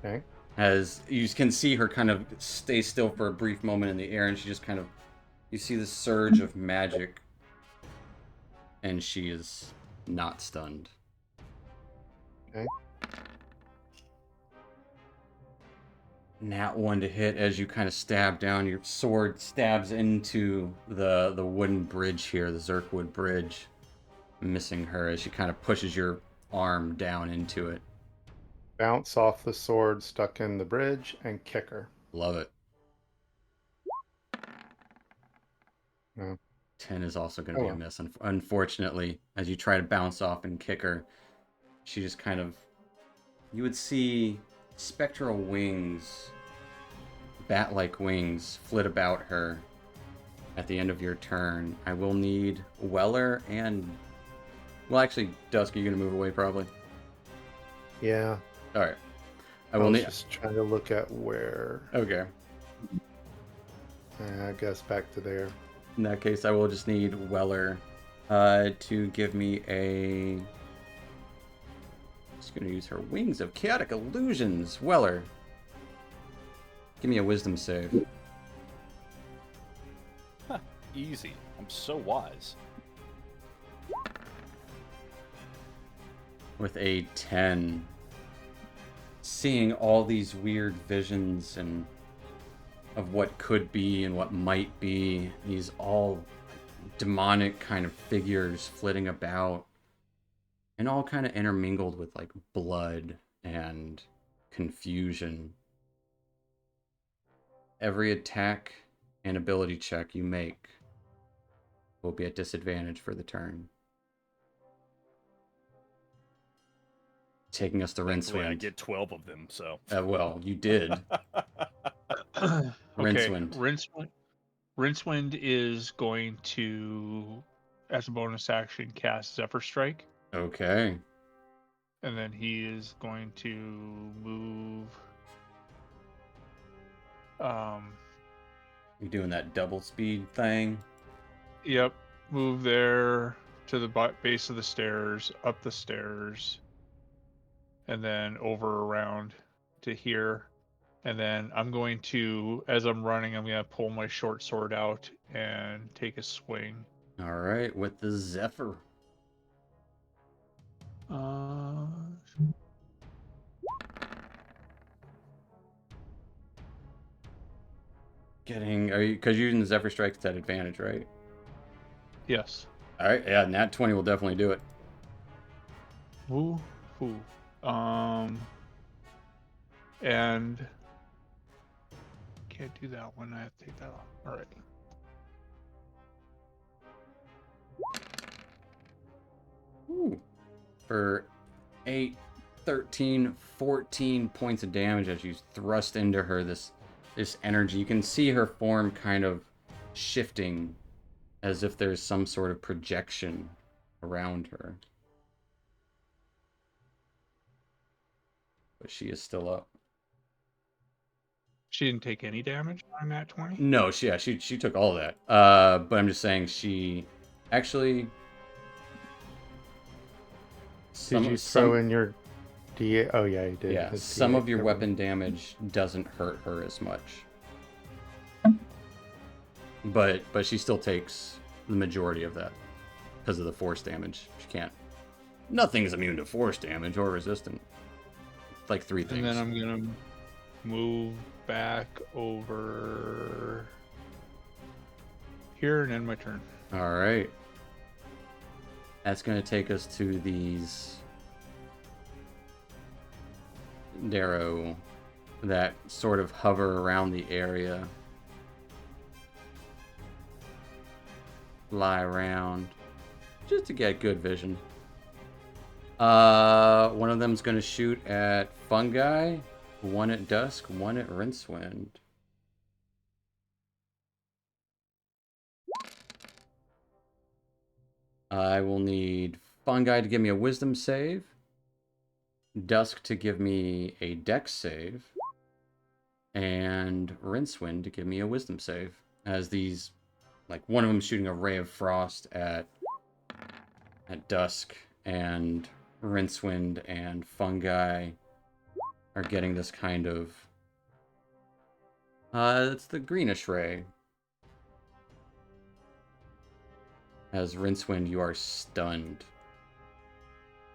Okay.
As you can see her kind of stay still for a brief moment in the air, and she just kind of, you see the surge of magic, and she is not stunned.
Okay.
Nat 1 to hit as you kind of stab down. Your sword stabs into the wooden bridge here, the Zerkwood bridge, missing her as she kind of pushes your arm down into it.
Bounce off the sword stuck in the bridge and kick her.
Love it.
Oh.
10 is also going to
Oh,
be a
well.
miss. Unfortunately, as you try to bounce off and kick her, she just kind of... You would see spectral wings, bat-like wings, flit about her at the end of your turn. I will need Weller and... Well, actually, Dusk, you're going to move away probably.
Yeah.
All right. I
I
will
was
need...
just trying to look at where.
Okay.
I guess back to there.
In that case, I will just need Weller to give me a... Just going to use her Wings of Chaotic Illusions. Weller, give me a Wisdom save.
Huh, easy. I'm so wise.
With a 10. Seeing all these weird visions and of what could be and what might be, these all demonic kind of figures flitting about, and all kind of intermingled with like blood and confusion. Every attack and ability check you make will be at disadvantage for the turn. Taking us to
Thankfully, I
Rincewind.
get 12 of them, so.
Well, you did.
Okay,
Rincewind.
Rincewind is going to, as a bonus action, cast Zephyr Strike,
Okay.
and then he is going to move.
You doing that double speed thing?
Yep, move there to the base of the stairs, up the stairs, and then over around to here. And then I'm going to, as I'm running, I'm going to pull my short sword out and take a swing.
All right, with the Zephyr. Are you, because you're using the Zephyr Strike, it's at advantage, right?
Yes.
All right, yeah, Nat 20 will definitely do it.
Woo. And can't do that one. I have to take that off. All right.
Ooh. For 8, 13, 14 points of damage as you thrust into her this energy. You can see her form kind of shifting as if there's some sort of projection around her. But she is still up.
She didn't take any damage on that 20?
No, she took all of that. But I'm just saying she actually...
Did you throw in your D? Oh yeah, you did.
Yeah,
His
some
D8
of your
cover.
weapon damage doesn't hurt her as much. But she still takes the majority of that because of the force damage. She can't. Nothing's immune to force damage or resistant. Like 3 things.
And then I'm gonna move back over here and end my turn.
All right. That's going to take us to these Darrow that sort of hover around the area. Fly around just to get good vision. One of them's going to shoot at Fungi, one at Dusk, one at Rincewind. I will need Fungi to give me a Wisdom save, Dusk to give me a Dex save, and Rincewind to give me a Wisdom save. As these, like one of them shooting a Ray of Frost at Dusk, and Rincewind and Fungi are getting this kind of... it's the greenish ray. As Rincewind, you are stunned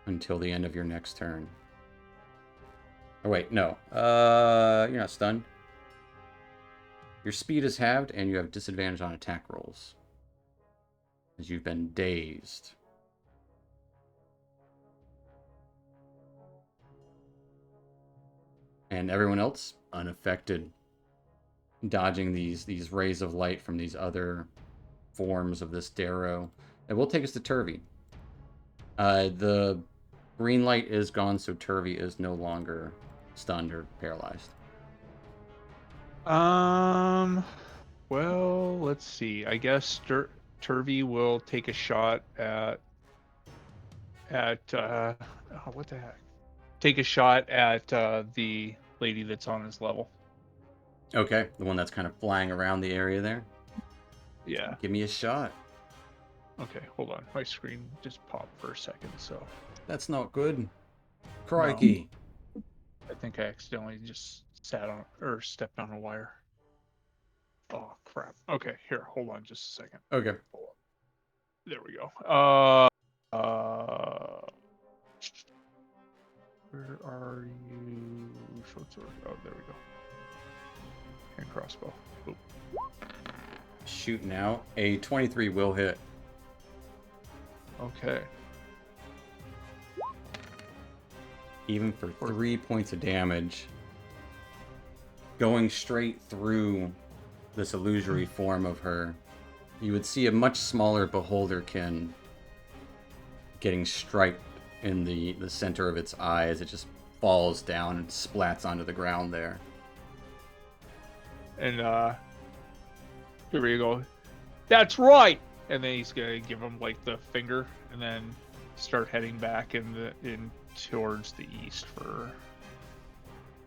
until the end of your next turn. Oh wait, no. You're not stunned. Your speed is halved, and you have disadvantage on attack rolls. As you've been dazed. And everyone else, unaffected. Dodging these rays of light from these other forms of this Darrow. It will take us to Turvy. The green light is gone, so Turvy is no longer stunned or paralyzed.
Well, let's see. I guess Turvy will take a shot at what the heck? Take a shot at the lady that's on his level.
Okay, the one that's kind of flying around the area there.
Yeah.
Give me a shot.
Okay, hold on. My screen just popped for a second, so
That's not good. Crikey.
I think I accidentally just stepped on a wire. Oh crap. Okay, here, hold on just a second.
Okay.
There we go. Where are you? Short sword. Oh, there we go. And crossbow. Oop.
Shooting out. A 23 will hit.
Okay.
Even for 3 points of damage. Going straight through this illusory form of her. You would see a much smaller beholderkin getting striped in the center of its eye as it just falls down and splats onto the ground there.
And here we go. That's right. And then he's gonna give him like the finger, and then start heading back in towards the east for.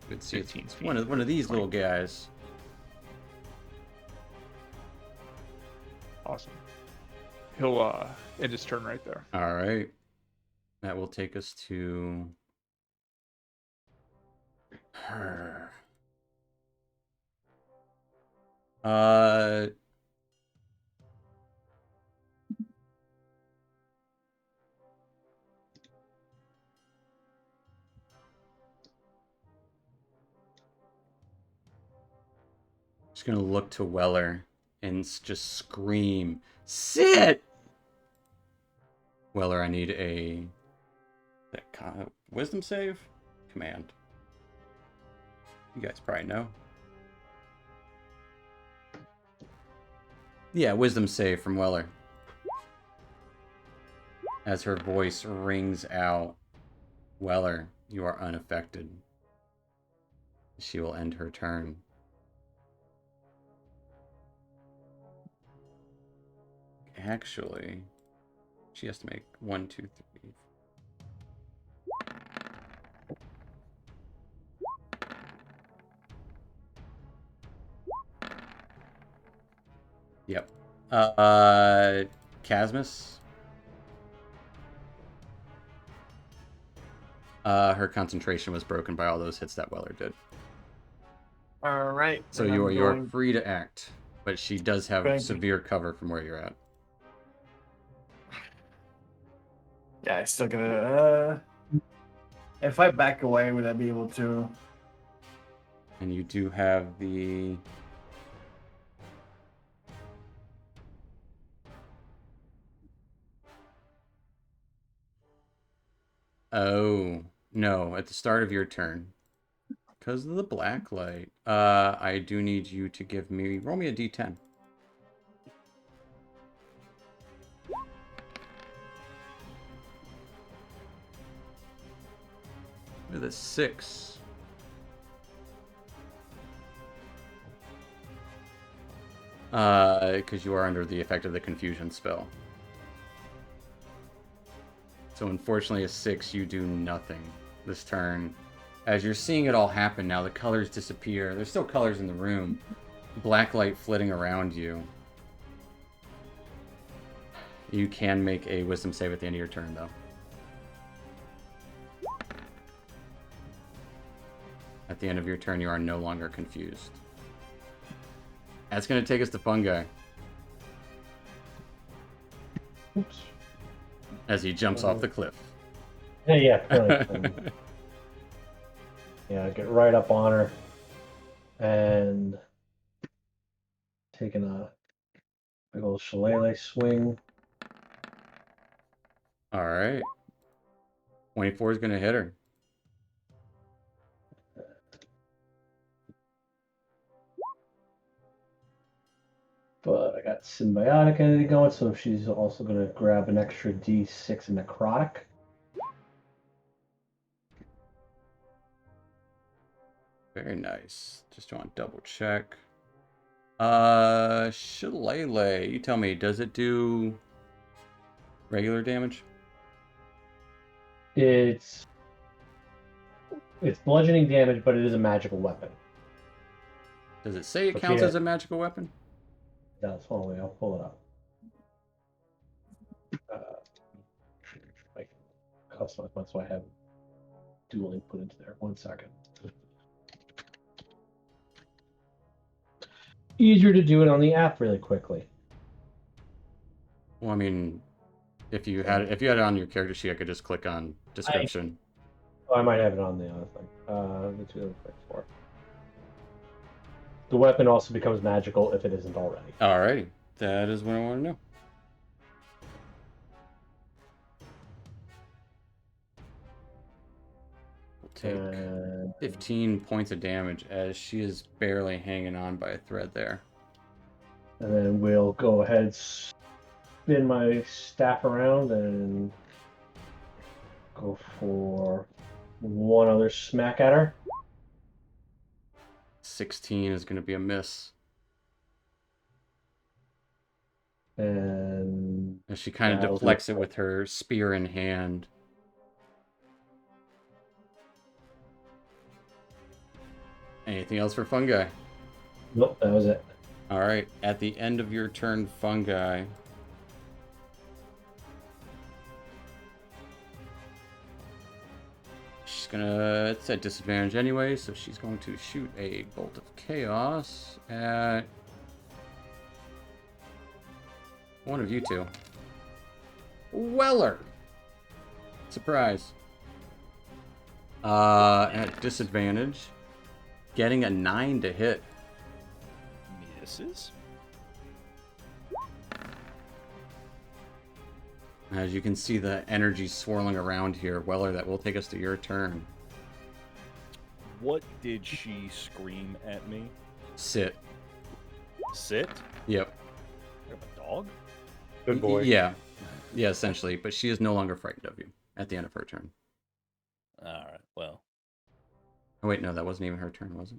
Let's see, it's
15 feet.
one of these little guys.
Awesome. He'll end his turn right there.
All right. That will take us to her. Just gonna look to Weller and just scream, "Sit!" Weller, I need a wisdom save? Command. You guys probably know. Yeah, wisdom save from Weller. As her voice rings out, Weller, you are unaffected. She will end her turn. Actually, she has to make 1, 2, 3. Yep. Casmus. Her concentration was broken by all those hits that Weller did.
All right.
So
then
you are
I'm
free to act, but she does have
Going to-
severe cover from where you're at.
Yeah, I still gotta. If I back away, would I be able to?
And you do have the... Oh, no, at the start of your turn. Because of the black light. I do need you to give me... Roll me a d10. With a 6. Because you are under the effect of the confusion spell. So unfortunately, a 6, you do nothing this turn. As you're seeing it all happen now, the colors disappear. There's still colors in the room. Black light flitting around you. You can make a wisdom save at the end of your turn, though. At the end of your turn, you are no longer confused. That's going to take us to Fungi
Oops.
as he jumps off the cliff.
Yeah, apparently. Yeah, get right up on her and taking a big old shillelagh swing.
All right. 24 is going to hit her.
But I got symbiotic energy going, so she's also going to grab an extra D6 necrotic.
Very nice. Just want to double check. Shillelagh, you tell me, does it do regular damage?
It's bludgeoning damage, but it is a magical weapon.
Does it say it
But
counts
yeah.
as a magical weapon?
That's one way. I'll pull it up. I customize one, so I have dueling put into there. 1 second. Easier to do it on the app really quickly.
Well, I mean, if you had it on your character sheet, I could just click on description.
Oh, I might have it on the other thing. The 2 The weapon also becomes magical if it isn't already.
Alrighty. That is what I want to know. We'll take
And
15 points of damage as she is barely hanging on by a thread there.
then we'll go ahead, spin my staff around, and go for one other smack at her.
16 is going to be a miss.
And
As she kind of
that'll
deflects it with her spear in hand. Anything else for Fungi?
nope, that was it.
Alright, at the end of your turn, Fungi. She's gonna, it's at disadvantage anyway, so she's going to shoot a bolt of chaos at one of you two. Weller! Surprise. At disadvantage, getting a 9 to hit.
Misses.
As you can see the energy swirling around here. Weller, that will take us to your turn.
What did she scream at me?
Sit.
Sit?
Yep.
You have a dog?
Good boy.
Yeah. Yeah, essentially. But she is no longer frightened of you at the end of her turn.
All right. Well,
Oh, wait, no, that wasn't even her turn, was it?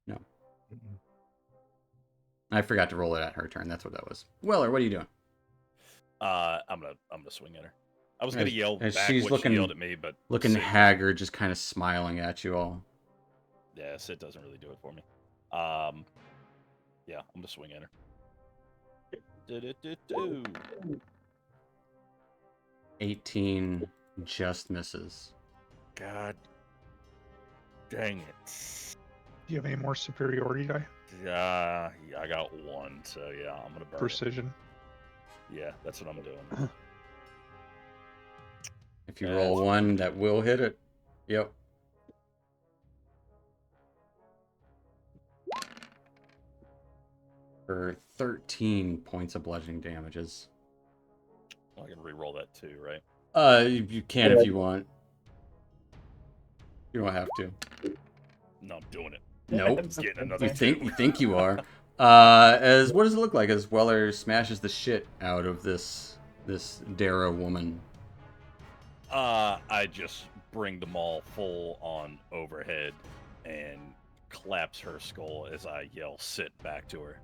No. I forgot to roll it at her turn. That's what that was. Weller, what are you doing?
I'm gonna swing at her. I was gonna
As-
yell
as
back
she's
when
looking-
she yelled at me, but
Looking
Sit-
haggard, just kind of smiling at you all.
Yeah, Sit doesn't really do it for me. Yeah, I'm gonna swing at her. Do-do-do-do.
18 just misses.
God dang it.
Do you have any more superiority die?
Yeah, I got one, so yeah, I'm gonna burn it.
Precision.
Yeah, that's what I'm doing.
If you roll one, that will hit it. Yep. For 13 points of bludgeoning damages.
I can re-roll that too, right?
You can if you want. You don't have to.
No, I'm doing it.
Nope.
I'm getting another
You
two.
think you are. As what does it look like as Weller smashes the shit out of this Darrow woman?
I just bring them all full on overhead and claps her skull as I yell "sit" back to her.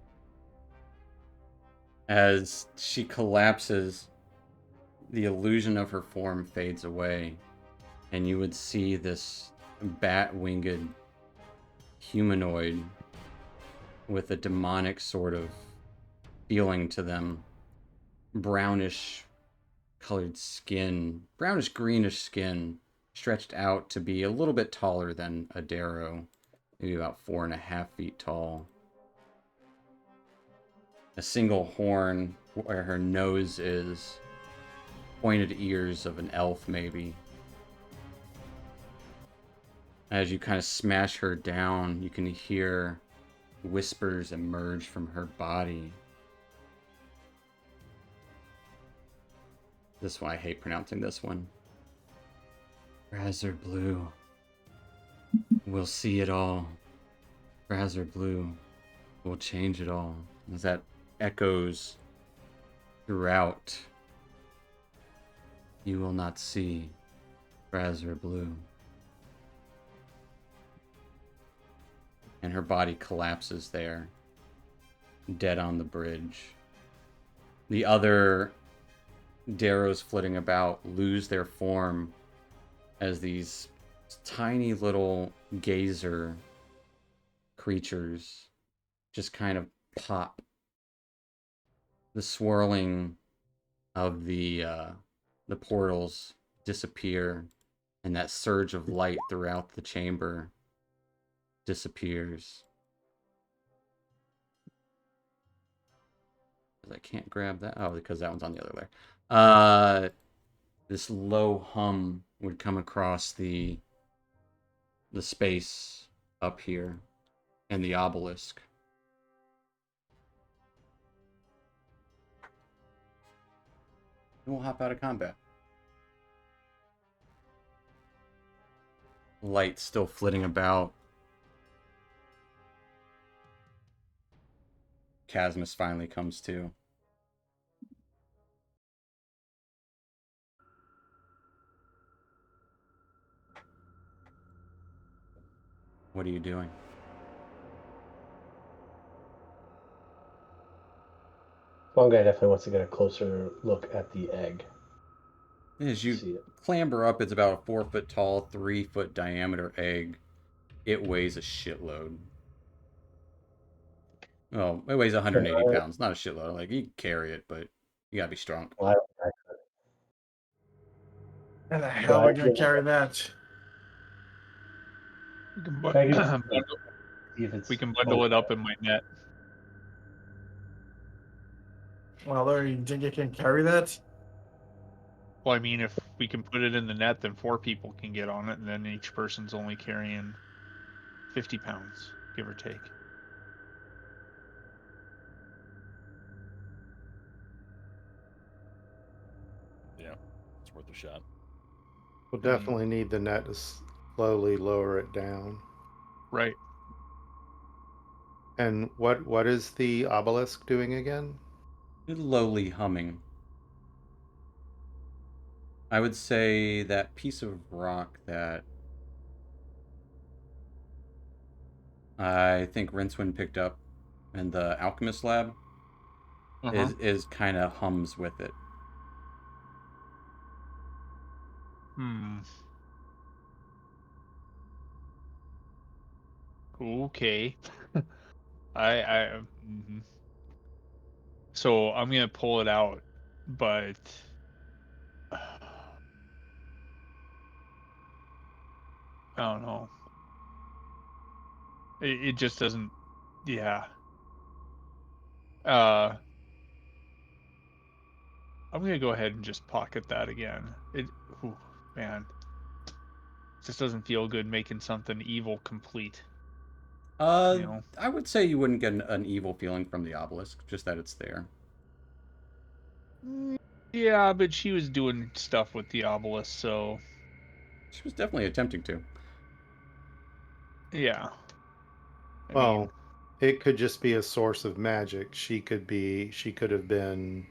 As she collapses, the illusion of her form fades away, and you would see this bat-winged humanoid with a demonic sort of feeling to them. Brownish colored skin, brownish greenish skin, stretched out to be a little bit taller than a Darrow, maybe about 4.5 feet tall. A single horn where her nose is, pointed ears of an elf, maybe. As you kind of smash her down, you can hear whispers emerge from her body. This one, I hate pronouncing this one. Razor Blue. We'll see it all. Razor Blue. We'll change it all. As that echoes throughout. You will not see Razor Blue. And her body collapses there, dead on the bridge. The other Darrows flitting about lose their form as these tiny little gazer creatures just kind of pop. The swirling of the portals disappear, and that surge of light throughout the chamber disappears. I can't grab that. Oh, because that one's on the other layer. This low hum would come across the space up here and the obelisk. And we'll hop out of combat. Light still flitting about. Casmus finally comes to. What are you doing?
One guy definitely wants to get a closer look at the egg.
As
See
you
it.
clamber up, it's about a 4 foot tall, 3 foot diameter egg. It weighs a shitload. Well, it weighs 180 pounds. Not a shitload. Like, you can carry it, but you gotta be strong.
Well, I don't know.
How the hell are we gonna
But,
carry that?
We can,
Can I get-
bundle,
see if it's
we can bundle it up in my net.
Well, Larry, you think you can carry that?
Well, I mean, if we can put it in the net, then 4 people can get on it, and then each person's only carrying 50 pounds, give or take.
Yeah, it's worth a shot.
We'll definitely need the net to slowly lower it down.
Right.
And what is the obelisk doing again?
Lowly humming. I would say that piece of rock that I think Rincewind picked up in the alchemist lab is kind of hums with it.
Okay. So I'm gonna pull it out, but I don't know. It just doesn't. Yeah. I'm gonna go ahead and just pocket that again. Man, it just doesn't feel good making something evil complete. You know?
I would say you wouldn't get an evil feeling from the obelisk, just that it's there.
Yeah, but she was doing stuff with the obelisk, so
She was definitely attempting to.
yeah. I
Well,
mean,
it could just be a source of magic. She could have been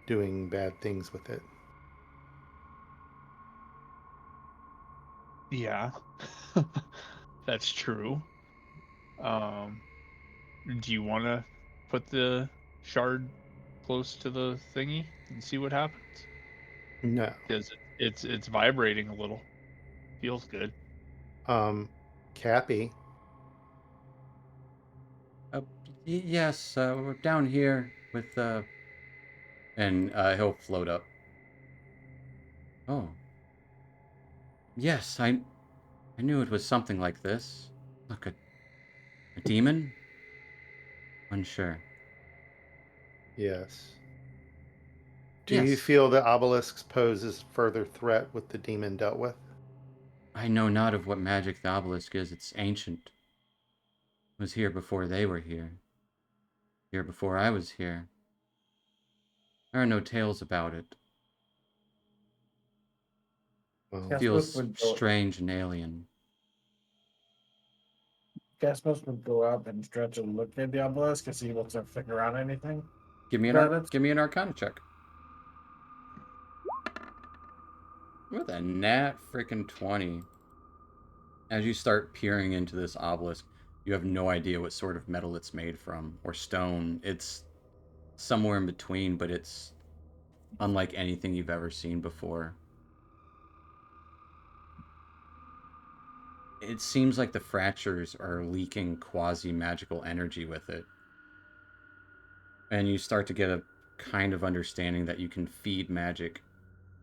doing bad things with it.
yeah, that's true. Do you want to put the shard close to the thingy and see what happens?
No.
Because it's vibrating a little. Feels good.
Cappy.
Yes, we're down here with and he'll float up. Oh, Yes, I knew it was something like this. Look, a demon? Unsure.
Yes. Do you
Yes.
feel the obelisks poses further threat with the demon dealt with?
I know not of what magic the obelisk is. It's ancient. It was here before they were here. Here before I was here. There are no tales about it.
Well,
Casmus
Feels
would go.
strange and alien.
Casmus would go up and try to look at the obelisk to see if he wants to figure out anything.
Give me an Arcana check. With a nat freaking 20. As you start peering into this obelisk, you have no idea what sort of metal it's made from, or stone. It's somewhere in between, but it's unlike anything you've ever seen before. It seems like the fractures are leaking quasi-magical energy with it. And you start to get a kind of understanding that you can feed magic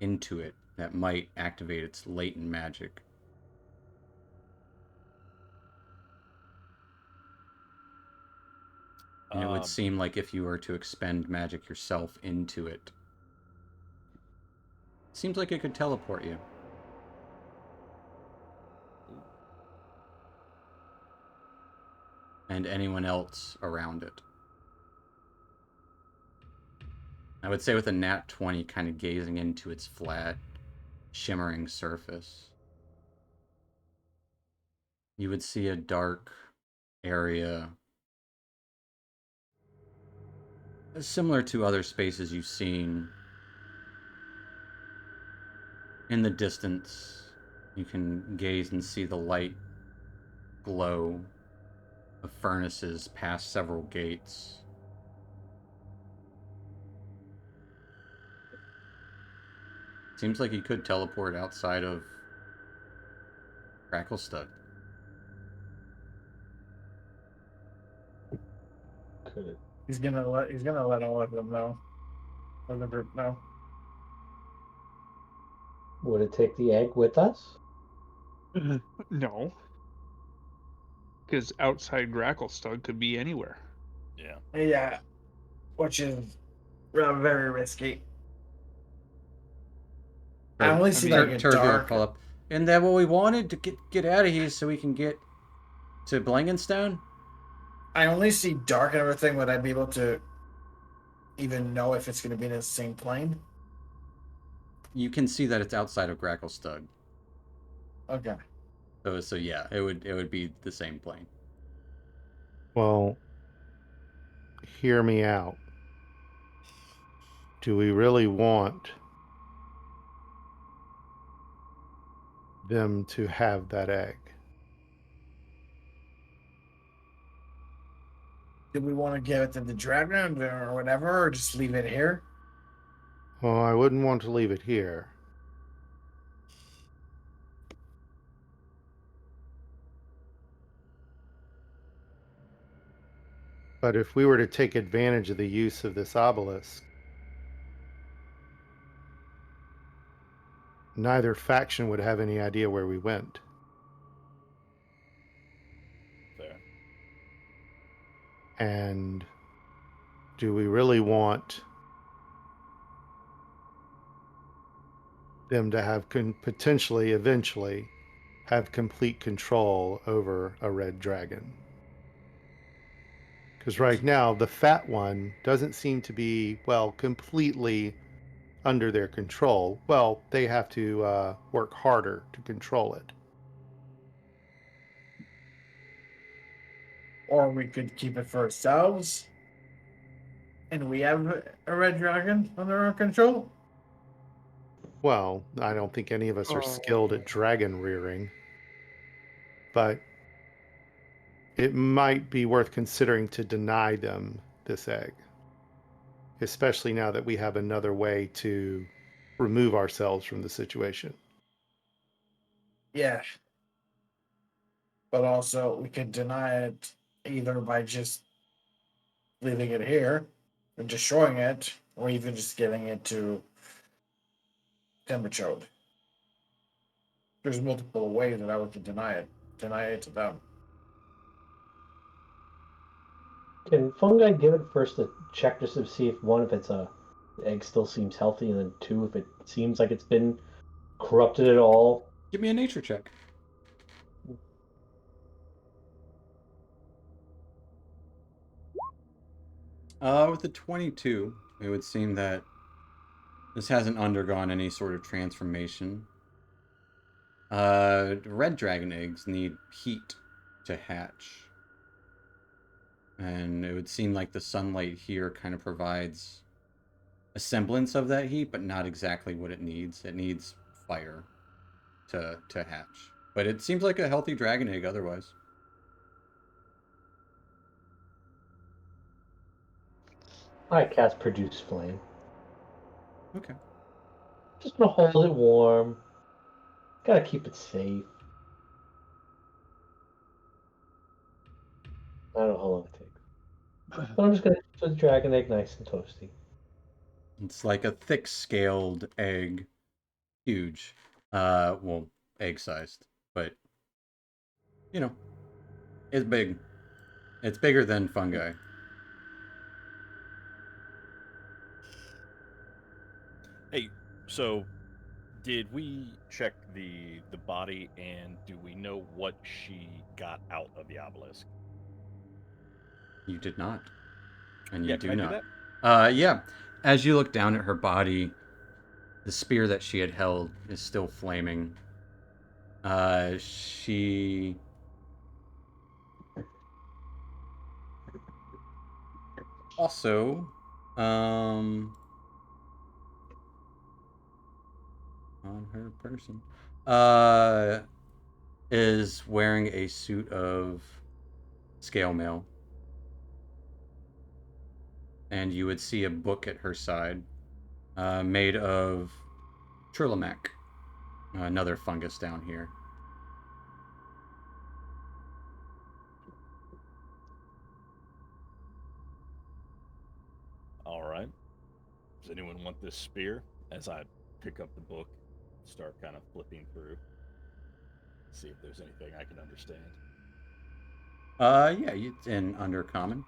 into it that might activate its latent magic. And it would seem like if you were to expend magic yourself into it, seems like it could teleport you. And anyone else around it. I would say with a nat 20 kind of gazing into its flat, shimmering surface, you would see a dark area similar to other spaces you've seen. In the distance, you can gaze and see the light glow of furnaces past several gates. Seems like he could teleport outside of Cracklestug.
Could.
He's gonna let all of them know. Or the group know.
Would it take the egg with us?
No. Because outside Gracklestug could be anywhere.
Yeah.
Yeah. Which is very risky. I only see like a
Turgil
dark.
call up. Isn't that what we wanted to get out of here so we can get to Blankenstone?
I only see dark and everything. Would I be able to even know if it's going to be in the same plane?
You can see that it's outside of Gracklestug.
Okay.
So yeah, it would be the same plane.
Well, hear me out. Do we really want them to have that egg?
Do we want to give it to the dragon or whatever, or just leave it here?
Well, I wouldn't want to leave it here. But if we were to take advantage of the use of this obelisk, neither faction would have any idea where we went.
Fair.
And do we really want them to have potentially, eventually, have complete control over a red dragon? Because right now, the fat one doesn't seem to be, well, completely under their control. Well, they have to work harder to control it.
Or we could keep it for ourselves, and we have a red dragon under our control.
Well, I don't think any of us are skilled at dragon rearing, but it might be worth considering to deny them this egg, especially now that we have another way to remove ourselves from the situation.
Yeah. But also, we could deny it either by just leaving it here and destroying it, or even just giving it to Timberchode. there's multiple ways that I would deny it to them.
Can fungi give it first a check just to see if one, if it's the egg still seems healthy, and then two, if it seems like it's been corrupted at all?
Give me a nature check. With a 22, it would seem that this hasn't undergone any sort of transformation. Red dragon eggs need heat to hatch. And it would seem like the sunlight here kind of provides a semblance of that heat, but not exactly what it needs. It needs fire to hatch. But it seems like a healthy dragon egg otherwise.
I cast produce flame.
Okay.
Just gonna hold it warm. Gotta keep it safe. I don't know how long it takes. But I'm just gonna keep the dragon egg nice and toasty.
It's like a thick-scaled egg. Huge. Well, egg-sized. But, you know, it's big. It's bigger than fungi.
Hey, so did we check the body, and do we know what she got out of the obelisk?
You did not. And
Yeah,
you do
can I
not.
do that?
Yeah. As you look down at her body, the spear that she had held is still flaming. She also, on her person, is wearing a suit of scale mail. And you would see a book at her side, made of Trillimac, another fungus down here.
All right. Does anyone want this spear? As I pick up the book, start kind of flipping through, see if there's anything I can understand.
Yeah, it's in Undercommon.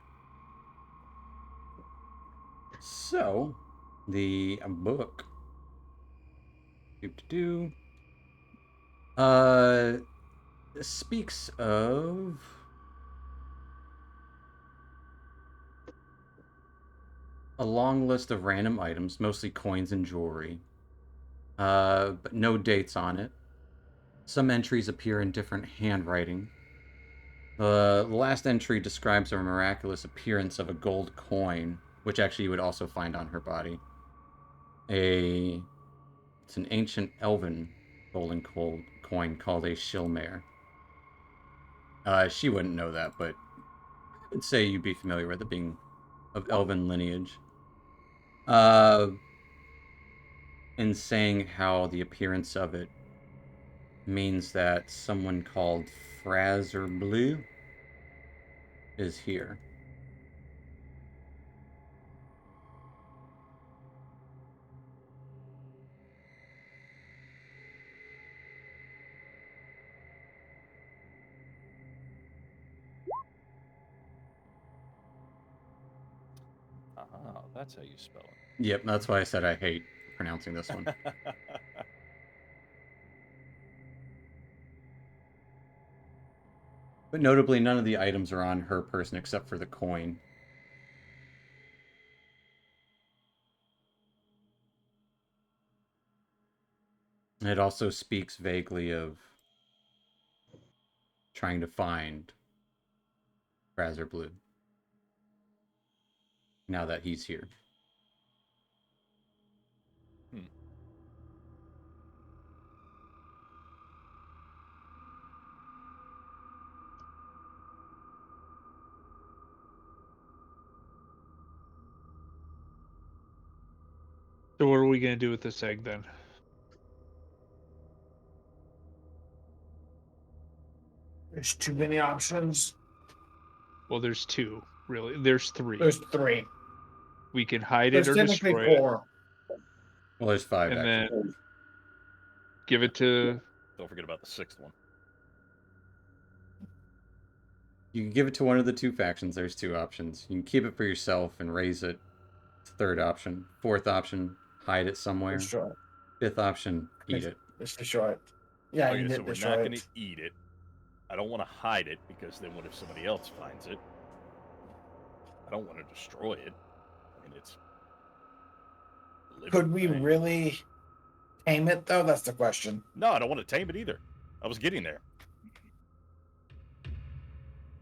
So, the book. Speaks of a long list of random items, mostly coins and jewelry, but no dates on it. Some entries appear in different handwriting. The last entry describes a miraculous appearance of a gold coin, which actually you would also find on her body. It's an ancient elven golden coin called a Shilmare. She wouldn't know that, but I would say you'd be familiar with it, being of elven lineage. In saying how the appearance of it means that someone called Fraser Blue is here.
Ah, that's how you spell it.
Yep, that's why I said I hate pronouncing this one. But notably, none of the items are on her person except for the coin. It also speaks vaguely of trying to find Fraser Blue. Now that he's here.
So what are we gonna do with this egg then?
There's too many options.
Well, there's two, really. There's three.
There's three.
We can hide
There's
it or
technically
destroy it,
four.
Well, there's 5
and
actually.
then give it to
Don't forget about the 6th one.
You can give it to one of the two factions. There's two options. You can keep it for yourself and raise it. It's the third option. Fourth option, hide it somewhere.
Destroy it.
Fifth option, eat it.
Just destroy it. Yeah, you
Okay, so
did
we're
destroy
not
it.
going to eat it. I don't want to hide it because then what if somebody else finds it? I don't want to destroy it. I mean, it's. a living
Could we
thing.
really tame it though? That's the question.
No, I don't want to tame it either. I was getting there.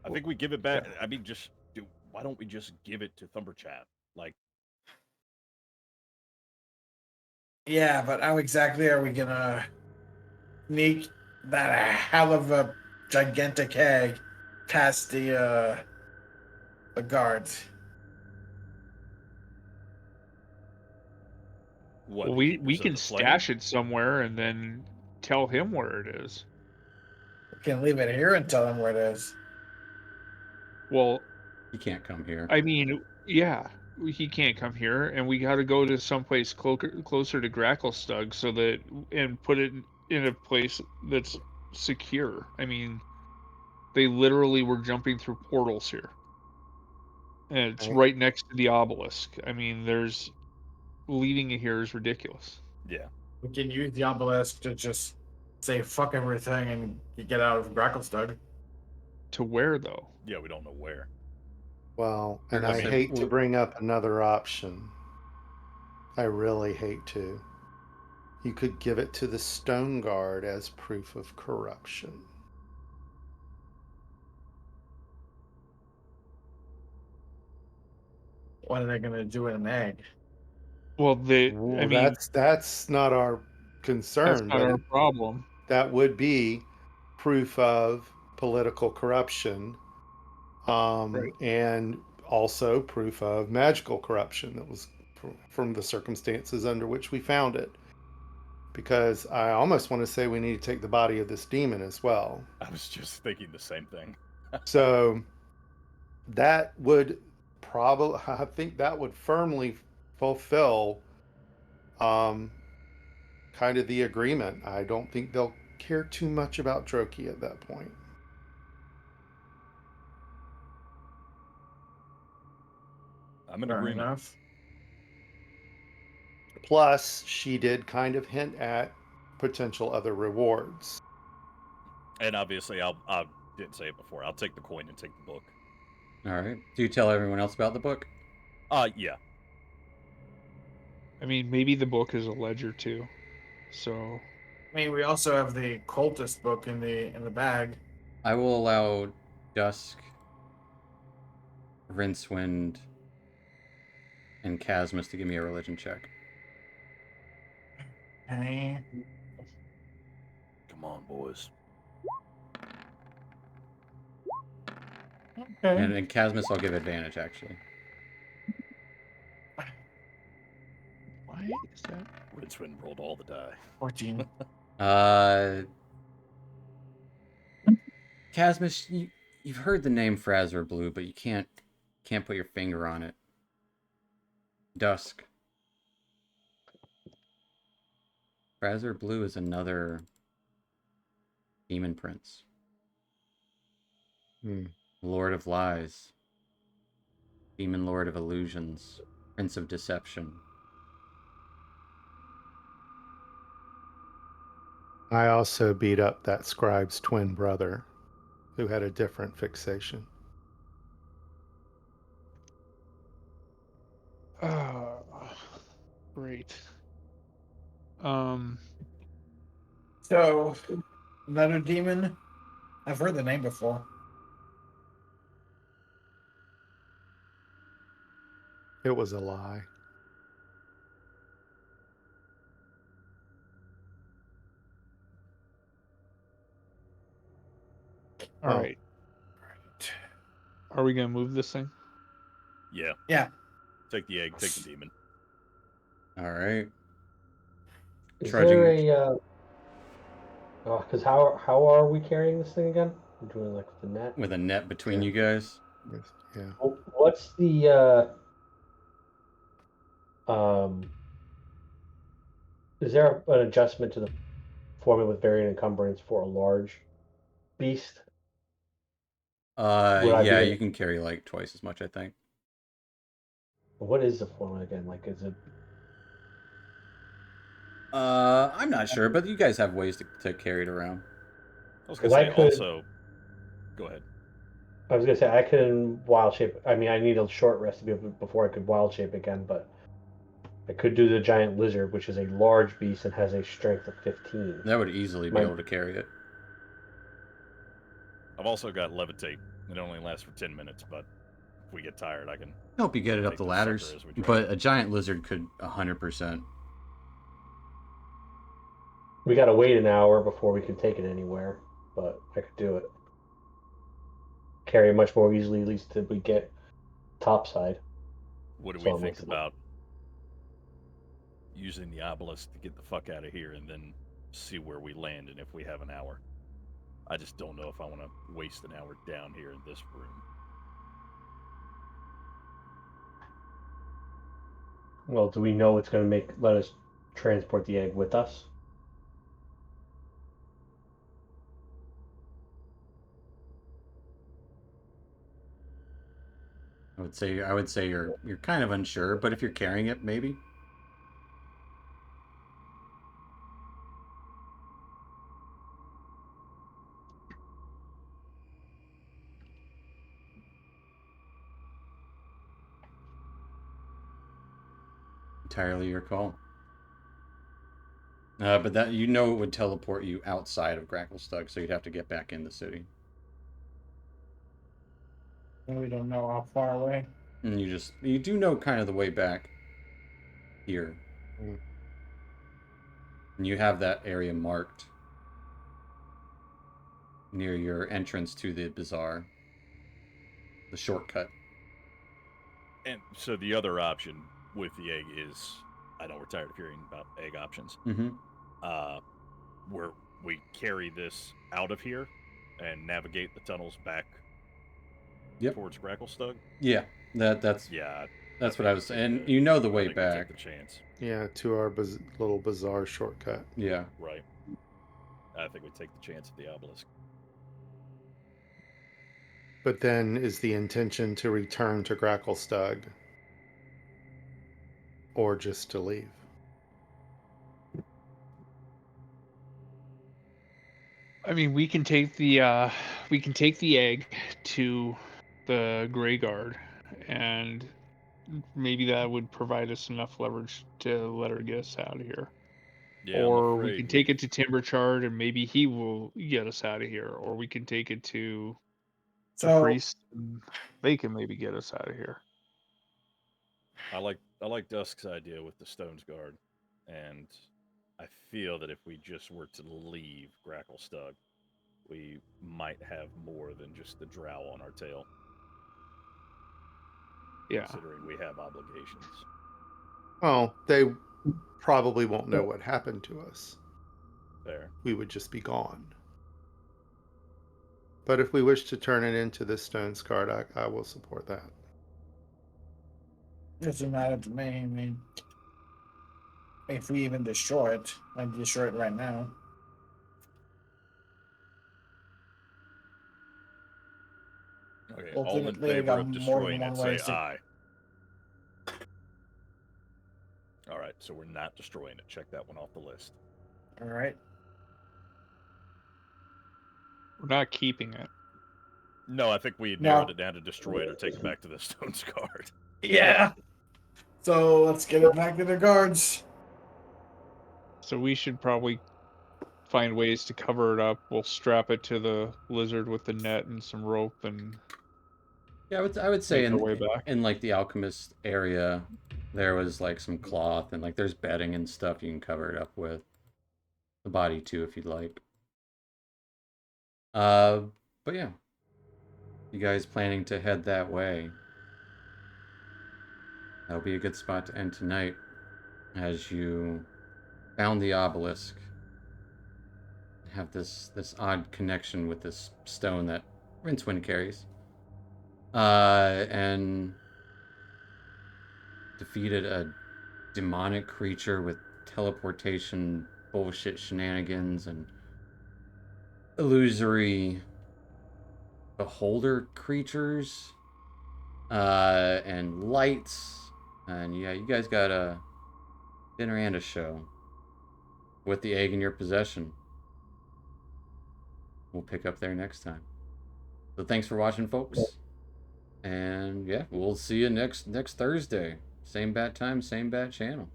I think we give it back. I mean, why don't we just give it to Thumberchat? Like,
Yeah, but how exactly are we gonna sneak that hell of a gigantic egg past the guards?
what?
Well,
the
we
Keepers of
can
the Flame?
stash it somewhere and then tell him where it is.
We can leave it here and tell them where it is.
Well,
You can't come here.
I mean, yeah, he can't come here, and we got to go to someplace closer to Gracklestug so that and put it in a place that's secure. I mean, they literally were jumping through portals here, and it's
Right.
right next to the obelisk. I mean, there's leaving it here is ridiculous.
Yeah.
We can use the obelisk to just say fuck everything and get out of Gracklestug.
To where though?
Yeah, we don't know where.
Well, and
I
I
mean,
hate to
well-
bring up another option. I really hate to. You could give it to the Stone Guard as proof of corruption.
What are they gonna do with an egg?
Well, I
Well,
mean,
that's not our concern,
that's not
but
our problem.
that would be proof of political corruption,
Right.
and also proof of magical corruption that was from the circumstances under which we found it. Because I almost want to say we need to take the body of this demon as well.
I was just thinking the same thing.
So that would probably, I think that would firmly fulfill kind of the agreement. I don't think they'll care too much about Droki at that point.
I'm in
Fair
agreement.
enough.
Plus, she did kind of hint at potential other rewards.
And obviously, I didn't say it before. I'll take the coin and take the book.
All right. Do you tell everyone else about the book?
Yeah.
I mean, maybe the book is a ledger too. So
I mean, we also have the cultist book in the bag.
I will allow Dusk, Rincewind, and Casmus to give me a religion check.
Okay.
Come on, boys.
Okay.
And in Casmus, I'll give advantage, actually.
why is that?
Rincewind rolled all the die.
14.
Casmus, you've heard the name Frazor Blue, but you can't put your finger on it. Dusk. Frazor Blue is another demon prince. Lord of Lies. Demon Lord of Illusions. Prince of Deception.
I also beat up that scribe's twin brother, who had a different fixation.
Great.
So, another demon. I've heard the name before.
It was a lie.
All
Oh.
right. Are we gonna move this thing?
Yeah.
Yeah.
Take the egg, take the demon.
All right.
Is
Trudging-
there a? Because how are we carrying this thing again? We're doing like the net.
With a net between
Yeah.
you guys.
Yes, yeah.
What's the? Is there an adjustment to the forming with variant encumbrance for a large beast? Would I be
Yeah,
able-
you can carry like twice as much, I think.
What is the form again? Like, is it?
I'm not sure, but you guys have ways to carry it around.
I was
'Cause
gonna
I
say
could-
also. Go ahead.
I was gonna say I can wild shape. I mean, I need a short rest to be able before I could wild shape again, but I could do the giant lizard, which is a large beast and has a strength of 15.
That would easily be
My-
able to carry it.
I've also got levitate. It only lasts for 10 minutes, but if we get tired, I can.
Help you get it up
Take
the
this
ladders,
sucker as we drag
but
it.
a giant lizard could 100%.
We gotta wait an hour before we can take it anywhere, but I could do it. Carry it much more easily, at least till we get topside.
What do
So
we
it
think
makes it look-
about using the obelisk to get the fuck out of here and then see where we land and if we have an hour? I just don't know if I want to waste an hour down here in this room.
Well, do we know it's gonna let us transport the egg with us?
I would say you're kind of unsure, but if you're carrying it, maybe. Entirely your call. But that it would teleport you outside of Gracklestug, so you'd have to get back in the city.
We don't know how far away.
And you do know kind of the way back here.
Mm.
And you have that area marked near your entrance to the bazaar. The shortcut.
And so the other option with the egg is, I know we're tired of hearing about egg options.
Mm-hmm.
Where we carry this out of here and navigate the tunnels back
Yep.
towards Gracklestug.
Yeah, that's
Yeah,
that's what
think
I
we
was
take
saying.
the-
You know the
I
way
think we
back.
take the chance,
Yeah, to our little bizarre shortcut.
Yeah.
right? I think we take the chance at the obelisk.
But then is the intention to return to Gracklestug or just to leave?
I mean, we can take the egg to the Grey Guard, and maybe that would provide us enough leverage to let her get us out of here.
Yeah, I'm
Or we
afraid
can take it to Timberchard, and maybe he will get us out of here. Or we can take it to the
So
priest, and they can maybe get us out of here.
I like Dusk's idea with the Stones Guard, and I feel that if we just were to leave Gracklestug, we might have more than just the drow on our tail,
Yeah.
considering we have obligations.
Well, they probably won't know what happened to us.
There.
We would just be gone. But if we wish to turn it into the stone scarred, I will support that.
doesn't matter to me. I mean, if we even destroy it, I destroy it right now.
Okay, all in
Ultimately, we
favor
got
of
more than
destroying
one
it,
way
say
to-
aye. All right, so we're not destroying it. Check that one off the list.
All right.
We're not keeping it.
No, I think we
No.
narrowed it down to destroy it or take it back to the Stones Guard.
Yeah. So let's get it back to the guards.
So we should probably find ways to cover it up. We'll strap it to the lizard with the net and some rope, and
Yeah, I would say
Make our way back.
in like the alchemist area, there was like some cloth and like there's bedding and stuff you can cover it up with. The body too, if you'd like. But yeah, you guys planning to head that way? That'll be a good spot to end tonight, as you found the obelisk. Have this odd connection with this stone that Rincewind carries. And defeated a demonic creature with teleportation bullshit shenanigans and illusory beholder creatures and lights. And yeah, you guys got a dinner and a show with the egg in your possession. We'll pick up there next time. So thanks for watching, folks. And yeah, we'll see you next Thursday. Same bat time, same bat channel.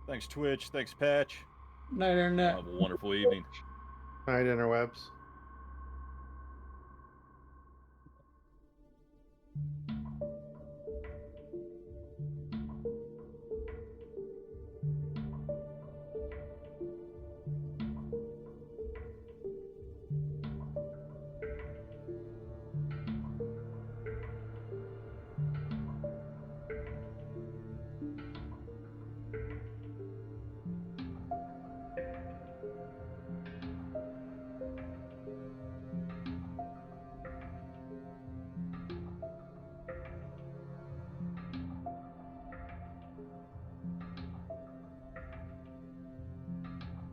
Thanks, Twitch. Thanks, Patch.
Night or night.
Have a wonderful evening.
Night, interwebs.